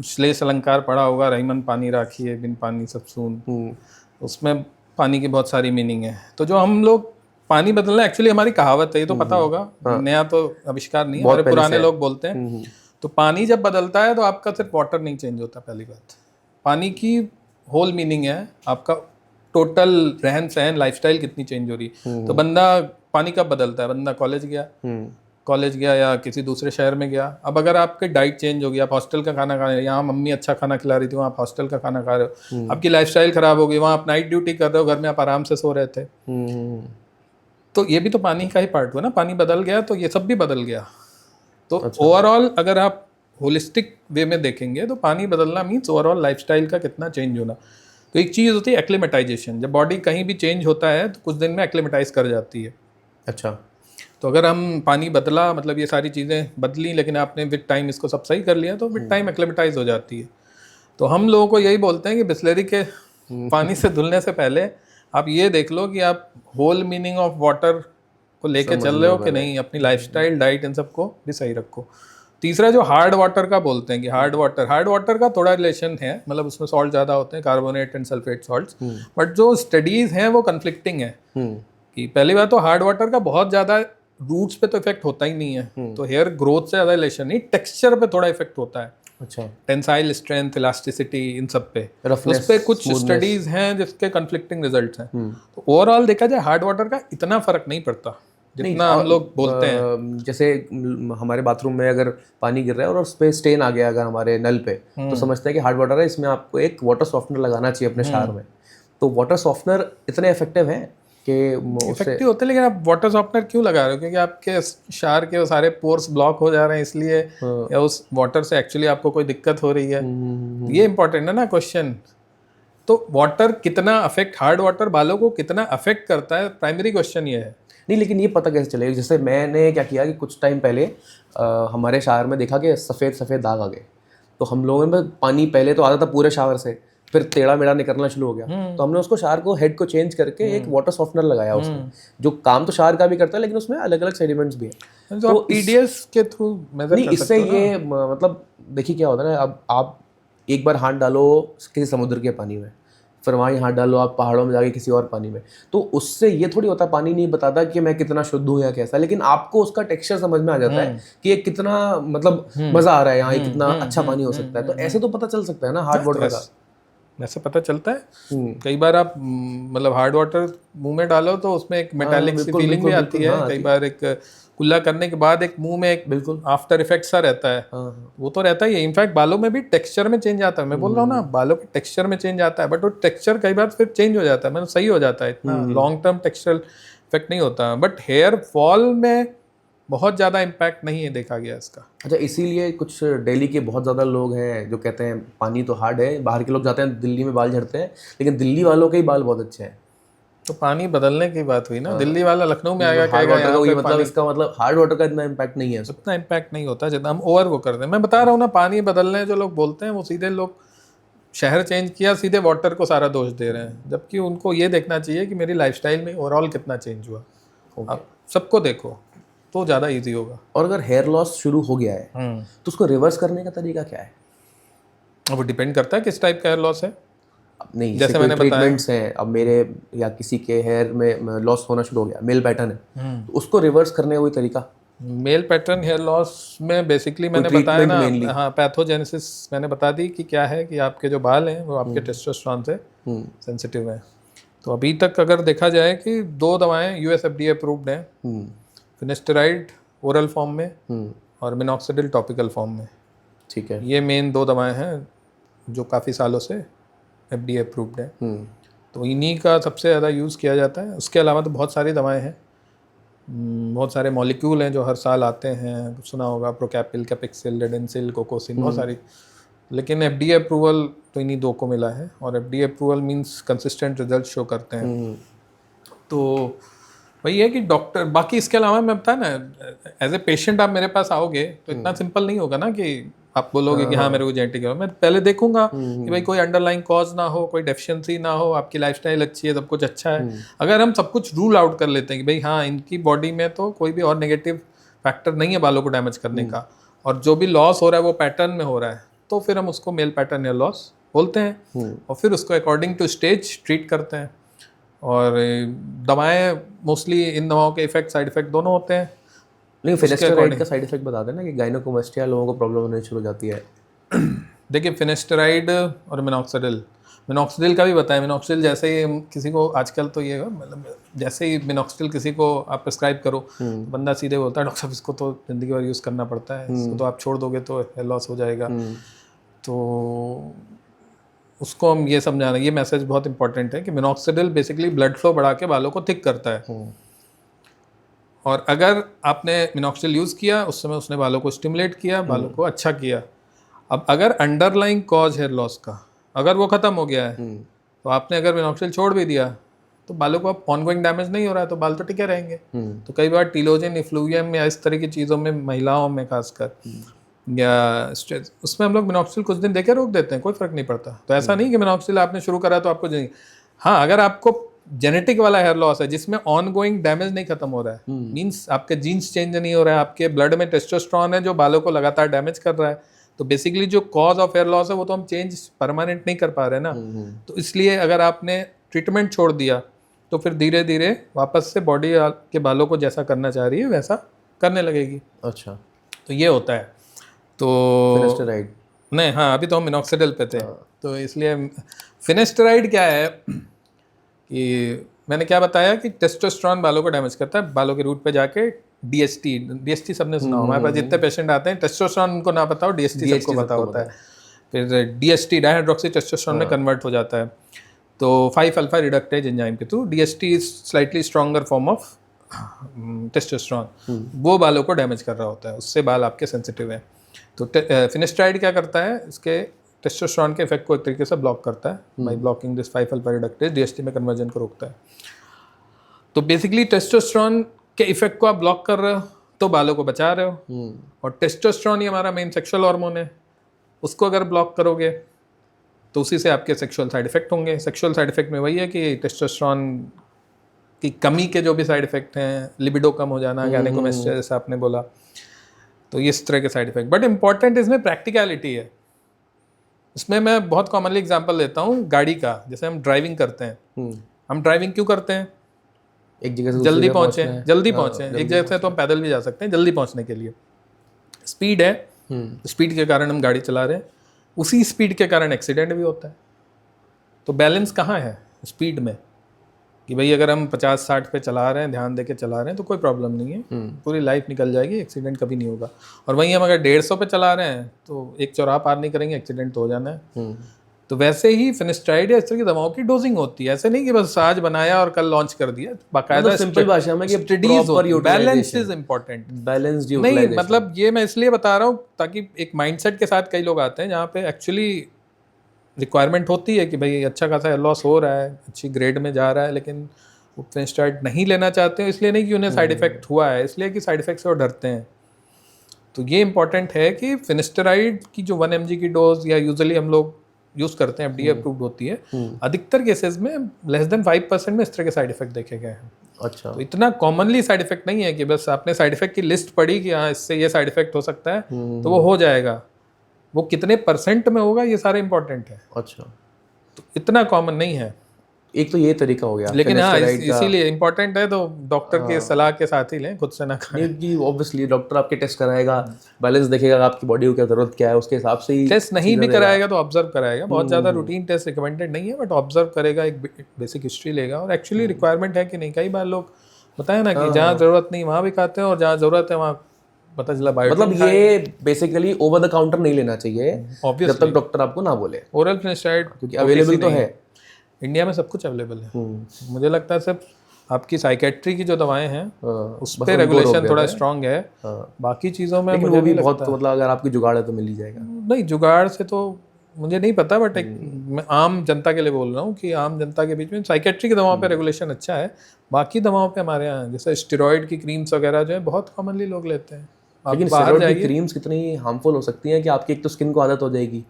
श्लेष अलंकार पढ़ा होगा, रहीमन पानी राखी है बिन पानी सब सून, उसमें पानी की बहुत सारी मीनिंग है। तो जो हम लोग पानी बदलना, एक्चुअली हमारी कहावत है, ये तो पता होगा, नया तो आविष्कार नहीं है, हमारे पुराने लोग बोलते हैं। तो पानी जब बदलता है तो आपका सिर्फ वाटर नहीं चेंज होता, पहली बात पानी की होल मीनिंग है आपका टोटल रहन सहन लाइफस्टाइल कितनी चेंज हो रही है। तो बंदा पानी कब बदलता है? बंदा कॉलेज गया या किसी दूसरे शहर में गया। अब अगर आपके डाइट चेंज हो गई, आप हॉस्टल का खाना खा रहे हो, यहाँ मम्मी अच्छा खाना खिला रही थी, वहाँ आप हॉस्टल का खाना खा रहे हो, आपकी लाइफस्टाइल खराब हो गई, वहाँ आप नाइट ड्यूटी कर रहे हो, घर में आप आराम से सो रहे थे, तो ये भी तो पानी का ही पार्ट हुआ ना। पानी बदल गया तो ये सब भी बदल गया। तो ओवरऑल अगर आप होलिस्टिक वे में देखेंगे तो पानी बदलना मीन्स ओवरऑल लाइफस्टाइल का कितना चेंज होना। तो एक चीज़ होती है एक्लिमेटाइजेशन, जब बॉडी कहीं भी चेंज होता है तो कुछ दिन में एक्लिमेटाइज कर जाती है। अच्छा, तो अगर हम पानी बदला, मतलब ये सारी चीज़ें बदली, लेकिन आपने विद टाइम इसको सब सही कर लिया, तो विद टाइम एक्लिमेटाइज हो जाती है। तो हम लोगों को यही बोलते हैं कि बिस्लरी के पानी से धुलने से पहले आप ये देख लो कि आप होल मीनिंग ऑफ वाटर को लेके चल रहे हो कि नहीं, अपनी लाइफस्टाइल, डाइट, इन सबको भी सही रखो। तीसरा जो हार्ड वाटर का बोलते हैं कि हार्ड वाटर का थोड़ा रिलेशन है, मतलब उसमें सॉल्ट ज़्यादा होते हैं, carbonate and sulphate salts, but जो स्टडीज़ हैं वो कन्फ्लिक्टिंग है। कि पहली बात तो हार्ड वाटर का बहुत ज़्यादा रूट्स पे तो इफेक्ट होता ही नहीं है, तो हेयर ग्रोथ से ज़्यादा रिलेशन नहीं, टेक्सचर पे थोड़ा इफेक्ट होता है। अच्छा, टेंसाइल स्ट्रेंथ, इलास्टिसिटी, इन सब पे उस पे कुछ स्टडीज हैं जिसके कन्फ्लिक्टिंग रिजल्ट्स हैं। तो ओवरऑल देखा जाए हार्ड वाटर का इतना फर्क नहीं पड़ता जितना हम लोग बोलते हैं। जैसे हमारे बाथरूम में अगर पानी गिर रहा है और उस पर स्टेन आ गया अगर हमारे नल पे, तो समझते हैं कि हार्ड वाटर है, इसमें आपको एक वाटर सॉफ्टनर लगाना चाहिए अपने शावर में। तो वाटर सॉफ्टनर इतने इफेक्टिव हैं कि इफेक्टिव होते हैं, लेकिन आप वाटर सॉफ्टनर क्यों लगा रहे हो? क्योंकि आपके शावर के वो सारे पोर्स ब्लॉक हो जा रहे हैं इसलिए, या उस वाटर से एक्चुअली आपको कोई दिक्कत हो रही है? ये इंपॉर्टेंट है ना क्वेश्चन। तो वाटर कितना अफेक्ट, हार्ड वाटर बालों को कितना अफेक्ट करता है, प्राइमरी क्वेश्चन ये है। नहीं, लेकिन ये पता कैसे चलेगा? जैसे मैंने क्या किया कि कुछ टाइम पहले हमारे शावर में देखा कि सफ़ेद दाग आ गए, तो हम लोगों ने पानी पहले तो आता था पूरे शावर से, फिर टेढ़ा मेढ़ा निकलना शुरू हो गया, तो हमने उसको शावर को हेड को चेंज करके एक वाटर सॉफ्टनर लगाया उसमें, जो काम तो शावर का भी करता है लेकिन उसमें अलग अलग सेडिमेंट्स भी हैं। तो TDS के थ्रू मेजर नहीं, इससे ये मतलब देखिए क्या होता है ना, अब आप एक बार हाथ डालो किसी समुद्र के पानी में, फिर वहाँ हाथ डालो आप पहाड़ों में जाके किसी और पानी में, तो उससे ये थोड़ी होता, पानी नहीं बताता कि मैं कितना शुद्ध हूँ या कैसा, लेकिन आपको उसका टेक्सचर समझ में आ जाता है कि ये कितना मतलब मजा आ रहा है यहाँ, ये कितना अच्छा पानी हो सकता है। तो ऐसे तो पता चल सकता है ना हार्ड वाटर का, ऐसे पता चलता है। कई बार आप मतलब हार्ड वाटर मुंह में डालो तो उसमें एक मेटालिक सी फीलिंग भी आती है, कई बार एक कुल्ला करने के बाद एक मुंह में एक बिल्कुल आफ्टर इफेक्ट सा रहता है, वो तो रहता ही है। इनफैक्ट बालों में भी टेक्सचर में चेंज आता है, मैं बोल रहा हूँ ना, बालों के टेक्सचर में चेंज आता है, बट वो टेक्सचर कई बार फिर चेंज हो जाता है, मतलब सही हो जाता है, इतना लॉन्ग टर्म टेक्सचरल इफेक्ट नहीं होता। बट हेयर फॉल में बहुत ज़्यादा इम्पैक्ट नहीं है देखा गया इसका। अच्छा, इसीलिए कुछ दिल्ली के बहुत ज़्यादा लोग हैं जो कहते हैं पानी तो हार्ड है, बाहर के लोग जाते हैं दिल्ली में बाल झड़ते हैं, लेकिन दिल्ली वालों के ही बाल बहुत अच्छे हैं। तो पानी बदलने की बात हुई ना, दिल्ली वाला लखनऊ में आएगा हार्ड वाटर का वही मतलब, इसका मतलब हार्ड वाटर का इतना इम्पैक्ट नहीं है, उतना इम्पैक्ट नहीं होता जितना हम ओवर वो करते हैं। मैं बता रहा हूँ ना, पानी बदलने जो लोग बोलते हैं वो सीधे लोग शहर चेंज किया सीधे वाटर को सारा दोष दे रहे हैं, जबकि उनको ये देखना चाहिए कि मेरी लाइफस्टाइल में ओवरऑल कितना चेंज हुआ। आप सबको देखो तो ज़्यादा ईजी होगा। और अगर हेयर लॉस शुरू हो गया है तो उसको रिवर्स करने का तरीका क्या है? वो डिपेंड करता है किस टाइप का हेयर लॉस है। नहीं, जैसे मैंने ट्रीटमेंट्स हैं, अब मेरे या किसी के हेयर में लॉस होना शुरू हो गया, मेल पैटर्न है, तो उसको रिवर्स करने का कोई तरीका? मेल पैटर्न हेयर लॉस में बेसिकली मैंने बताया treatment ना, mainly? हाँ, पैथोजेनेसिस मैंने बता दी कि क्या है कि आपके जो बाल हैं वो आपके टेस्टोस्टेरोन से सेंसिटिव हैं। तो अभी तक अगर देखा जाए कि 2 दवाएं यूएस एफडीए अप्रूव्ड हैं, फिनेस्टेराइड ओरल फॉर्म में और मिनॉक्सिडिल टॉपिकल फॉर्म में। ठीक है। ये मेन 2 दवाएं हैं जो काफ़ी सालों से एफडीए अप्रूव्ड है। तो इन्हीं का सबसे ज़्यादा यूज़ किया जाता है। उसके अलावा तो बहुत सारी दवाएं हैं, बहुत सारे मॉलिक्यूल हैं जो हर साल आते हैं, सुना होगा, प्रोकैपिल, कैपिक्सिल, लेडेंसिल, कोकोसिन, बहुत सारी। लेकिन एफडीए अप्रूवल तो इन्हीं 2 को मिला है, और FDA approval means consistent result show करते हैं। तो वही है कि डॉक्टर, बाकी इसके अलावा मैं बताया ना, एज ए पेशेंट आप मेरे पास आओगे तो इतना सिंपल नहीं होगा ना कि आप बोलोगे कि हाँ मेरे को जेनेटिक है। मैं पहले देखूंगा कि भाई कोई अंडरलाइंग कॉज ना हो, कोई डेफिशिएंसी ना हो, आपकी लाइफस्टाइल अच्छी है, सब कुछ अच्छा है। अगर हम सब कुछ रूल आउट कर लेते हैं कि भाई हाँ इनकी बॉडी में तो कोई भी और नेगेटिव फैक्टर नहीं है बालों को डैमेज करने का, और जो भी लॉस हो रहा है वो पैटर्न में हो रहा है, तो फिर हम उसको मेल पैटर्न हेयर लॉस बोलते हैं, और फिर उसको अकॉर्डिंग टू स्टेज ट्रीट करते हैं। और दवाएं मोस्टली, इन दवाओं के इफेक्ट साइड इफेक्ट दोनों होते हैं। लेकिन फिनेस्टेराइड का साइड इफेक्ट बता देना कि गायनोकोमास्टिया लोगों को प्रॉब्लम होने शुरू हो जाती है। देखिए, फिनेस्टेराइड और मिनॉक्सिडिल का भी बताएं। मिनॉक्सिडिल जैसे ही किसी को आजकल तो ये मतलब जैसे ही मिनॉक्सिडिल किसी को आप प्रिस्क्राइब करो तो बंदा सीधे बोलता है डॉक्टर साहब इसको तो ज़िंदगी भर यूज़ करना पड़ता है, इसको तो आप छोड़ दोगे तो हेयर लॉस हो जाएगा। तो उसको हम ये समझाना, ये मैसेज बहुत इंपॉर्टेंट है कि मिनॉक्सिडिल बेसिकली ब्लड फ्लो बढ़ा के बालों को थिक करता है, और अगर आपने मिनॉक्सिडिल यूज़ किया उस समय उसने बालों को स्टिमुलेट किया, बालों को अच्छा किया। अब अगर अंडरलाइंग कॉज हेयर लॉस का अगर वो ख़त्म हो गया है, तो आपने अगर मिनॉक्सिडिल छोड़ भी दिया तो बालों को अब ऑनगोइंग डैमेज नहीं हो रहा है, तो बाल तो टिके रहेंगे। तो कई बार टीलोजन, इफ्लूवियम या इस तरह की चीज़ों में, महिलाओं में खासकर, या स्ट्रेस, उसमें हम लोग मिनॉक्सिडिल कुछ दिन देके रोक देते हैं, कोई फर्क नहीं पड़ता। तो ऐसा नहीं कि मिनॉक्सिडिल आपने शुरू करा तो आपको हाँ, अगर आपको जेनेटिक वाला हेयर लॉस है जिसमें ऑनगोइंग डैमेज नहीं खत्म हो रहा है, मींस आपके जीन्स चेंज नहीं हो रहा है, आपके ब्लड में टेस्टोस्टेरोन है जो बालों को लगातार डैमेज कर रहा है, तो बेसिकली जो कॉज ऑफ हेयर लॉस है वो तो हम चेंज परमानेंट नहीं कर पा रहे ना। तो इसलिए अगर आपने ट्रीटमेंट छोड़ दिया तो फिर धीरे धीरे वापस से बॉडी के बालों को जैसा करना चाह रही है वैसा करने लगेगी। अच्छा, तो ये होता है। तो फिनेस्टेराइड नहीं, हाँ, अभी तो हम मिनॉक्सिडिल पे थे। तो इसलिए फिनेस्टेराइड क्या है कि मैंने क्या बताया कि टेस्टोस्टेरोन बालों को डैमेज करता है, बालों के रूट पे जाके डीएसटी सबने सुना हो, हमारे पास जितने पेशेंट आते हैं टेस्टोस्टेरोन उनको ना पता हो, डीएसटी सबको पता होता है। फिर डीएसटी डाइहाइड्रोक्सी टेस्टोस्टेरोन में कन्वर्ट हो जाता है, तो 5 अल्फा रिडक्टेज एंजाइम के through. DST is slightly stronger form of testosterone, वो बालों को डैमेज कर रहा होता है, उससे बाल आपके सेंसिटिव हैं। तो फिनेस्टेराइड क्या करता है, इसके टेस्टोस्टेरोन के इफेक्ट को एक तरीके से ब्लॉक करता है by blocking this 5 alpha reductase, DST में कन्वर्जन को रोकता है। तो बेसिकली टेस्टोस्टेरोन के इफेक्ट को आप ब्लॉक कर रहे हो तो बालों को बचा रहे हो, और टेस्टोस्टेरोन ही हमारा मेन सेक्सुअल हार्मोन है, उसको अगर ब्लॉक करोगे तो उसी से आपके सेक्सुअल साइड इफेक्ट होंगे। सेक्सुअल साइड इफेक्ट में वही है कि टेस्टोस्टेरोन की कमी के जो भी साइड इफेक्ट हैं, लिबिडो कम हो जाना, गायनेकोमास्टिया जैसा आपने बोला, तो इस तरह के साइड इफेक्ट। बट इंपॉर्टेंट इसमें प्रैक्टिकलिटी है। इसमें मैं बहुत कॉमनली एग्जांपल देता हूँ गाड़ी का। जैसे हम ड्राइविंग करते हैं, हम ड्राइविंग क्यों करते हैं? एक जगह से जल्दी पहुँचे, एक जगह से तो हम पैदल भी जा सकते हैं, जल्दी पहुँचने के लिए। स्पीड है, स्पीड के कारण हम गाड़ी चला रहे हैं, उसी स्पीड के कारण एक्सीडेंट भी होता है। तो बैलेंस कहाँ है स्पीड में, कि भाई अगर हम 50-60 पे चला रहे हैं, ध्यान देके चला रहे हैं तो कोई प्रॉब्लम नहीं है, पूरी लाइफ निकल जाएगी, एक्सीडेंट कभी नहीं होगा। और वहीं हम अगर 150 पे चला रहे हैं तो एक चौराहा पार नहीं करेंगे, एक्सीडेंट तो हो जाना है। तो वैसे ही फिनेस्टेराइड या इस तरह की दवाओं की डोजिंग होती है। ऐसे नहीं कि बस आज बनाया और कल लॉन्च कर दिया, बाकायदा सिंपल भाषा में कि बैलेंस इज इंपॉर्टेंट। बैलेंस्ड नहीं, मतलब ये मैं इसलिए बता रहा हूँ ताकि एक माइंडसेट के साथ कई लोग आते हैं जहाँ पे एक्चुअली रिक्वायरमेंट होती है कि भाई अच्छा खासा हेयर लॉस हो रहा है, अच्छी ग्रेड में जा रहा है, लेकिन वो फिनेस्टेराइड नहीं लेना चाहते हैं। इसलिए नहीं कि उन्हें साइड इफेक्ट हुआ है, इसलिए कि साइड इफेक्ट से वो डरते हैं। तो ये इंपॉर्टेंट है कि फिनेस्टेराइड की जो 1 mg की डोज या यूजुअली हम लोग यूज़ करते हैं, एफडीए अप्रूव्ड होती है, अधिकतर केसेस में लेस देन 5% में इस तरह के साइड इफेक्ट देखे गए हैं। अच्छा, तो इतना कॉमनली साइड इफेक्ट नहीं है कि बस आपने साइड इफेक्ट की लिस्ट पढ़ी कि हाँ इससे ये साइड इफेक्ट हो सकता है तो वो हो जाएगा। वो कितने % में होगा ये सारा इंपॉर्टेंट है। अच्छा, तो इतना कॉमन नहीं है। एक तो ये तरीका हो गया लेकिन हाँ finasteride का। इसीलिए इम्पोर्टेंट है तो डॉक्टर की सलाह के साथ ही लें, खुद से ना खाएं। नहीं कि ऑब्वियसली डॉक्टर आपके टेस्ट कराएगा, बैलेंस देखेगा आपकी बॉडी को क्या जरूरत क्या है, उसके हिसाब से ही टेस्ट नहीं भी कराएगा तो ऑब्जर्व कराएगा, बहुत ज़्यादा रूटीन टेस्ट रिकमेंडेड नहीं है, बट ऑब्जर्व करेगा, एक बेसिक हिस्ट्री लेगा और एक्चुअली रिक्वायरमेंट है कि नहीं। कई बार लोग बताए ना कि जहाँ ज़रूरत नहीं वहाँ भी खाते हैं और जहाँ ज़रूरत है वहाँ पता चला बायोटिन। मतलब ये बेसिकली ओवर द काउंटर नहीं लेना चाहिए जब तक डॉक्टर आपको ना बोले, ओरल फिनेस्टाइड क्योंकि अवेलेबल तो है। इंडिया में सब कुछ अवेलेबल है। मुझे लगता है सिर्फ आपकी साइकेट्री की जो दवाएं हैं उस पर रेगुलेशन थोड़ा स्ट्रांग है, बाकी चीज़ों में लेकिन मुझे वो भी नहीं बहुत लगता। मतलब अगर आपकी जुगाड़ है तो मिल ही जाएगा। नहीं जुगाड़ से तो मुझे नहीं पता, बट एक मैं आम जनता के लिए बोल रहा हूँ कि आम जनता के बीच में साइकेट्री की दवाओं पे रेगुलेशन अच्छा है। बाकी दवाओं पे हमारे यहाँ जैसे स्टेरॉइड की क्रीम्स वगैरह जो है बहुत कॉमनली लोग लेते हैं। आप लेकिन बाहर स्टेरॉइड की जाइए, क्रीम्स कितनी हार्मफुल हो सकती हैं कि आपकी एक तो स्किन को आदत हो जाएगी,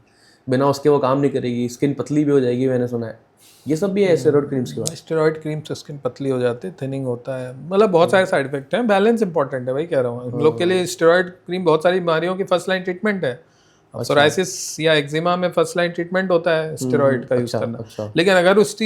बिना उसके वो काम नहीं करेगी, स्किन पतली भी हो जाएगी, मैंने सुना है। ये सब भी है स्टेरॉइड क्रीम्स के बाद। स्टेरॉइड क्रीम से स्किन पतली हो जाती है, थिनिंग होता है, मतलब बहुत सारे साइड इफेक्ट हैं। बैलेंस इंपॉर्टेंट है, वही कह रहा हूँ। लोग के लिए स्टेरॉइड क्रीम बहुत सारी बीमारियों की फर्स्ट लाइन ट्रीटमेंट है। अब सोराइसिस या एक्जिमा में फर्स्ट लाइन ट्रीटमेंट होता है स्टेरॉइड का यूज करना। अच्छा। लेकिन अगर उस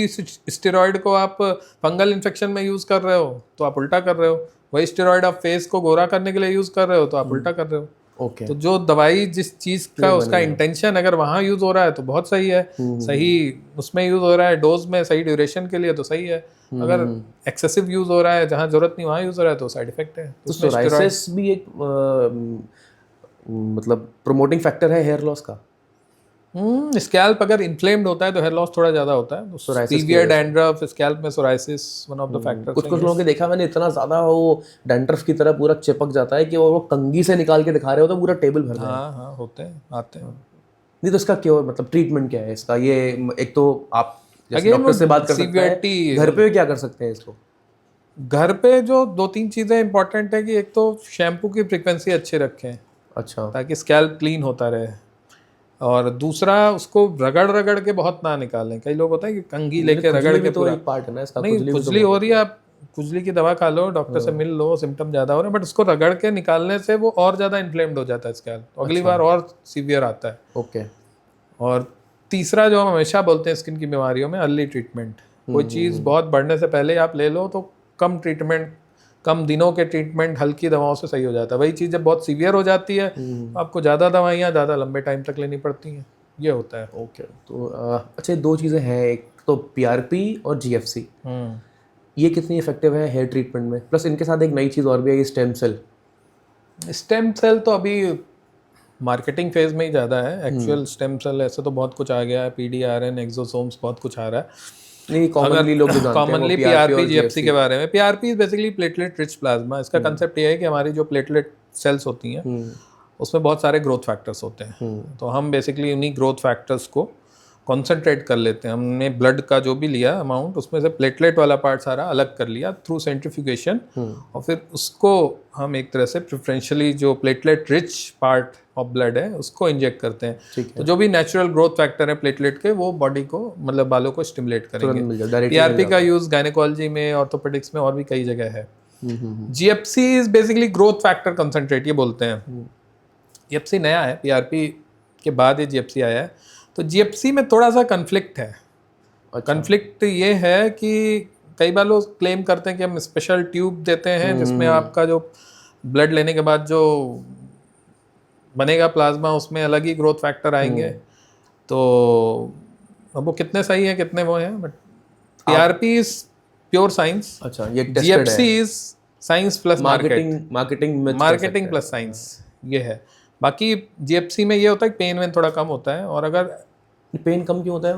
स्टेरॉइड को आप फंगल इन्फेक्शन में यूज कर रहे हो तो आप उल्टा कर रहे हो, वही स्टेरॉइड आप फेस को गोरा करने के लिए यूज कर रहे हो तो आप उल्टा कर रहे हो। ओके। तो जो दवाई जिस चीज का उसका इंटेंशन अगर वहां यूज हो रहा है तो बहुत सही है, सही उसमें यूज हो रहा है, डोज में सही ड्यूरेशन के लिए तो सही है। अगर एक्सेसिव यूज हो रहा है जहां जरूरत नहीं वहां यूज हो रहा है तो साइड इफेक्ट है। तो सोराइसिस भी एक मतलब प्रोमोटिंग फैक्टर है हेयर लॉस का। स्कैल्प अगर इन्फ्लेम्ड होता है तो हेयर लॉस थोड़ा ज्यादा होता है। सीवियर डैंड्रफ, स्कैल्प में psoriasis one of the factors. कुछ लोगों के देखा मैंने, इतना ज्यादा वो डैंड्रफ की तरह पूरा चिपक जाता है कि वो कंघी से निकाल के दिखा रहे हो तो पूरा टेबल भर जाए। हाँ हाँ होते हैं, आते हैं। नहीं तो इसका क्यों, मतलब ट्रीटमेंट क्या है इसका? ये एक तो आप जैसे डॉक्टर से बात कर सकते हैं, घर पे क्या कर सकते हैं इसको? घर पे जो 2-3 चीजें इंपॉर्टेंट है कि एक तो शैम्पू की फ्रीक्वेंसी अच्छी रखें, अच्छा, ताकि स्कैल्प क्लीन होता रहे, और दूसरा उसको रगड़ रगड़ के बहुत ना निकालें। कई लोग होता है कि कंघी लेके रगड़ के तो एक पार्ट है ना इसका। नहीं, खुजली हो रही है, आप खुजली की दवा खा लो, डॉक्टर से मिल लो, सिम्टम ज़्यादा हो रहे हैं, बट उसको रगड़ के निकालने से वो और ज़्यादा इन्फ्लेम्ड हो जाता है स्कैल्प, अगली बार और सीवियर आता है। ओके। और तीसरा जो हम हमेशा बोलते हैं स्किन की बीमारियों में, अर्ली ट्रीटमेंट। कोई चीज़ बहुत बढ़ने से पहले आप ले लो तो कम ट्रीटमेंट, कम दिनों के ट्रीटमेंट, हल्की दवाओं से सही हो जाता है। वही चीज़ जब बहुत सीवियर हो जाती है आपको ज़्यादा दवाइयाँ ज़्यादा लंबे टाइम तक लेनी पड़ती हैं, ये होता है। ओके। तो अच्छा, दो चीज़ें हैं, एक तो पीआरपी और जीएफसी, ये कितनी इफेक्टिव है हेयर ट्रीटमेंट में? प्लस इनके साथ एक नई चीज़ और भी है, स्टेम सेल। स्टेम सेल तो अभी मार्केटिंग फेज में ही ज़्यादा है। एक्चुअल स्टेम सेल ऐसे तो बहुत कुछ आ गया है, पीडीआरएन, एक्सोसोम्स, बहुत कुछ आ रहा है। नहीं, कॉमनली लोग जो जानते हैं कॉमनली पीआरपी जीएफसी के बारे में। PRP is basically platelet rich plasma. इसका कंसेप्ट ये है कि हमारी जो प्लेटलेट सेल्स होती हैं उसमें बहुत सारे ग्रोथ फैक्टर्स होते हैं, तो हम बेसिकली उन्हीं ग्रोथ फैक्टर्स को कॉन्सेंट्रेट कर लेते हैं। हमने ब्लड का जो भी लिया अमाउंट, उसमें से प्लेटलेट वाला पार्ट सारा अलग कर लिया थ्रू सेंट्रीफ्यूगेशन, और फिर उसको हम एक तरह से प्रेफरेंशियली जो platelet rich part of blood है उसको इंजेक्ट करते हैं। तो जो भी नेचुरल ग्रोथ फैक्टर है प्लेटलेट के, वो बॉडी को, मतलब बालों को स्टिमुलेट करेंगे। पीआरपी का यूज गायनेकोलॉजी में, ऑर्थोपेडिक्स में और भी कई जगह है। GFC is basically growth factor concentrate, ये बोलते हैं। जीएफसी नया है, पीआरपी के बाद ये जीएफसी आया है। तो जीएफसी में थोड़ा सा कन्फ्लिक्ट है। कन्फ्लिक्ट ये है कि कई बार लोग क्लेम करते हैं कि हम स्पेशल ट्यूब देते हैं जिसमें आपका जो ब्लड लेने के बाद जो बनेगा प्लाज्मा, उसमें अलग ही ग्रोथ फैक्टर आएंगे। तो अब वो कितने सही है कितने वो हैं, but PRP is pure science. अच्छा, ये GFC is science plus marketing plus science, ये है। बाकी जीएफसी में ये होता है कि पेन वेन थोड़ा कम होता है। और अगर पेन कम क्यों होता है?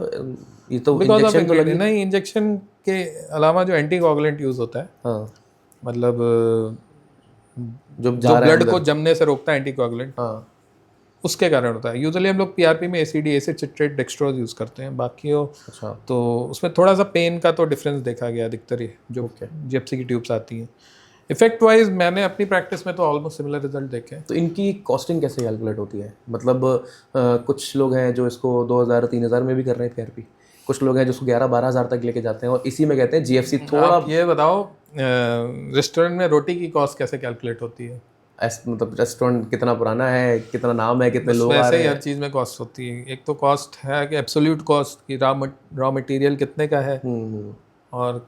ये तो इंजेक्शन तो लगे नहीं, इंजेक्शन के अलावा जो एंटीकोगुलेंट यूज होता है, हाँ, मतलब जो ब्लड को जमने से रोकता है एंटीकोगुलेंट, हाँ, उसके कारण होता है। यूजुअली हम लोग पीआरपी में ACD, acid citrate, dextrose use करते हैं। बाकी अच्छा, तो उसमें थोड़ा सा पेन का तो डिफरेंस देखा गया अधिकतर ही जो जीएफसी की ट्यूब्स आती हैं। इफेक्ट वाइज मैंने अपनी प्रैक्टिस में तो ऑलमोस्ट सिमिलर रिजल्ट देखे हैं। तो इनकी कॉस्टिंग कैसे कैलकुलेट होती है? मतलब कुछ लोग हैं जो इसको 2000-3000 में भी कर रहे हैं पीआरपी, कुछ लोग हैं जो इसको 11-12 हज़ार तक लेके जाते हैं, और इसी में कहते हैं जीएफसी थोड़ा। आप ये बताओ रेस्टोरेंट में रोटी की कॉस्ट कैसे कैलकुलेट होती है? मतलब रेस्टोरेंट कितना पुराना है, कितना नाम है, कितने लोग आ वैसे रहे ही हैं? हर चीज़ में कॉस्ट होती है। एक तो कॉस्ट है कि एब्सोल्यूट कॉस्ट कि रॉ मटेरियल कितने का है और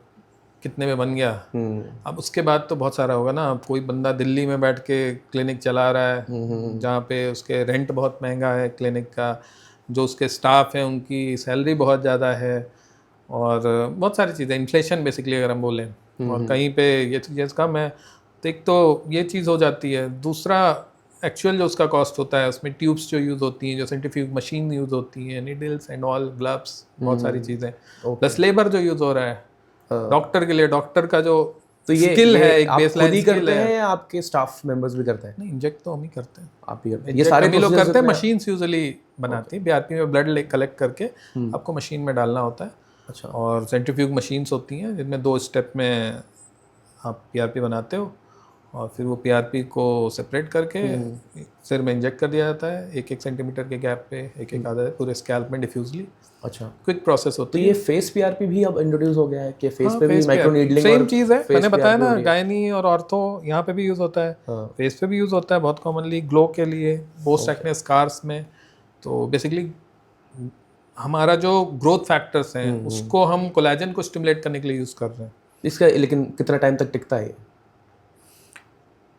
कितने में बन गया। अब उसके बाद तो बहुत सारा होगा ना। अब कोई बंदा दिल्ली में बैठ के क्लिनिक चला रहा है जहाँ पे उसके रेंट बहुत महंगा है क्लिनिक का, जो उसके स्टाफ हैं उनकी सैलरी बहुत ज़्यादा है, और बहुत सारी चीज़ें, इन्फ्लेशन बेसिकली अगर हम बोलें, और कहीं पे ये चीज़ कम है। तो एक तो ये चीज़ हो जाती है। दूसरा एक्चुअल जो उसका कॉस्ट होता है, उसमें ट्यूब्स जो यूज़ होती हैं, जो सेंट्रीफ्यूज मशीन यूज़ होती हैं, नीडल्स एंड ऑल, ग्लव्स, बहुत सारी चीज़ें, प्लस लेबर जो यूज़ हो रहा है डॉक्टर के लिए, डॉक्टर का जो तो ये स्किल है, एक आप खुद बेसलाइन ही स्किल करते है। हैं या आपके स्टाफ मेंबर्स भी करते हैं? नहीं, इंजेक्ट तो हम ही करते हैं। आप ही करते हैं? ये सारे हम ही लोग procedures करते हैं। इतने- मशीन्स यूजुअली बनाती है। बीआरपी में ब्लड कलेक्ट करके आपको मशीन में डालना होता है। अच्छा। और सेंट्रीफ्यूज मशीन्स होती हैं जिनमें 2 स्टेप में आप पीआरपी बनाते हो, और फिर वो पीआरपी को सेपरेट करके सिर में इंजेक्ट कर दिया जाता है, 1-1 सेंटीमीटर के गैप पे, एक आधा पूरे स्कैल्प में डिफ्यूजली। अच्छा, क्विक प्रोसेस तो होती ये फेस पीआरपी भी अब इंट्रोड्यूस हो गया है कि फेस पे भी फेस माइक्रो नीडलिंग सेम और चीज़ है। face मैंने बताया PRP ना, हो रही है? गायनी और ऑर्थो यहाँ पे भी यूज़ होता है, हाँ। फेस पे भी यूज़ होता है बहुत कॉमनली, ग्लो के लिए, पोस्ट एक्ने स्कार्स में। तो बेसिकली हमारा जो ग्रोथ फैक्टर्स हैं उसको हम कोलेजन को स्टिमुलेट करने के लिए यूज़ कर रहे हैं। इसका लेकिन कितना टाइम तक टिकता है ये?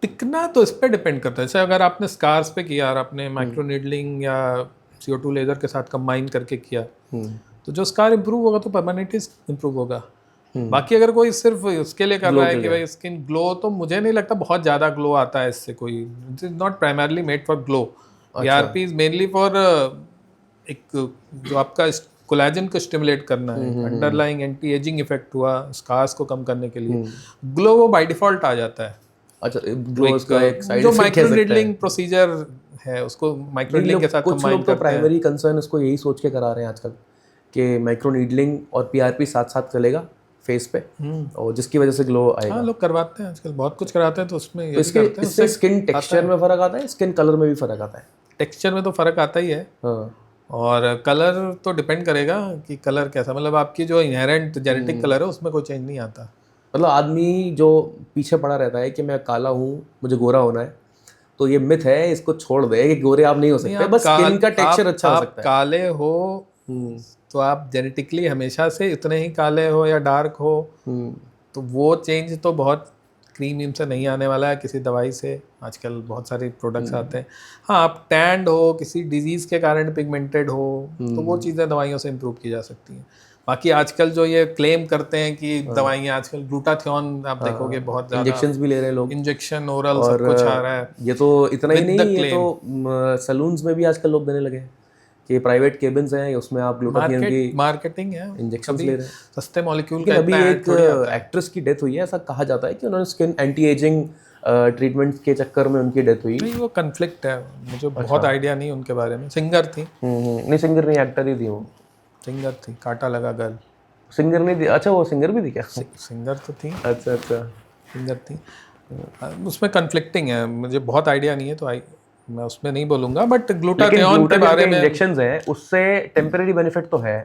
टिकना तो इस पर डिपेंड करता है। जैसे अगर आपने स्कार्स पे किया और आपने माइक्रो नीडलिंग या CO2 लेजर के साथ कंबाइन करके किया, तो जो स्कार इंप्रूव होगा तो परमानेंटली इंप्रूव होगा। बाकी अगर कोई सिर्फ उसके लिए कर रहा है कि भाई स्किन ग्लो, तो मुझे नहीं लगता बहुत ज़्यादा ग्लो आता है इससे कोई। It is not primarily made for glow. PRP is mainly for एक जो आपका कोलेजन को स्टिमुलेट करना है, अंडरलाइंग एंटी एजिंग इफेक्ट हुआ स्कार्स को कम करने के लिए। ग्लो वो बाय डिफॉल्ट आ जाता है। अच्छा, ग्लो का एक साइड जो इफेक्ट कह माइक्रो सकते हैं। नीडलिंग प्रोसीजर है उसको माइक्रो नीडलिंग के साथ कुछ कंबाइन लोग तो करते हैं। प्राइमरी कंसर्न इसको यही सोच के करा रहे हैं आजकल कि माइक्रो नीडलिंग और पीआरपी साथ साथ चलेगा फेस पे, और जिसकी वजह से ग्लो आएगा। हाँ, लोग करवाते हैं आजकल, बहुत कुछ कराते हैं, तो उसमें ये तो भी करते हैं। इससे स्किन टेक्सचर में फर्क आता है, स्किन कलर में भी फर्क आता है? टेक्सचर में तो फर्क आता ही है, हाँ। और कलर तो डिपेंड करेगा कि कलर कैसा, मतलब आपकी जो इनहेरेंट जेनेटिक कलर है उसमें कोई चेंज नहीं आता। मतलब आदमी जो पीछे पड़ा रहता है कि मैं काला हूँ, मुझे गोरा होना है, तो ये मिथ है, इसको छोड़ दे कि गोरे आप नहीं हो सकते, बस स्किन का टेक्सचर अच्छा हो सकता है। काले हो तो आप जेनेटिकली हमेशा से इतने ही काले हो या डार्क हो, तो वो चेंज तो बहुत क्रीम से नहीं आने वाला है किसी दवाई से। आजकल बहुत सारे प्रोडक्ट्स आते हैं। हाँ, आप टैंड हो, किसी डिजीज़ के कारण पिगमेंटेड हो, तो वो चीज़ें दवाइयों से इम्प्रूव की जा सकती हैं। बाकी आजकल जो ये क्लेम करते हैं कि दवाइयाँ, आजकल ग्लूटाथियोन आप देखोगे बहुत ज़्यादा इंजेक्शंस भी ले रहे हैं लोग, इंजेक्शन, ओरल, सब कुछ आ रहा है। ये तो इतना ही With नहीं, the ये तो सलून्स में भी आजकल लोग देने लगे हैं कि प्राइवेट केबिन्स हैं, उसमें आप ग्लूटाथियन की मार्केटिंग है, इंजेक्शंस ले रहे हैं। सस्ते मॉलिक्यूल लेकिन का अभी इतना एक एक्ट्रेस की डेथ हुई है, ऐसा कहा जाता है कि उन्होंने स्किन एंटी एजिंग ट्रीटमेंट के चक्कर में उनकी डेथ हुई। नहीं, वो कन्फ्लिक्ट है, मुझे बहुत आइडिया नहीं उनके बारे में। सिंगर थी। नहीं, सिंगर नहीं, एक्टर ही थी वो। सिंगर थी, कांटा लगा गर्ल। सिंगर नहीं थी? अच्छा, वो सिंगर भी थी क्या? सिंगर तो थी। अच्छा अच्छा, सिंगर थी। उसमें कन्फ्लिक्टिंग है, मुझे बहुत आइडिया नहीं है, तो मैं उसमें नहीं बोलूँगा। बट ग्लूटाथियोन के बारे में, इंजेक्शंस हैं, उससे टेम्परेरी बेनिफिट तो है,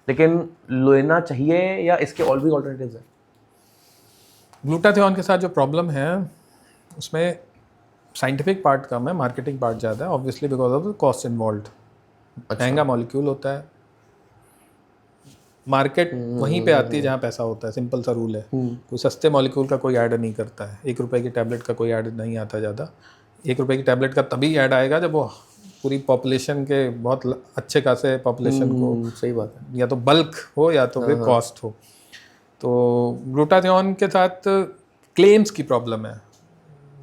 लेकिन लेना चाहिए या इसके और भी ऑल्टरनेटिव्स हैं? ग्लूटाथियोन के साथ जो प्रॉब्लम है उसमें साइंटिफिक पार्ट कम है, मार्केटिंग पार्ट ज़्यादा है, obviously because of the cost involve. महंगा मॉलिक्यूल होता है, मार्केट वहीं पे आती है जहाँ पैसा होता है, सिंपल सा रूल है। कोई सस्ते मॉलिक्यूल का कोई ऐड नहीं करता है। 1 रुपए की टैबलेट का कोई ऐड नहीं आता ज़्यादा। 1 रुपए की टैबलेट का तभी ऐड आएगा जब वो पूरी पॉपुलेशन के बहुत अच्छे खासे पॉपुलेशन को, सही बात है, या तो बल्क हो या तो फिर कॉस्ट हो। तो ग्लूटाथियोन के साथ क्लेम्स की प्रॉब्लम है।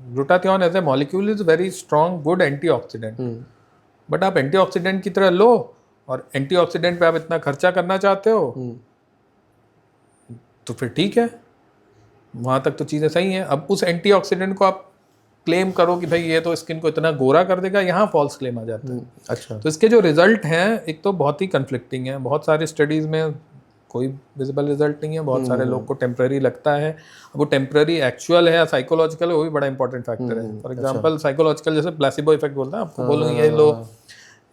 Glutathione as a molecule is very strong good antioxidant, but आप एंटीऑक्सीडेंट की तरह लो और एंटीऑक्सीडेंट पे आप इतना खर्चा करना चाहते हो, तो फिर ठीक है, वहाँ तक तो चीज़ें सही हैं। अब उस एंटीऑक्सीडेंट को आप क्लेम करो कि भाई ये तो स्किन को इतना गोरा कर देगा, यहाँ फॉल्स क्लेम आ जाता है। अच्छा, तो इसके जो रिजल्ट हैं एक तो बहुत ही कन्फ्लिक्टिंग है। बहुत सारे स्टडीज़ में कोई विजिबल रिजल्ट नहीं है, बहुत सारे लोग को टेम्पररी लगता है। अब वो टेम्पररी एक्चुअल है या साइकोलॉजिकल है, वो भी बड़ा इंपॉर्टेंट फैक्टर है। फॉर एग्जांपल साइकोलॉजिकल, जैसे प्लेसिबो इफेक्ट बोलते हैं, आपको बोलूँ ये लो,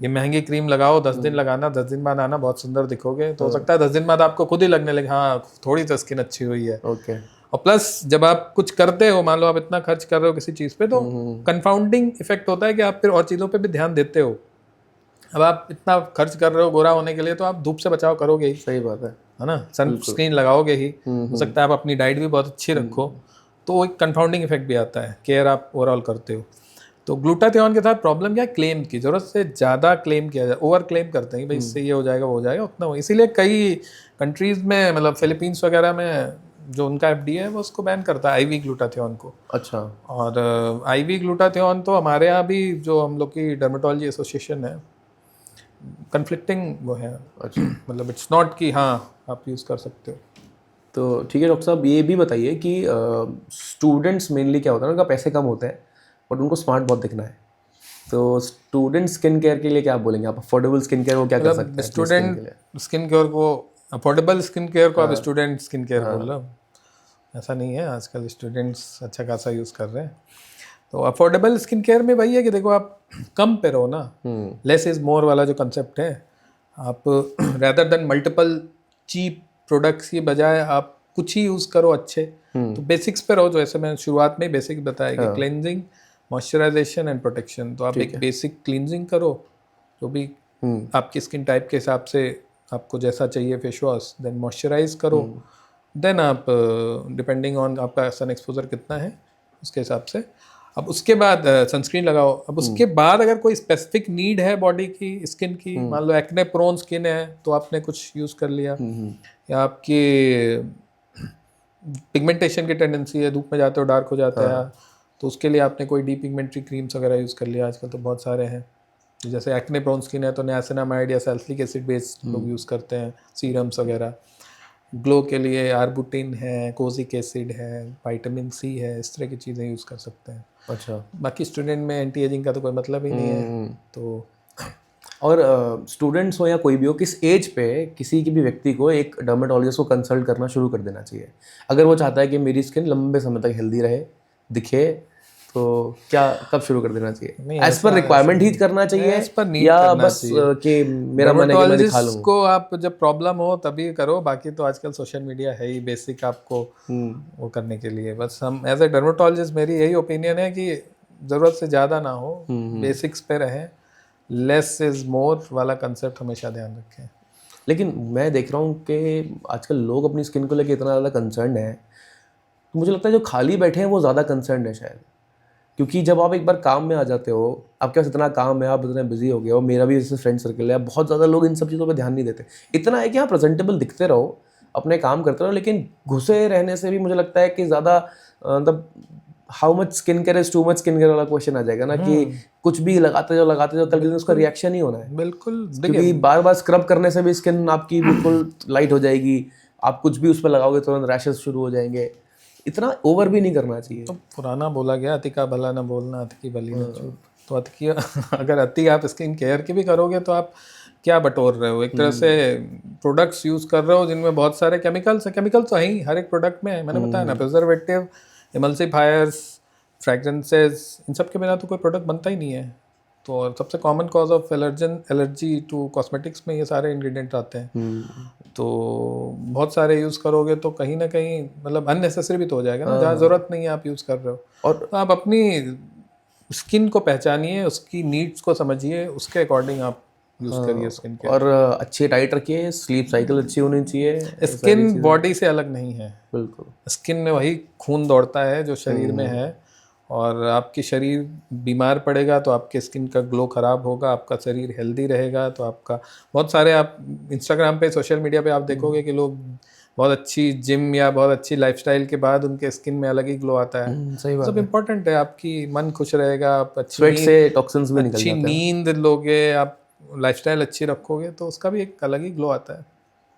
ये महंगी क्रीम लगाओ, 10 दिन लगाना, 10 दिन बाद आना, बहुत सुंदर दिखोगे, तो हो सकता है 10 दिन बाद आपको खुद ही लगने लगे हाँ थोड़ी तो स्किन अच्छी हुई है। ओके। और प्लस जब आप कुछ करते हो, मान लो आप इतना खर्च कर रहे हो किसी चीज़ पे, तो कंफाउंडिंग इफेक्ट होता है कि आप फिर और चीज़ों पे भी ध्यान देते हो। अब आप इतना खर्च कर रहे हो गोरा होने के लिए, तो आप धूप से बचाव करोगे ही, सही बात है ना, सनस्क्रीन लगाओगे ही, हो सकता है आप अपनी डाइट भी बहुत अच्छी रखो, तो एक कंफाउंडिंग इफेक्ट भी आता है, केयर आप ओवरऑल करते हो। तो ग्लूटाथियोन के साथ प्रॉब्लम क्या है, क्लेम की, ज़रूरत से ज़्यादा क्लेम किया जाए, ओवर क्लेम करते हैं कि भाई इससे ये हो जाएगा वो हो जाएगा, उतना हो, इसीलिए कई कंट्रीज़ में, मतलब फिलीपींस वगैरह में जो उनका एफडीए है वो उसको बैन करता है, आईवी ग्लूटाथियोन को। अच्छा। और आईवी ग्लूटाथियोन तो हमारे यहाँ भी जो हम लोग की डर्मेटोलॉजी एसोसिएशन है, कन्फ्लिक्टिंग वो है, अच्छा। मतलब इट्स नॉट कि हाँ आप यूज़ कर सकते हो। तो ठीक है डॉक्टर साहब, ये भी बताइए कि स्टूडेंट्स मेनली क्या होता है ना, उनका पैसे कम होते हैं बट उनको स्मार्ट बहुत दिखना है, तो स्टूडेंट स्किन केयर के लिए क्या आप बोलेंगे? आप अफोर्डेबल स्किन केयर वो क्या कर सकते हैं अपनी skin के लिए? स्टूडेंट स्किन केयर को, अफोर्डेबल स्किन केयर को आप स्टूडेंट स्किन केयर बोल रहे हो, ऐसा नहीं है, आजकल स्टूडेंट्स अच्छा खासा यूज़ कर रहे हैं। तो अफोर्डेबल स्किन केयर में वही है कि देखो आप कम पे रहो ना, लेस इज़ मोर वाला जो कंसेप्ट है, आप rather than multiple cheap products की बजाय आप कुछ ही यूज़ करो अच्छे, तो बेसिक्स पे रहो, जो ऐसे मैंने शुरुआत में ही बेसिक बताया कि क्लेंजिंग, मॉइस्चराइजेशन एंड प्रोटेक्शन। तो आप एक बेसिक क्लींजिंग करो, जो भी आपकी स्किन टाइप के हिसाब से आपको जैसा चाहिए फेस वॉश, देन मॉइस्चराइज करो, देन आप डिपेंडिंग ऑन आपका सन एक्सपोजर कितना है उसके हिसाब से, अब उसके बाद सनस्क्रीन लगाओ। अब उसके बाद अगर कोई स्पेसिफिक नीड है बॉडी की, स्किन की, मान लो एक्ने प्रोन स्किन है तो आपने कुछ यूज़ कर लिया, या आपकी पिगमेंटेशन की टेंडेंसी है, धूप में जाते हो डार्क हो जाता है, तो उसके लिए आपने कोई डी पिगमेंटरी क्रीम्स वगैरह यूज़ कर लिया, आजकल तो बहुत सारे हैं। जैसे एक्ने प्रोन स्किन है तो नियासिनामाइड या सैलिसिलिक एसिड बेस्ड लोग यूज़ करते हैं, सीरम्स वगैरह। ग्लो के लिए आर्बुटिन है, कोजिक एसिड है, विटामिन सी है, इस तरह की चीज़ें यूज़ कर सकते हैं। अच्छा। बाकी स्टूडेंट में एंटी एजिंग का तो कोई मतलब ही नहीं है। तो और स्टूडेंट्स हो या कोई भी हो, किस एज पे किसी की भी व्यक्ति को एक डर्मेटोलॉजिस्ट को कंसल्ट करना शुरू कर देना चाहिए अगर वो चाहता है कि मेरी स्किन लंबे समय तक हेल्दी रहे, दिखे, तो क्या कब शुरू कर देना चाहिए? एज पर रिक्वायरमेंट ही करना चाहिए as per need या करना बस चाहिए। कि मेरा मन है कि मैं दिखा डर्मेटोलॉजिस्ट लूँ? को आप जब प्रॉब्लम हो तभी करो, बाकी तो आजकल सोशल मीडिया है ही बेसिक आपको वो करने के लिए। बस हम एज ए डर्मेटोलॉजिस्ट, मेरी यही ओपिनियन है कि ज़रूरत से ज़्यादा ना हो, बेसिक्स पे रहें, लेस इज़ मोर वाला कंसेप्ट हमेशा ध्यान रखें। लेकिन मैं देख रहा हूँ कि आजकल लोग अपनी स्किन को लेकर इतना ज़्यादा कंसर्न है, तो मुझे लगता है जो खाली बैठे हैं वो ज़्यादा कंसर्न है शायद, क्योंकि जब आप एक बार काम में आ जाते हो, आपके पास इतना काम है, आप इतने बिजी हो गए हो, मेरा भी जैसे फ्रेंड सर्कल है, बहुत ज़्यादा लोग इन सब चीज़ों पे ध्यान नहीं देते। इतना है कि हाँ प्रेजेंटेबल दिखते रहो, अपने काम करते रहो, लेकिन घुसे रहने से भी मुझे लगता है कि ज़्यादा मतलब how much skin care is too much skin care वाला क्वेश्चन आ जाएगा ना, कि कुछ भी लगाते जाओ कल के दिन उसका रिएक्शन ही होना है। बिल्कुल, क्योंकि बार बार स्क्रब करने से भी स्किन आपकी बिल्कुल लाइट हो जाएगी, आप कुछ भी उस पर लगाओगे तुरंत रैशेस शुरू हो जाएंगे। इतना ओवर भी नहीं करना चाहिए। तो पुराना बोला गया, अति का भला ना बोलना, अति की भली ना चूक। तो अति की अगर अति आप स्किन केयर की भी करोगे तो आप क्या बटोर रहे हो? एक तरह से प्रोडक्ट्स यूज़ कर रहे हो जिनमें बहुत सारे केमिकल्स हैं। केमिकल तो है ही हर एक प्रोडक्ट में, मैंने बताया ना, प्रिजर्वेटिव, इमल्सिफायर्स, फ्रैग्रेंसेस, इन सब के बिना तो कोई प्रोडक्ट बनता ही नहीं है। तो सबसे common cause of allergy to cosmetics में ये सारे इंग्रेडिएंट आते हैं। तो बहुत सारे यूज़ करोगे तो कहीं ना कहीं मतलब अननेसेसरी भी तो हो जाएगा ना, जहाँ ज़रूरत नहीं है आप यूज़ कर रहे हो। और तो आप अपनी स्किन को पहचानिए, उसकी नीड्स को समझिए, उसके अकॉर्डिंग आप यूज़ करिए स्किन के। और अच्छी डाइट रखिए, स्लीप साइकिल अच्छी होनी चाहिए। स्किन बॉडी से अलग नहीं है, बिल्कुल। स्किन में वही खून दौड़ता है जो शरीर में है, और आपकी शरीर बीमार पड़ेगा तो आपके स्किन का ग्लो ख़राब होगा, आपका शरीर हेल्दी रहेगा तो आपका बहुत सारे, आप इंस्टाग्राम पे, सोशल मीडिया पे आप देखोगे कि लोग बहुत अच्छी जिम या बहुत अच्छी लाइफस्टाइल के बाद उनके स्किन में अलग ही ग्लो आता है। सही बात सब इम्पोर्टेंट है, आपकी मन खुश रहेगा, आप स्वेट से टॉक्सिन्स भी निकल अच्छी जाते हैं। नींद लोगे, आप लाइफस्टाइल अच्छी रखोगे तो उसका भी एक अलग ही ग्लो आता है।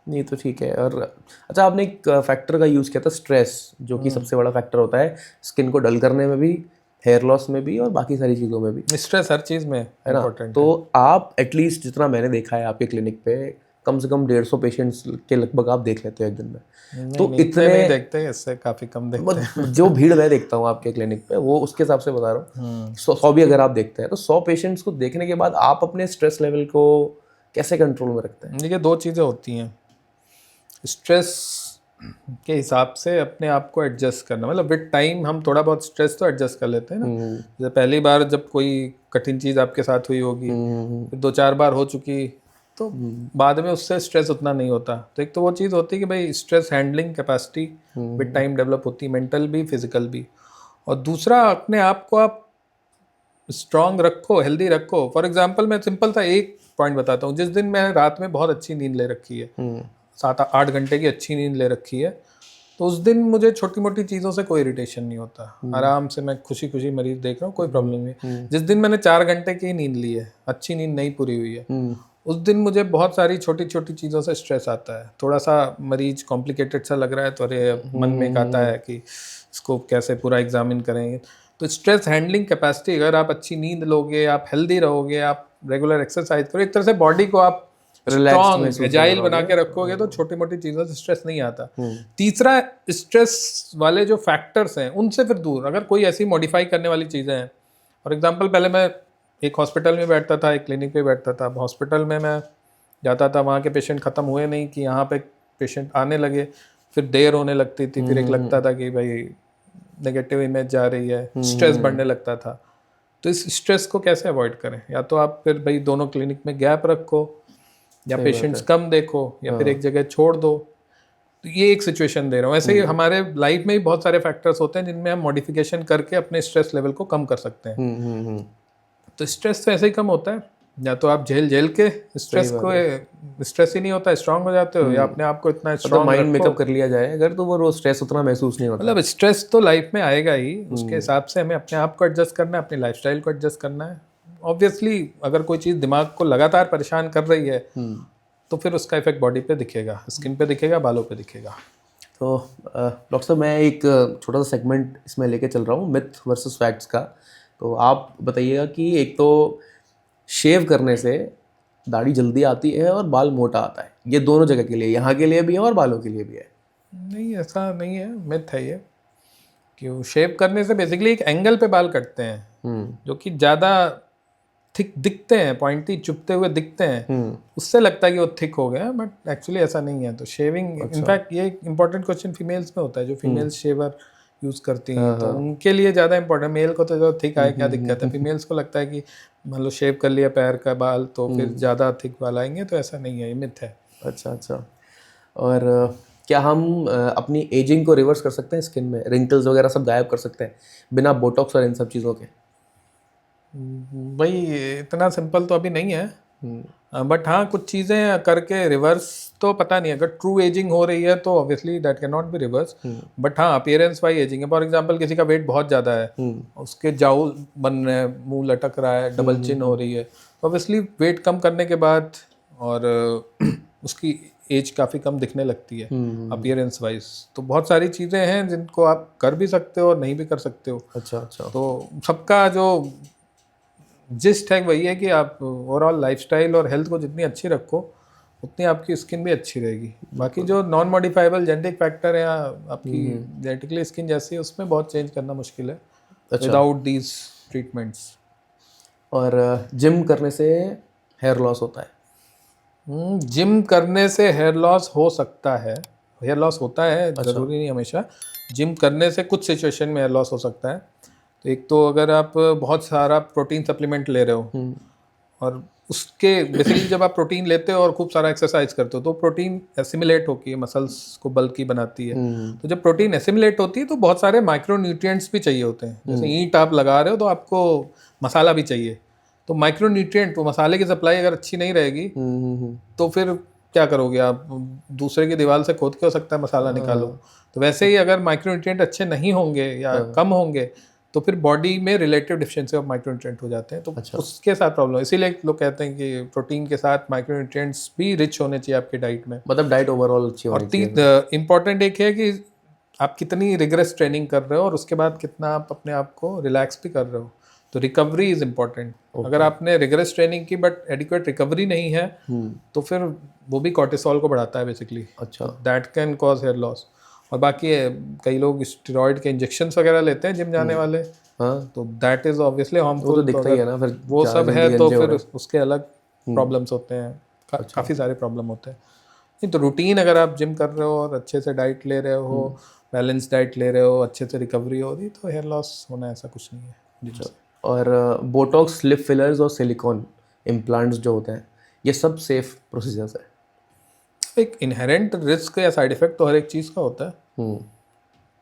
नहीं तो ठीक है। और अच्छा, आपने एक फैक्टर का यूज़ किया था, स्ट्रेस, जो कि सबसे बड़ा फैक्टर होता है स्किन को डल करने में भी, हेयर लॉस में भी और बाकी सारी चीज़ों में भी, स्ट्रेस हर चीज़ में है ना? इम्पोर्टेंट। तो आप एटलीस्ट जितना मैंने देखा है आपके क्लिनिक पे, कम से कम 150 पेशेंट्स के लगभग आप देख लेते हो एक दिन में। तो इतने नहीं देखते, इससे काफ़ी कम देखते हैं। जो भीड़ मैं देखता हूँ आपके क्लिनिक पे, वो उसके हिसाब से बता रहा हूँ। 100 भी अगर आप देखते हैं तो 100 पेशेंट्स को देखने के बाद आप अपने स्ट्रेस लेवल को कैसे कंट्रोल में रखते हैं? देखिए, दो चीज़ें होती हैं। स्ट्रेस के हिसाब से अपने आप को एडजस्ट करना, मतलब विद टाइम हम थोड़ा बहुत स्ट्रेस तो एडजस्ट कर लेते हैं ना। जैसे पहली बार जब कोई कठिन चीज़ आपके साथ हुई होगी, फिर 2-4 बार हो चुकी, तो बाद में उससे स्ट्रेस उतना नहीं होता। तो एक तो वो चीज़ होती है कि भाई stress handling capacity with time develop होती है, मेंटल भी फिजिकल भी। और दूसरा, अपने आप को आप स्ट्रांग रखो, हेल्दी रखो। फॉर एग्जांपल मैं सिंपल सा एक पॉइंट बताता हूँ। जिस दिन मैं रात में बहुत अच्छी नींद ले रखी है, 7-8 घंटे की अच्छी नींद ले रखी है, तो उस दिन मुझे छोटी मोटी चीज़ों से कोई इरिटेशन नहीं होता। आराम से मैं खुशी खुशी मरीज देख रहा हूँ, कोई प्रॉब्लम नहीं। जिस दिन मैंने 4 घंटे की नींद ली है, अच्छी नींद नहीं पूरी हुई है, उस दिन मुझे बहुत सारी छोटी छोटी चीज़ों से स्ट्रेस आता है। थोड़ा सा मरीज कॉम्प्लिकेटेड सा लग रहा है तो अरे मन में एक आता है कि इसको कैसे पूरा एग्जामिन करेंगे। तो स्ट्रेस हैंडलिंग कैपेसिटी, अगर आप अच्छी नींद लोगे, आप हेल्दी रहोगे, आप रेगुलर एक्सरसाइज करो, एक तरह से बॉडी को आप स्ट्रॉन्ग एजाइल बना के रखोगे, तो छोटी मोटी चीज़ों से स्ट्रेस नहीं आता। तीसरा, स्ट्रेस वाले जो फैक्टर्स हैं उनसे फिर दूर, अगर कोई ऐसी मॉडिफाई करने वाली चीज़ें हैं। फॉर एग्जांपल, पहले मैं एक हॉस्पिटल में बैठता था, एक क्लिनिक पे बैठता था। हॉस्पिटल में मैं जाता था, वहाँ के पेशेंट ख़त्म हुए नहीं कि यहाँ पे पेशेंट आने लगे, फिर देर होने लगती थी, फिर एक लगता था कि भाई नेगेटिव इमेज जा रही है, स्ट्रेस बढ़ने लगता था। तो इस स्ट्रेस को कैसे अवॉइड करें? या तो आप फिर भाई दोनों क्लिनिक में गैप रखो, या पेशेंट्स कम देखो, या फिर एक जगह छोड़ दो। तो ये एक सिचुएशन दे रहा हूँ। ऐसे ही हमारे लाइफ में भी बहुत सारे फैक्टर्स होते हैं जिनमें हम मॉडिफिकेशन करके अपने स्ट्रेस लेवल को कम कर सकते हैं। तो स्ट्रेस तो ऐसे ही कम होता है, या तो आप झेल के स्ट्रेस को, स्ट्रेस ही नहीं होता, स्ट्रांग हो जाते हो, या अपने आप को इतना स्ट्रांग माइंड मेकअप कर लिया जाए अगर, तो वो स्ट्रेस उतना महसूस नहीं होता। मतलब स्ट्रेस तो लाइफ में आएगा ही, उसके हिसाब से हमें अपने आप को एडजस्ट करना है, अपनी लाइफस्टाइल को एडजस्ट करना है। ऑब्वियसली अगर कोई चीज़ दिमाग को लगातार परेशान कर रही है तो फिर उसका इफेक्ट बॉडी पे दिखेगा, स्किन पे दिखेगा, बालों पे दिखेगा। तो डॉक्टर साहब, मैं एक छोटा सा सेगमेंट इसमें लेके चल रहा हूँ, मिथ वर्सेस फैक्ट्स का। तो आप बताइएगा कि एक तो शेव करने से दाढ़ी जल्दी आती है और बाल मोटा आता है, ये दोनों जगह के लिए, यहाँ के लिए भी है और बालों के लिए भी है? नहीं, ऐसा नहीं है, मिथ है ये। क्यों? शेव करने से बेसिकली एक एंगल पे बाल कटते हैं जो कि ज़्यादा थिक दिखते हैं, पॉइंटी चुभते हुए दिखते हैं, उससे लगता है कि वो थिक हो गया, बट एक्चुअली ऐसा नहीं है। तो शेविंग, इनफैक्ट ये इंपॉर्टेंट क्वेश्चन फीमेल्स में होता है, जो फीमेल्स शेवर यूज करती हैं, तो उनके लिए ज़्यादा इंपॉर्टेंट। मेल को तो जो थिक आए क्या दिक्कत है, फीमेल्स को लगता है कि मान लो शेव कर लिया पैर का बाल तो फिर ज़्यादा थिक बाल आएंगे, तो ऐसा नहीं है, ये मिथ है। अच्छा। और क्या हम अपनी एजिंग को रिवर्स कर सकते हैं? स्किन में रिंकल्स वगैरह सब गायब कर सकते हैं बिना बोटॉक्स और इन सब चीज़ों के? भाई इतना सिंपल तो अभी नहीं है, बट हाँ कुछ चीज़ें करके रिवर्स तो पता नहीं। अगर ट्रू एजिंग हो रही है तो obviously that can not be reverse, but हाँ अपीयरेंस वाइज एजिंग है। फॉर एग्जांपल, किसी का वेट बहुत ज़्यादा है, उसके जाऊ बन रहे हैं, मुंह लटक रहा है, डबल चिन हो रही है, तो ऑब्वियसली वेट कम करने के बाद और उसकी एज काफ़ी कम दिखने लगती है अपीयरेंस वाइज। तो बहुत सारी चीज़ें हैं जिनको आप कर भी सकते हो और नहीं भी कर सकते हो। अच्छा। तो सबका जो जिस्ट है वही है कि आप ओवरऑल लाइफस्टाइल और हेल्थ को जितनी अच्छी रखो उतनी आपकी स्किन भी अच्छी रहेगी। बाकी जो नॉन मॉडिफाइबल जेनेटिक फैक्टर है, आपकी जेनेटिकली स्किन जैसी है, उसमें बहुत चेंज करना मुश्किल है विदाउट दीज ट्रीटमेंट्स। और जिम करने से हेयर लॉस होता है? जिम करने से हेयर लॉस हो सकता है, हेयर लॉस होता है, ज़रूरी नहीं हमेशा। जिम करने से कुछ सिचुएशन में हेयर लॉस हो सकता है। तो एक तो अगर आप बहुत सारा प्रोटीन सप्लीमेंट ले रहे हो और उसके बेसिकली जब आप प्रोटीन लेते हो और खूब सारा एक्सरसाइज करते हो तो प्रोटीन एसिमिलेट होती है, मसल्स को बल्की बनाती है। तो जब प्रोटीन एसिमिलेट होती है तो बहुत सारे माइक्रो न्यूट्रिएंट्स भी चाहिए होते हैं। जैसे ईंट आप लगा रहे हो तो आपको मसाला भी चाहिए, तो माइक्रो न्यूट्रिएंट, वो मसाले की सप्लाई अगर अच्छी नहीं रहेगी तो फिर क्या करोगे आप? दूसरे की दीवार से खोद के हो सकता है मसाला निकालो। तो वैसे ही अगर माइक्रो न्यूट्रिएंट अच्छे नहीं होंगे या कम होंगे तो फिर बॉडी में रिलेटिव डिफिशिएंसी ऑफ माइक्रोन्यूट्रिएंट हो जाते हैं, तो उसके साथ प्रॉब्लम। इसीलिए लोग कहते हैं कि प्रोटीन के साथ माइक्रोन्यूट्रिएंट्स भी रिच होने चाहिए आपकी डाइट में, मतलब डाइट ओवरऑल अच्छी होनी चाहिए। और इंपॉर्टेंट एक है कि आप कितनी रिगरस ट्रेनिंग कर रहे हो और उसके बाद कितना आप अपने आप को रिलैक्स भी कर रहे हो। तो रिकवरी इज इम्पॉर्टेंट। अगर आपने रिगरस ट्रेनिंग की बट एडिक्वेट रिकवरी नहीं है तो फिर वो भी कॉर्टिसोल को बढ़ाता है बेसिकली। अच्छा। That can cause hair loss. और बाकी कई लोग स्टेरॉइड के इंजेक्शंस वगैरह लेते हैं जिम जाने वाले, तो दैट इज ऑब्वियसली हार्मफुल। तो दिखता ही है ना, फिर वो सब है तो फिर उसके अलग प्रॉब्लम्स होते हैं, काफ़ी सारे प्रॉब्लम होते हैं। नहीं तो रूटीन अगर आप जिम कर रहे हो और अच्छे से डाइट ले रहे हो, बैलेंस डाइट ले रहे हो, अच्छे से रिकवरी हो रही, तो हेयर लॉस होना ऐसा कुछ नहीं है जिम से। और बोटॉक्स, लिप फिलर्स और सिलिकॉन इम्प्लांट्स जो होते हैं, ये सब सेफ प्रोसीजर्स है? एक इनहेरेंट रिस्क या साइड इफेक्ट तो हर एक चीज़ का होता है।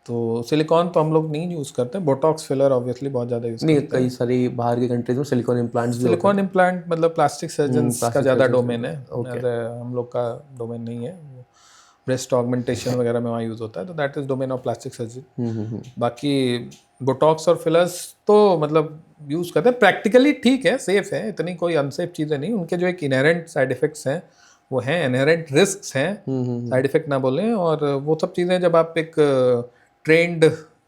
तो सिलिकॉन तो हम लोग नहीं यूज़ करते, बोटॉक्स फिलर ऑब्वियसली बहुत ज़्यादा यूज़ नहीं, करते हैं। कई सारी बाहर की कंट्रीज में सिलिकॉन इम्प्लांट्स भी होते सिलिकॉन इम्प्लांट मतलब प्लास्टिक सर्जन्स का plastic ज़्यादा surgeons डोमेन है, हम लोग का डोमेन नहीं है। ब्रेस्ट ऑगमेंटेशन वगैरह में वहाँ यूज़ होता है, तो that is domain of plastic surgeon. बाकी बोटॉक्स और फिलर्स तो मतलब यूज़ करते हैं, प्रैक्टिकली ठीक है, सेफ है, इतनी कोई अनसेफ चीज़ें नहीं। उनके जो एक इनहेरेंट साइड इफेक्ट्स हैं वो हैं, इनहेरेंट रिस्क हैं, साइड इफेक्ट ना बोलें। और वो सब चीज़ें जब आप एक ट्रेंड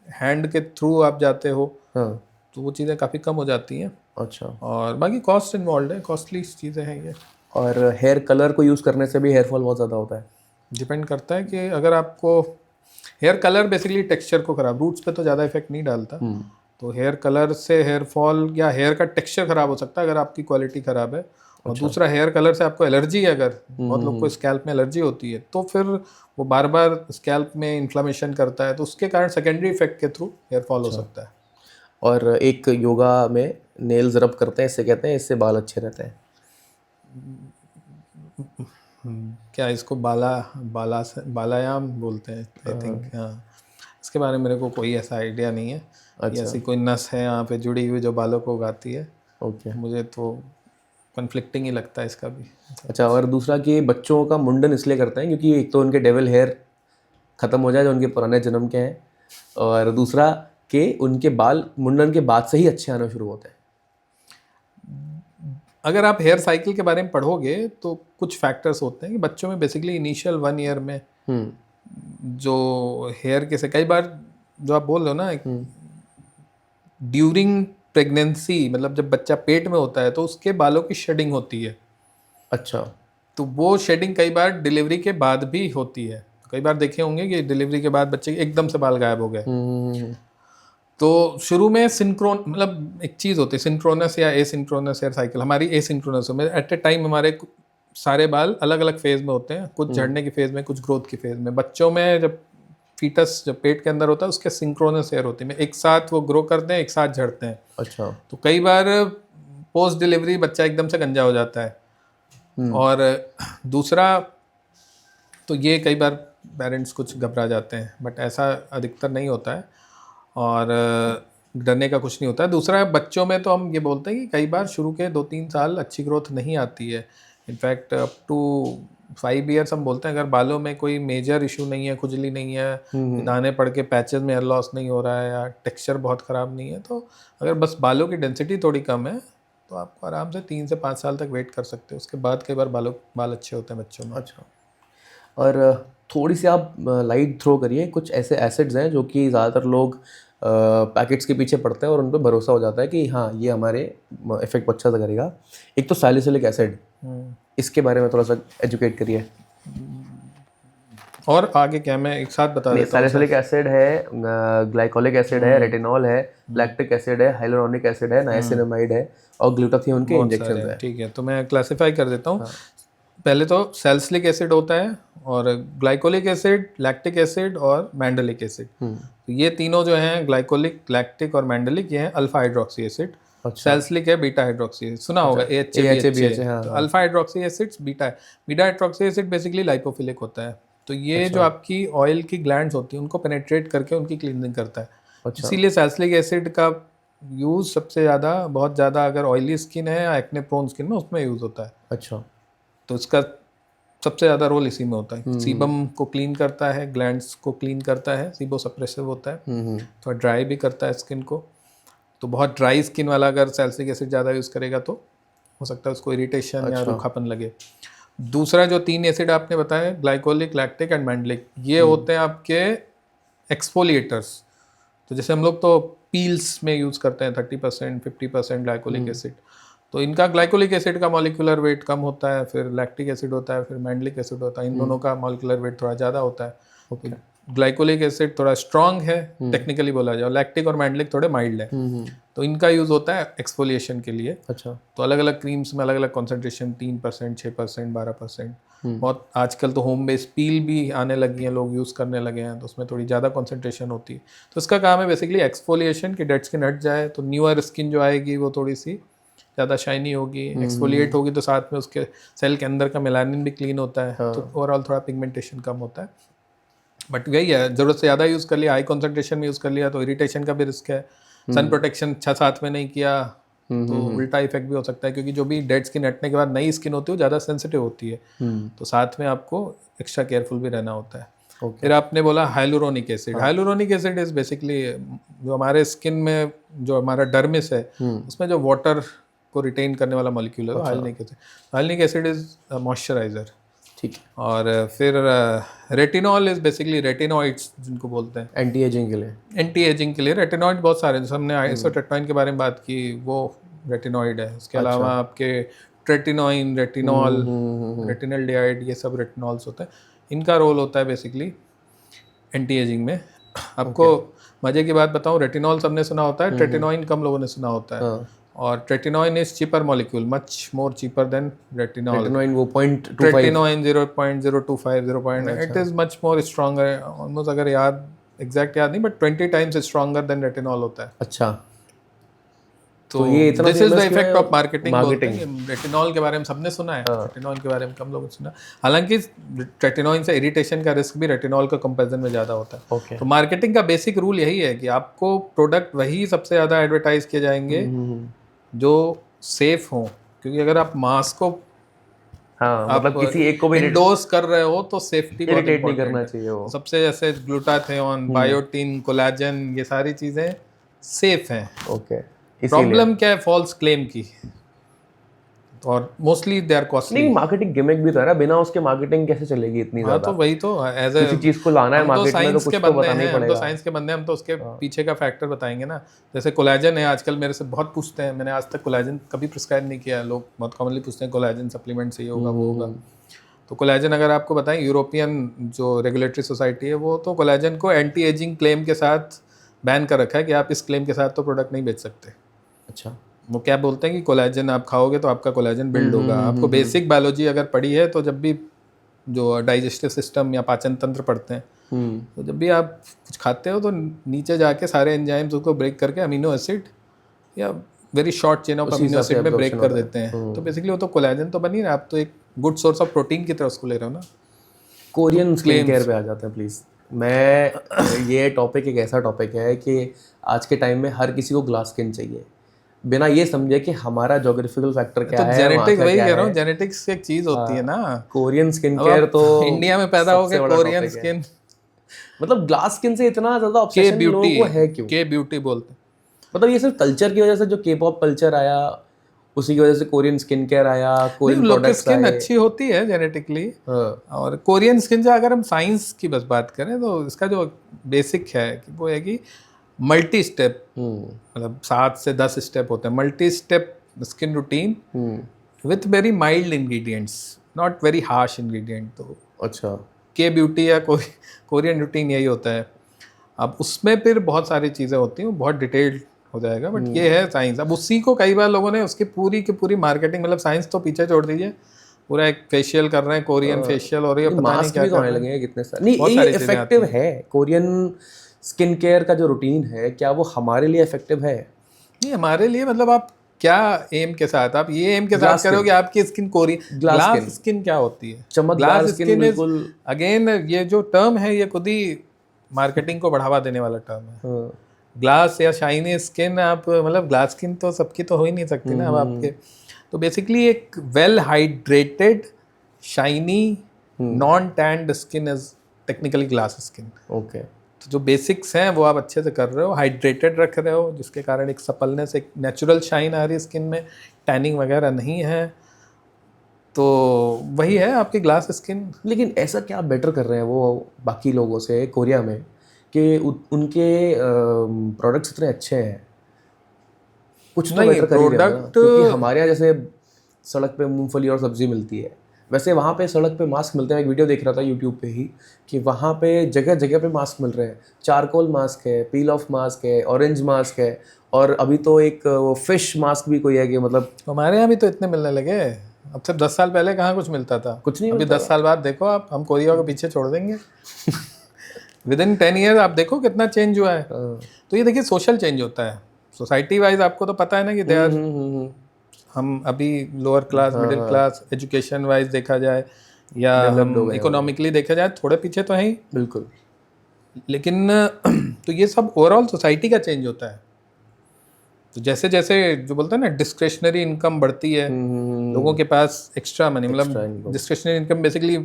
हैंड के थ्रू आप जाते हो हाँ। तो वो चीज़ें काफ़ी कम हो जाती हैं। अच्छा। और बाकी कॉस्ट इन्वॉल्व है, कॉस्टली चीज़ें हैं ये। और हेयर कलर को यूज़ करने से भी हेयर फॉल बहुत ज़्यादा होता है? डिपेंड करता है कि अगर आपको हेयर कलर बेसिकली टेक्सचर को खराब, रूट्स पे तो ज़्यादा इफेक्ट नहीं डालता। तो हेयर कलर से हेयर फॉल या हेयर का टेक्सचर खराब हो सकता है अगर आपकी क्वालिटी खराब है। और दूसरा, हेयर कलर से आपको एलर्जी है, अगर बहुत लोग को स्कैल्प में एलर्जी होती है तो फिर वो बार बार स्कैल्प में इन्फ्लेमेशन करता है, तो उसके कारण सेकेंडरी इफेक्ट के थ्रू हेयर फॉल हो सकता है। और एक योगा में नेल्स रब करते हैं, इससे कहते हैं इससे बाल अच्छे रहते हैं। क्या इसको बालायाम बोलते हैं आई थिंक। हाँ, इसके बारे में मेरे को कोई ऐसा आइडिया नहीं है कि ऐसी कोई नस है यहाँ पे जुड़ी हुई जो बालों को उगाती है। ओके। मुझे तो कन्फ्लिक्टिंग ही लगता है इसका भी। अच्छा, और दूसरा कि बच्चों का मुंडन इसलिए करते हैं क्योंकि एक तो उनके डेविल हेयर ख़त्म हो जाए जो उनके पुराने जन्म के हैं, और दूसरा कि उनके बाल मुंडन के बाद से ही अच्छे आना शुरू होते हैं। अगर आप हेयर साइकिल के बारे में पढ़ोगे तो कुछ फैक्टर्स होते हैं कि बच्चों में बेसिकली इनिशियल 1 ईयर में जो हेयर के से कई बार जो आप बोल रहे हो ना, ड्यूरिंग प्रेगनेंसी, मतलब जब बच्चा पेट में होता है तो उसके बालों की शेडिंग होती है। अच्छा। तो वो शेडिंग कई बार डिलीवरी के बाद भी होती है। कई बार देखे होंगे कि डिलीवरी के बाद बच्चे के एकदम से बाल गायब हो गए। तो शुरू में सिंक्रोन, मतलब एक चीज़ होती है सिंक्रोनस या एसिंक्रोनस हेयर साइकिल। हमारी एसिंक्रोनस में एट ए टाइम हमारे सारे बाल अलग अलग फेज में होते हैं, कुछ झड़ने की फेज में, कुछ ग्रोथ की फेज में। बच्चों में जब फीटस जब पेट के अंदर होता है उसके सिंक्रोनस हेयर होती है, एक साथ वो ग्रो करते हैं, एक साथ झड़ते हैं। अच्छा। तो कई बार पोस्ट डिलीवरी बच्चा एकदम से गंजा हो जाता है। और दूसरा, तो ये कई बार पेरेंट्स कुछ घबरा जाते हैं, बट ऐसा अधिकतर नहीं होता है और डरने का कुछ नहीं होता है। दूसरा, बच्चों में तो हम ये बोलते हैं कि कई बार शुरू के 2-3 साल अच्छी ग्रोथ नहीं आती है। इनफैक्ट अप टू 5 ईयर्स हम बोलते हैं अगर बालों में कोई मेजर इशू नहीं है, खुजली नहीं है, दाने पड़ के पैचेस में हेयर लॉस नहीं हो रहा है या टेक्सचर बहुत ख़राब नहीं है, तो अगर बस बालों की डेंसिटी थोड़ी कम है तो आपको आराम से 3 से 5 साल तक वेट कर सकते हो। उसके बाद कई बार बाल अच्छे होते हैं बच्चों में। अच्छा। और थोड़ी सी आप लाइट थ्रो करिए, कुछ ऐसे एसिड्स हैं जो कि ज़्यादातर लोग पैकेट्स के पीछे पड़ते हैं और उन पर भरोसा हो जाता है कि हाँ ये हमारे इफेक्ट अच्छा सा करेगा। एक तो सैलिसिलिक एसिड, इसके बारे में थोड़ा सा एजुकेट करिए। और आगे क्या, मैं एक साथ बता देता हूँ। सैलिसिलिक एसिड है, ग्लाइकोलिक एसिड है, रेटिनॉल है, लैक्टिक एसिड है, हाइलुरोनिक एसिड है, नाइसिनामाइड है और ग्लूटाथियोन के इंजेक्शन है। ठीक है, तो मैं क्लासिफाई कर देता हूँ। पहले तो सैलिसिलिक एसिड होता है और ग्लाइकोलिक एसिड, लैक्टिक एसिड और मैंडलिक एसिड। तो ये तीनों जो हैं, ग्लाइकोलिक, लैक्टिक और मैंडलिक, ये हैं अल्फा हाइड्रोक्सी एसिड। सैलिसिलिक है बीटा हाइड्रोक्सी एसिड, सुना होगा AHA। तो alpha hydroxy acids, beta hydroxy acid basically lipophilic होता है। तो ये जो आपकी ऑयल की ग्लैंड्स होती हैं उनको पेनेट्रेट करके उनकी क्लीनिंग करता है। इसीलिए सैलिसिलिक एसिड का यूज़ सबसे ज़्यादा, बहुत ज़्यादा अगर ऑयली स्किन है या एक्ने प्रोन स्किन में, उसमें यूज़ होता है। अच्छा। तो इसका सबसे ज़्यादा रोल इसी में होता है। सीबम को क्लीन करता है, ग्लैंड्स को क्लीन करता है, सीबो सप्रेसिव होता है, थोड़ा ड्राई भी करता है स्किन को। तो बहुत ड्राई स्किन वाला अगर सैलिसिलिक एसिड ज़्यादा यूज़ करेगा तो हो सकता है उसको इरिटेशन या रूखापन लगे। दूसरा जो 3 एसिड आपने बताया, ग्लाइकोलिक, लैक्टिक एंड मैंडलिक, ये होते हैं आपके एक्सफोलिएटर्स। तो जैसे हम लोग तो पील्स में यूज़ करते हैं 30%, 50% ग्लाइकोलिक एसिड। तो इनका ग्लाइकोलिक एसिड का मॉलिक्यूलर वेट कम होता है, फिर लैक्टिक एसिड होता है, फिर मैंडलिक एसिड होता है। इन दोनों का मॉलिक्यूलर वेट थोड़ा ज़्यादा होता है। ग्लाइकोलिक एसिड थोड़ा स्ट्रॉन्ग है टेक्निकली बोला जाए, लैक्टिक और मैंडलिक थोड़े माइल्ड है। तो इनका यूज़ होता है एक्सफोलिएशन के लिए। अच्छा। तो अलग अलग क्रीम्स में अलग अलग कॉन्सेंट्रेशन, 3%, 6%, 12%। बहुत आजकल तो होम बेस्ड पील भी आने लगी हैं, लोग यूज़ करने लगे हैं, तो उसमें थोड़ी ज़्यादा कंसंट्रेशन होती है। तो इसका काम है बेसिकली एक्सफोलिएशन, कि डेड स्किन हट जाए, तो न्यूअर स्किन जो आएगी वो थोड़ी सी ज़्यादा शाइनी होगी। एक्सफोलिएट होगी तो साथ में उसके सेल के अंदर का मेलानिन भी क्लीन होता है, तो ओवरऑल थोड़ा पिगमेंटेशन कम होता है। बट वही है, ज़रूरत से ज़्यादा यूज़ कर लिया, हाई कॉन्सेंट्रेशन में यूज़ कर लिया तो इरिटेशन का भी रिस्क है। सन प्रोटेक्शन अच्छा साथ में नहीं किया तो उल्टा इफेक्ट भी हो सकता है, क्योंकि जो भी डेड स्किन हटने के बाद नई स्किन होती है वो ज़्यादा सेंसिटिव होती है, तो साथ में आपको एक्स्ट्रा केयरफुल भी रहना होता है। फिर आपने बोला hyaluronic acid. Hyaluronic acid is basically जो हमारे स्किन में जो हमारा डर्मिस है उसमें जो वाटर को रिटेन करने वाला मॉलिक्यूल है, hyaluronic acid. Hyaluronic acid is moisturiser. ठीक। और फिर रेटिनॉल इज बेसिकली रेटिनॉइड्स जिनको बोलते हैं, एंटी एजिंग के लिए। एंटी एजिंग के लिए रेटिनॉइड बहुत सारे, जैसे हमने आइसोटेट्राइन के बारे में बात की, वो रेटिनॉइड है। उसके अलावा आपके ट्रेटिनॉइन, रेटिनॉल, रेटिनल डाइड, ये सब रेटिनॉल्स होते हैं। इनका रोल होता है बेसिकली एंटी एजिंग में। आपको मजे की बात बताऊं, रेटिनॉल सबने सुना होता है, ट्रेटिनॉइन कम लोगों ने सुना होता है। और tretinoin is cheaper molecule, much more cheaper than retinol. Retinoin वो 0.25, tretinoin 0.025, 0. It is much more stronger, almost, अगर याद एग्जैक्ट याद नहीं, but 20 times stronger than retinol होता है। अच्छा, तो ये इतना this is the famous effect क्यों ऑफ मार्केटिंग। रेटिनॉल के बारे में सबने सुना है, रेटिनॉल के बारे में कम लोगों ने सुना। हालांकि रेटिनॉइन से इरिटेशन का रिस्क भी रेटिनॉल का कंपैरिजन में ज़्यादा होता है। Okay. तो मार्केटिंग का बेसिक रूल यही है कि आपको प्रोडक्ट वही सबसे ज़्यादा एडवर्टाइज किए जाएंगे जो सेफ हो, क्योंकि अगर आप मास्क को मतलब किसी एक को भी इंडोर्स कर रहे हो तो सेफ्टी बहुत इरिटेट नहीं important करना है। चाहिए वो। सबसे जैसे ग्लूटाथियोन, बायोटिन, कोलेजन, ये सारी चीज़ें सेफ हैं। ओके, प्रॉब्लम क्या है फॉल्स क्लेम की, और मोस्टली दे आर कॉस्टली। नहीं, मार्केटिंग गिमिक भी तो है ना, बिना उसके मार्केटिंग कैसे चलेगी इतनी हाँ, ज्यादा? तो वही तो एज किसी चीज को लाना है मार्केट में तो कुछ तो बताना ही हम तो पड़ेगा। साइंस के बंदे, हम तो उसके पीछे का फैक्टर बताएंगे ना। जैसे कोलेजन है, आजकल मेरे से बहुत पूछते हैं, मैंने आज तक कोलेजन कभी प्रिस्क्राइब नहीं किया। लोग बहुत कॉमनली पूछते हैं कोलेजन सप्लीमेंट से ये होगा वो होगा। तो कोलेजन अगर आपको बताएं, यूरोपियन जो रेगुलेटरी सोसाइटी है वो तो कोलेजन को एंटी एजिंग क्लेम के साथ बैन कर रखा है कि आप इस क्लेम के साथ तो प्रोडक्ट नहीं बेच सकते। अच्छा, वो क्या बोलते हैं कि कोलेजन आप खाओगे तो आपका कोलेजन बिल्ड होगा। आपको बेसिक बायोलॉजी अगर पढ़ी है तो जब भी जो डाइजेस्टिव सिस्टम या पाचन तंत्र पढ़ते हैं, तो जब भी आप कुछ खाते हो तो नीचे जाके सारे एंजाइम्स उसको ब्रेक करके अमीनो एसिड या very short chain of amino acid में ब्रेक कर देते हैं। तो बेसिकली वो तो कोलेजन तो बनी रहा, आप तो एक गुड सोर्स ऑफ प्रोटीन की तरह उसको ले रहे हो ना। कोरियन स्किन केयर पे आ जाते हैं प्लीज। मैं ये टॉपिक एक ऐसा टॉपिक है कि आज के टाइम में हर किसी को ग्लास स्किन चाहिए, बिना ये समझे कि हमारा ज्योग्राफिकल फैक्टर क्या है, जेनेटिक, वही कह रहा हूँ, जेनेटिक्स एक चीज होती है ना। कोरियन स्किन केयर तो इंडिया में पैदा हो गए कोरियन स्किन, मतलब ग्लास स्किन से इतना ज्यादा ऑब्सेशन लोगों को है क्यों? के ब्यूटी बोलते हैं। मतलब ये सिर्फ कल्चर की वजह से, जो के पॉप कल्चर आया उसी की वजह से कोरियन स्किन केयर आया, कोरियन प्रोडक्ट्स स्किन अच्छी होती है जेनेटिकली। और कोरियन स्किन, अगर हम साइंस की बस बात करें तो इसका जो बेसिक है कि वो है कि मल्टी स्टेप, मतलब 7 से 10 स्टेप होते हैं। Multi step skin routine with very mild ingredients, not very harsh ingredient. तो अच्छा, के ब्यूटी या कोरियन रूटीन यही होता है। अब उसमें फिर बहुत सारी चीज़ें होती हैं, बहुत डिटेल्ड हो जाएगा, बट ये है साइंस। अब उसी को कई बार लोगों ने उसकी पूरी की पूरी मार्केटिंग, मतलब साइंस तो पीछे छोड़ दीजिए, पूरा एक फेशियल कर रहे हैं, कोरियन फेशियल, और ये पता नहीं क्या आने लगे हैं कितने सारे। नहीं, ये इफेक्टिव है कोरियन स्किन केयर का जो रूटीन है, क्या वो हमारे लिए इफेक्टिव है? नहीं, हमारे लिए मतलब आप क्या एम के साथ, आप ये एम के साथ करोगे आपकी स्किन कोरियन ग्लास स्किन क्या होती है? चमकदार स्किन बिल्कुल। अगेन ये जो टर्म है ये खुद ही मार्केटिंग को बढ़ावा देने वाला टर्म है। ग्लास या शाइनी स्किन, आप मतलब ग्लास स्किन तो सबकी तो हो ही नहीं सकती ना। अब आपके तो बेसिकली एक well hydrated shiny non stand skin is technically glass skin. Okay, तो जो बेसिक्स हैं वो आप अच्छे से कर रहे हो, हाइड्रेटेड रख रहे हो, जिसके कारण एक सपलनेस, एक नेचुरल शाइन आ रही है स्किन में, टैनिंग वगैरह नहीं है, तो वही है आपकी ग्लास स्किन। लेकिन ऐसा क्या बेटर कर रहे हैं वो बाकी लोगों से कोरिया में कि उनके प्रोडक्ट्स इतने अच्छे हैं? कुछ तो बेटर कर ही रहे हैं ना, क्योंकि हमारे यहाँ जैसे सड़क पे मूंगफली और सब्जी मिलती है, वैसे वहाँ पे सड़क पे मास्क मिलते हैं। एक वीडियो देख रहा था यूट्यूब पे ही कि वहाँ पे जगह जगह पे मास्क मिल रहे हैं। चारकोल मास्क है, पील ऑफ मास्क है, ऑरेंज मास्क है, और अभी तो एक वो फिश मास्क भी कोई है कि मतलब हमारे यहाँ भी तो इतने मिलने लगे। अब से 10 साल पहले कहाँ कुछ मिलता था, कुछ नहीं अभी 10 साल बाद देखो आप, हम कोरिया को पीछे छोड़ देंगे। विद इन 10 ईयर आप देखो कितना चेंज हुआ है। तो ये देखिए सोशल चेंज होता है, सोसाइटी वाइज आपको तो पता है ना कि दे आर, हम अभी lower class middle class education wise देखा जाए या हम इकोनॉमिकली देखा जाए थोड़े पीछे तो है ही, बिल्कुल। लेकिन तो ये सब ओवरऑल सोसाइटी का चेंज होता है। तो जैसे जैसे जो बोलते हैं ना डिस्क्रिशनरी इनकम बढ़ती है, लोगों के पास एक्स्ट्रा मनी, मतलब डिस्क्रिशनरी इनकम बेसिकली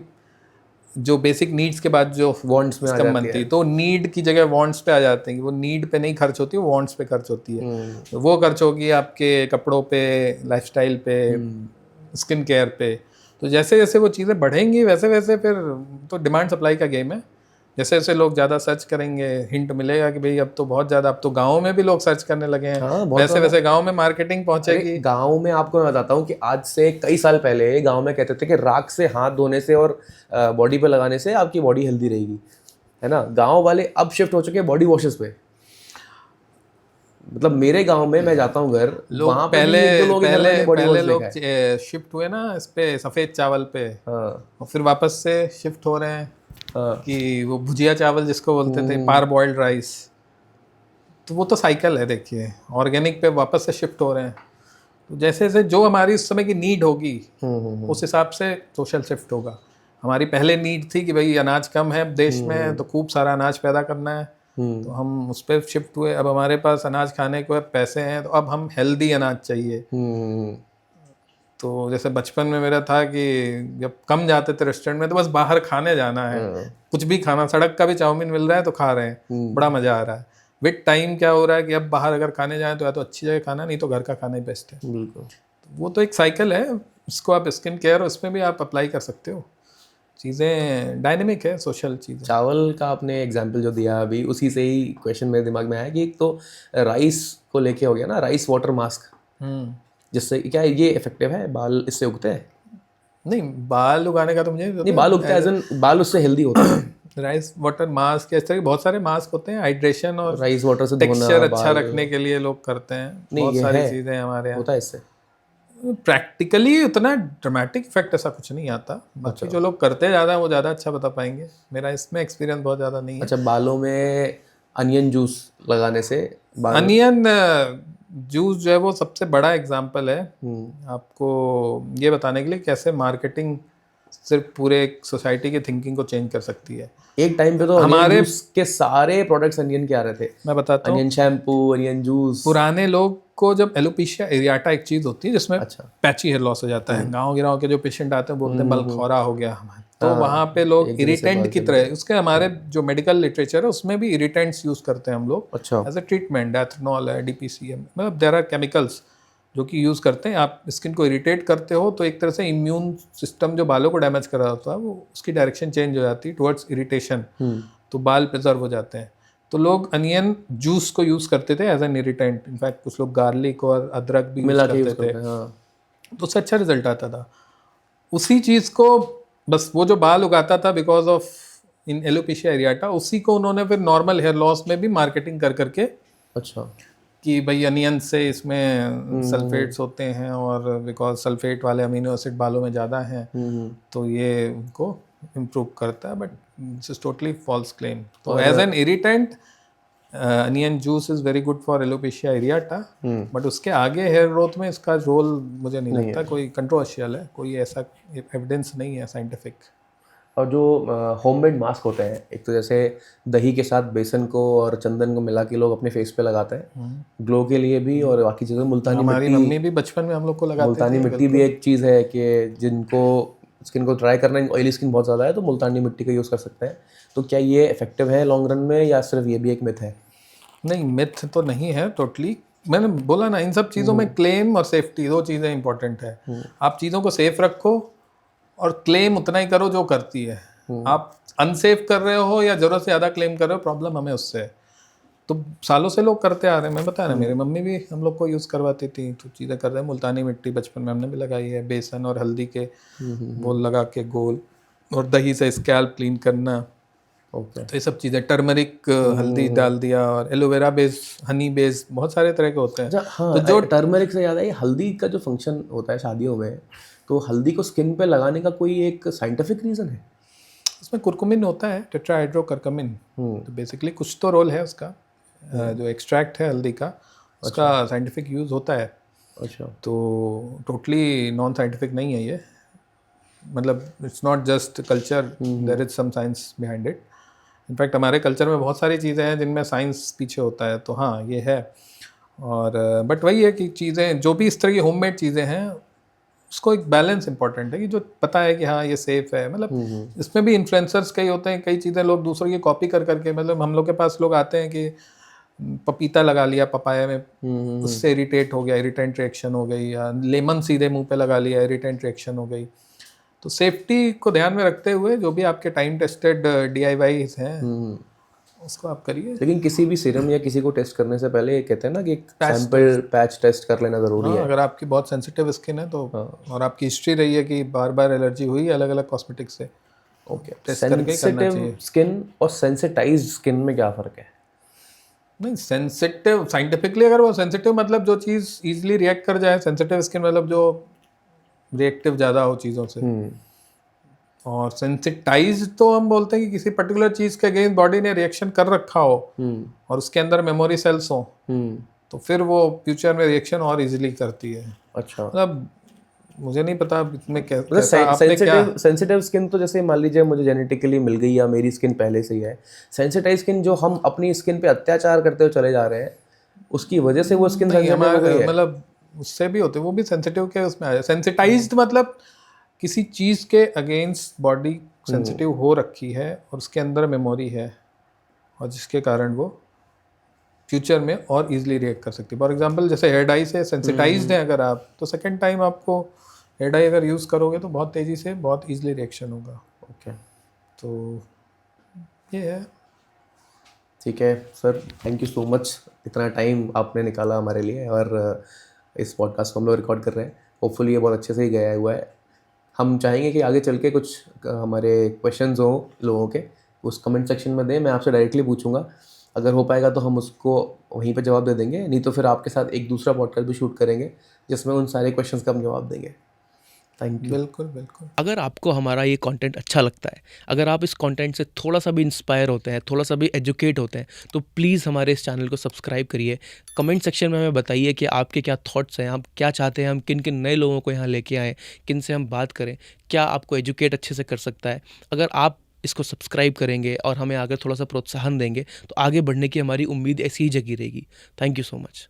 जो बेसिक नीड्स के बाद जो वांट्स में आ इनकम जाती बनती है, तो नीड की जगह वांट्स पे आ जाते हैं कि वो नीड पे नहीं खर्च होती, वो वांट्स पे खर्च होती है। तो वो खर्च होगी आपके कपड़ों पे, लाइफस्टाइल पे, स्किन केयर पे। तो जैसे जैसे वो चीज़ें बढ़ेंगी वैसे वैसे फिर तो डिमांड सप्लाई का गेम है। जैसे जैसे लोग ज़्यादा सर्च करेंगे, हिंट मिलेगा कि भाई अब तो बहुत ज़्यादा, अब तो गाँव में भी लोग सर्च करने लगे हैं। हाँ, बहुत वैसे वैसे गाँव में मार्केटिंग पहुँचेगी। गांव में आपको मैं बताता हूँ कि आज से कई साल पहले गांव में कहते थे कि राख से हाथ धोने से और बॉडी पे लगाने से आपकी बॉडी हेल्दी रहेगी, है ना। गांव वाले अब शिफ्ट हो चुके हैं बॉडी वॉशेस पे। मतलब मेरे गांव में मैं जाता हूँ घर, लोग वहाँ पे पहले भी एक दो लोग पहले बॉडी पहले वॉश लोग देखा है। शिफ्ट हुए ना इस पे सफ़ेद चावल पे, हाँ और फिर वापस से शिफ्ट हो रहे हैं हाँ। कि वो भुजिया चावल जिसको बोलते थे, पार बॉइल्ड राइस। तो वो तो साइकिल है, देखिए ऑर्गेनिक पे वापस से शिफ्ट हो रहे हैं। तो जैसे जैसे जो हमारी उस समय की नीड होगी उस हिसाब से सोशल शिफ्ट होगा। हमारी पहले नीड थी कि भाई अनाज कम है देश में, तो खूब सारा अनाज पैदा करना है, तो हम उस पर शिफ्ट हुए। अब हमारे पास अनाज खाने को पैसे हैं, तो अब हम हेल्दी अनाज चाहिए। तो जैसे बचपन में मेरा था कि जब कम जाते थे रेस्टोरेंट में तो बस बाहर खाने जाना है, कुछ भी खाना, सड़क का भी चाउमीन मिल रहा है तो खा रहे हैं, बड़ा मज़ा आ रहा है। विद टाइम क्या हो रहा है कि अब बाहर अगर खाने जाएं तो या तो अच्छी जगह खाना, नहीं तो घर का खाना ही बेस्ट है। बिल्कुल। तो वो तो एक साइकिल है, इसको आप स्किन केयर उसमें भी आप अप्लाई कर सकते हो। चीज़ें डायनेमिक है, सोशल चीज़ें। चावल का आपने एग्जाम्पल जो दिया अभी, उसी से ही क्वेश्चन मेरे दिमाग में आया कि एक तो राइस को लेके हो गया ना, राइस वाटर मास्क, जिससे क्या ये इफेक्टिव है, बाल इससे उगते हैं? नहीं, बाल उगाने का तो मुझे नहीं, बाल उगते हैं, as in बाल उससे हेल्दी होते हैं। राइस वाटर मास्क, इस तरह के बहुत सारे मास्क होते हैं, हाइड्रेशन और राइस वाटर से धोना टेक्सचर अच्छा बाल। रखने के लिए लोग करते हैं। नहीं, बहुत ये सारी है, चीज़ें हमारे यहाँ होता है इससे। प्रैक्टिकली उतना ड्रामेटिक इफेक्ट ऐसा कुछ नहीं आता। बाकी जो लोग करते ज़्यादा हैं वो ज़्यादा अच्छा बता पाएंगे, मेरा इसमें एक्सपीरियंस बहुत ज़्यादा नहीं है। अच्छा, बालों में अनियन जूस लगाने से बाल। अनियन जूस जो है वो सबसे बड़ा एग्जाम्पल है आपको ये बताने के लिए कैसे मार्केटिंग सिर्फ पूरे सोसाइटी की थिंकिंग को चेंज कर सकती है। एक टाइम पे तो हमारे जूस के सारे प्रोडक्ट्स अनियन के आ रहे थे। मैं बताता हूँ, अनियन शैम्पू, अनियन जूस। पुराने लोग को जब एलोपेशिया एरियाटा एक चीज़ होती है जिसमें अच्छा। पैची हेयर लॉस हो जाता है, गाँव गिराव के जो पेशेंट आते हैं बोलते हैं बलखौरा हो गया हमारे, तो वहाँ पे लोग इरिटेंट की तरह, उसके हमारे जो मेडिकल लिटरेचर है उसमें भी इरिटेंट्स यूज़ करते हैं हम लोग अच्छा। As a treatment. एथेनॉल है, DPCM, मतलब देयर आर केमिकल्स जो कि यूज़ करते हैं। आप स्किन को इरिटेट करते हो तो एक तरह से इम्यून सिस्टम जो बालों को डैमेज कर रहा होता है वो उसकी डायरेक्शन चेंज हो जाती है टुवर्ड्स इरिटेशन, तो बाल प्रिजर्व हो जाते हैं। तो लोग अनियन जूस को यूज़ करते थे एज एन इरिटेंट। इनफैक्ट कुछ लोग गार्लिक और अदरक भी यूज़ करते थे, तो उससे अच्छा रिजल्ट आता था। उसी चीज़ को बस वो जो बाल उगाता था बिकॉज ऑफ इन एलोपेशिया एरियाटा, उसी को उन्होंने फिर नॉर्मल हेयर लॉस में भी मार्केटिंग कर करके, अच्छा, कि भाई अनियन से इसमें सल्फेट्स होते हैं और बिकॉज सल्फेट वाले अमीनो एसिड बालों में ज़्यादा हैं तो ये उनको इम्प्रूव करता है, but this is totally false claim. तो as an irritant onion juice is very good for alopecia areata, but उसके आगे हेयर ग्रोथ में इसका रोल मुझे नहीं लगता कोई कंट्रोवर्शियल है, कोई ऐसा एविडेंस नहीं है साइंटिफिक। और जो होममेड मास्क होते हैं, एक तो जैसे दही के साथ बेसन को और चंदन को मिला के लोग अपने फेस पे लगाते हैं ग्लो के लिए भी, और बाकी चीज़ें मुल्तानी हमारी मिट्टी, मम्मी भी बचपन में हम लोग को लगाती मुल्तानी मिट्टी भी एक चीज़ है कि जिनको स्किन को ड्राई करना है, ऑयली स्किन बहुत ज़्यादा है, तो मुल्तानी मिट्टी का यूज़ कर सकते हैं। तो क्या ये इफेक्टिव है लॉन्ग रन में, या सिर्फ ये भी एक मिथ है? नहीं, मिथ तो नहीं है टोटली। मैंने बोला ना, इन सब चीज़ों में क्लेम और सेफ्टी दो चीज़ें इंपॉर्टेंट है। आप चीज़ों को सेफ रखो और क्लेम उतना ही करो जो करती है। आप अनसेफ कर रहे हो या ज़रूरत से ज़्यादा क्लेम कर रहे हो, प्रॉब्लम हमें उससे है। तो सालों से लोग करते आ रहे हैं, मैं बताया ना, मेरी मम्मी भी हम लोग को यूज़ करवाती थी, तो चीज़ें कर रहे हैं। मुल्तानी मिट्टी बचपन में हमने भी लगाई है, बेसन और हल्दी के बोल लगा के गोल, और दही से स्कैल्प क्लीन करना। ओके। तो ये सब चीज़ें, टर्मरिक हल्दी डाल दिया, और एलोवेरा बेस, हनी बेस, बहुत सारे तरह के होते हैं। अच्छा, हाँ, तो जो टर्मरिक से याद है, हल्दी का जो फंक्शन होता है शादियों में, तो हल्दी को स्किन पे लगाने का कोई एक साइंटिफिक रीज़न है? उसमें कुरकुमिन होता है, टेट्राहाइड्रोकरकमिन। तो बेसिकली कुछ तो रोल है उसका। जो एक्सट्रैक्ट है हल्दी का, उसका साइंटिफिक यूज़ होता है। अच्छा। तो टोटली नॉन साइंटिफिक नहीं है ये, मतलब it's not just culture, there is some science behind it. In fact हमारे कल्चर में बहुत सारी चीज़ें हैं जिनमें साइंस पीछे होता है, तो हाँ ये है। और बट वही है कि चीज़ें जो भी इस तरह की होममेड चीज़ें हैं, उसको एक बैलेंस इंपॉर्टेंट है कि जो पता है कि हाँ ये सेफ है। मतलब इसमें भी इन्फ्लुएंसर्स कई होते हैं, कई चीज़ें लोग दूसरों की कॉपी कर करके, मतलब हम लोग के पास लोग आते हैं कि पपीता लगा लिया पपाया में, उससे इरिटेट हो गया, इरिटेंट रिएक्शन हो गई, या लेमन सीधे मुंह पे लगा लिया, इरिटेंट रिएक्शन हो गई। तो सेफ्टी को ध्यान में रखते हुए जो भी आपके टाइम टेस्टेड DIYs हैं उसको आप करिए। लेकिन किसी भी सीरम या किसी को टेस्ट करने से पहले ये कहते हैं ना कि एक सैंपल पैच टेस्ट कर लेना ज़रूरी हाँ, है। अगर आपकी बहुत सेंसिटिव स्किन है तो, और आपकी हिस्ट्री रही है कि बार बार एलर्जी हुई अलग अलग कॉस्मेटिक से, ओके, टेस्ट करके ही करना चाहिए। सेंसिटिव स्किन और सेंसिटाइज्ड स्किन में क्या फ़र्क है? नहीं, सेंसिटिव साइंटिफिकली अगर वो सेंसिटिव मतलब जो चीज़ इजीली रिएक्ट कर जाए, सेंसिटिव स्किन मतलब जो रिएक्टिव ज़्यादा हो चीज़ों से। और सेंसिटाइज तो हम बोलते हैं कि किसी पर्टिकुलर चीज़ के अगेंस्ट बॉडी ने रिएक्शन कर रखा हो और उसके अंदर मेमोरी सेल्स हो, तो फिर वो फ्यूचर में रिएक्शन और इजीली करती है। अच्छा, मतलब मुझे नहीं पता इसमें मतलब कैसा आपने क्या। सेंसिटिव स्किन तो जैसे मान लीजिए मुझे जेनेटिकली मिल गई या मेरी स्किन पहले से ही है। सेंसिटाइज स्किन जो हम अपनी स्किन पे अत्याचार करते हुए चले जा रहे हैं, उसकी वजह से वो स्किन नहीं, सेंसिटिव हो गई है। मतलब उससे भी होते, वो भी सेंसिटिव के उसमें आ जाए। सेंसिटाइज्ड मतलब किसी चीज़ के अगेंस्ट बॉडी सेंसिटिव हो रखी है और उसके अंदर मेमोरी है, और जिसके कारण वो फ्यूचर में और इजीली रिएक्ट कर सकती है। फॉर एग्जांपल जैसे हेयर डाई से सेंसिटाइज्ड हैं अगर आप, तो सेकंड टाइम आपको हेयर डाई अगर यूज़ करोगे तो बहुत तेज़ी से बहुत इजीली रिएक्शन होगा। ओके, तो ये है। ठीक है sir, thank you so much, इतना टाइम आपने निकाला हमारे लिए। और इस पॉडकास्ट को हम लोग रिकॉर्ड कर रहे हैं, होपफुली ये बहुत अच्छे से ही गया हुआ है। हम चाहेंगे कि आगे चल के कुछ हमारे क्वेश्चंस हों लोगों के, उस कमेंट सेक्शन में दें, मैं आपसे डायरेक्टली पूछूंगा। अगर हो पाएगा तो हम उसको वहीं पे जवाब दे देंगे, नहीं तो फिर आपके साथ एक दूसरा पॉडकास्ट भी शूट करेंगे जिसमें उन सारे क्वेश्चंस का हम जवाब देंगे। Thank you. बिल्कुल बिल्कुल। अगर आपको हमारा ये कंटेंट अच्छा लगता है, अगर आप इस कंटेंट से थोड़ा सा भी इंस्पायर होते हैं, थोड़ा सा भी एजुकेट होते हैं, तो प्लीज़ हमारे इस चैनल को सब्सक्राइब करिए। कमेंट सेक्शन में हमें बताइए कि आपके क्या थॉट्स हैं, आप क्या चाहते हैं हम किन किन नए लोगों को यहाँ लेके आएँ, किन से हम बात करें, क्या आपको एजुकेट अच्छे से कर सकता है। अगर आप इसको सब्सक्राइब करेंगे और हमें आगे थोड़ा सा प्रोत्साहन देंगे, तो आगे बढ़ने की हमारी उम्मीद ऐसी ही जगी रहेगी। Thank you so much.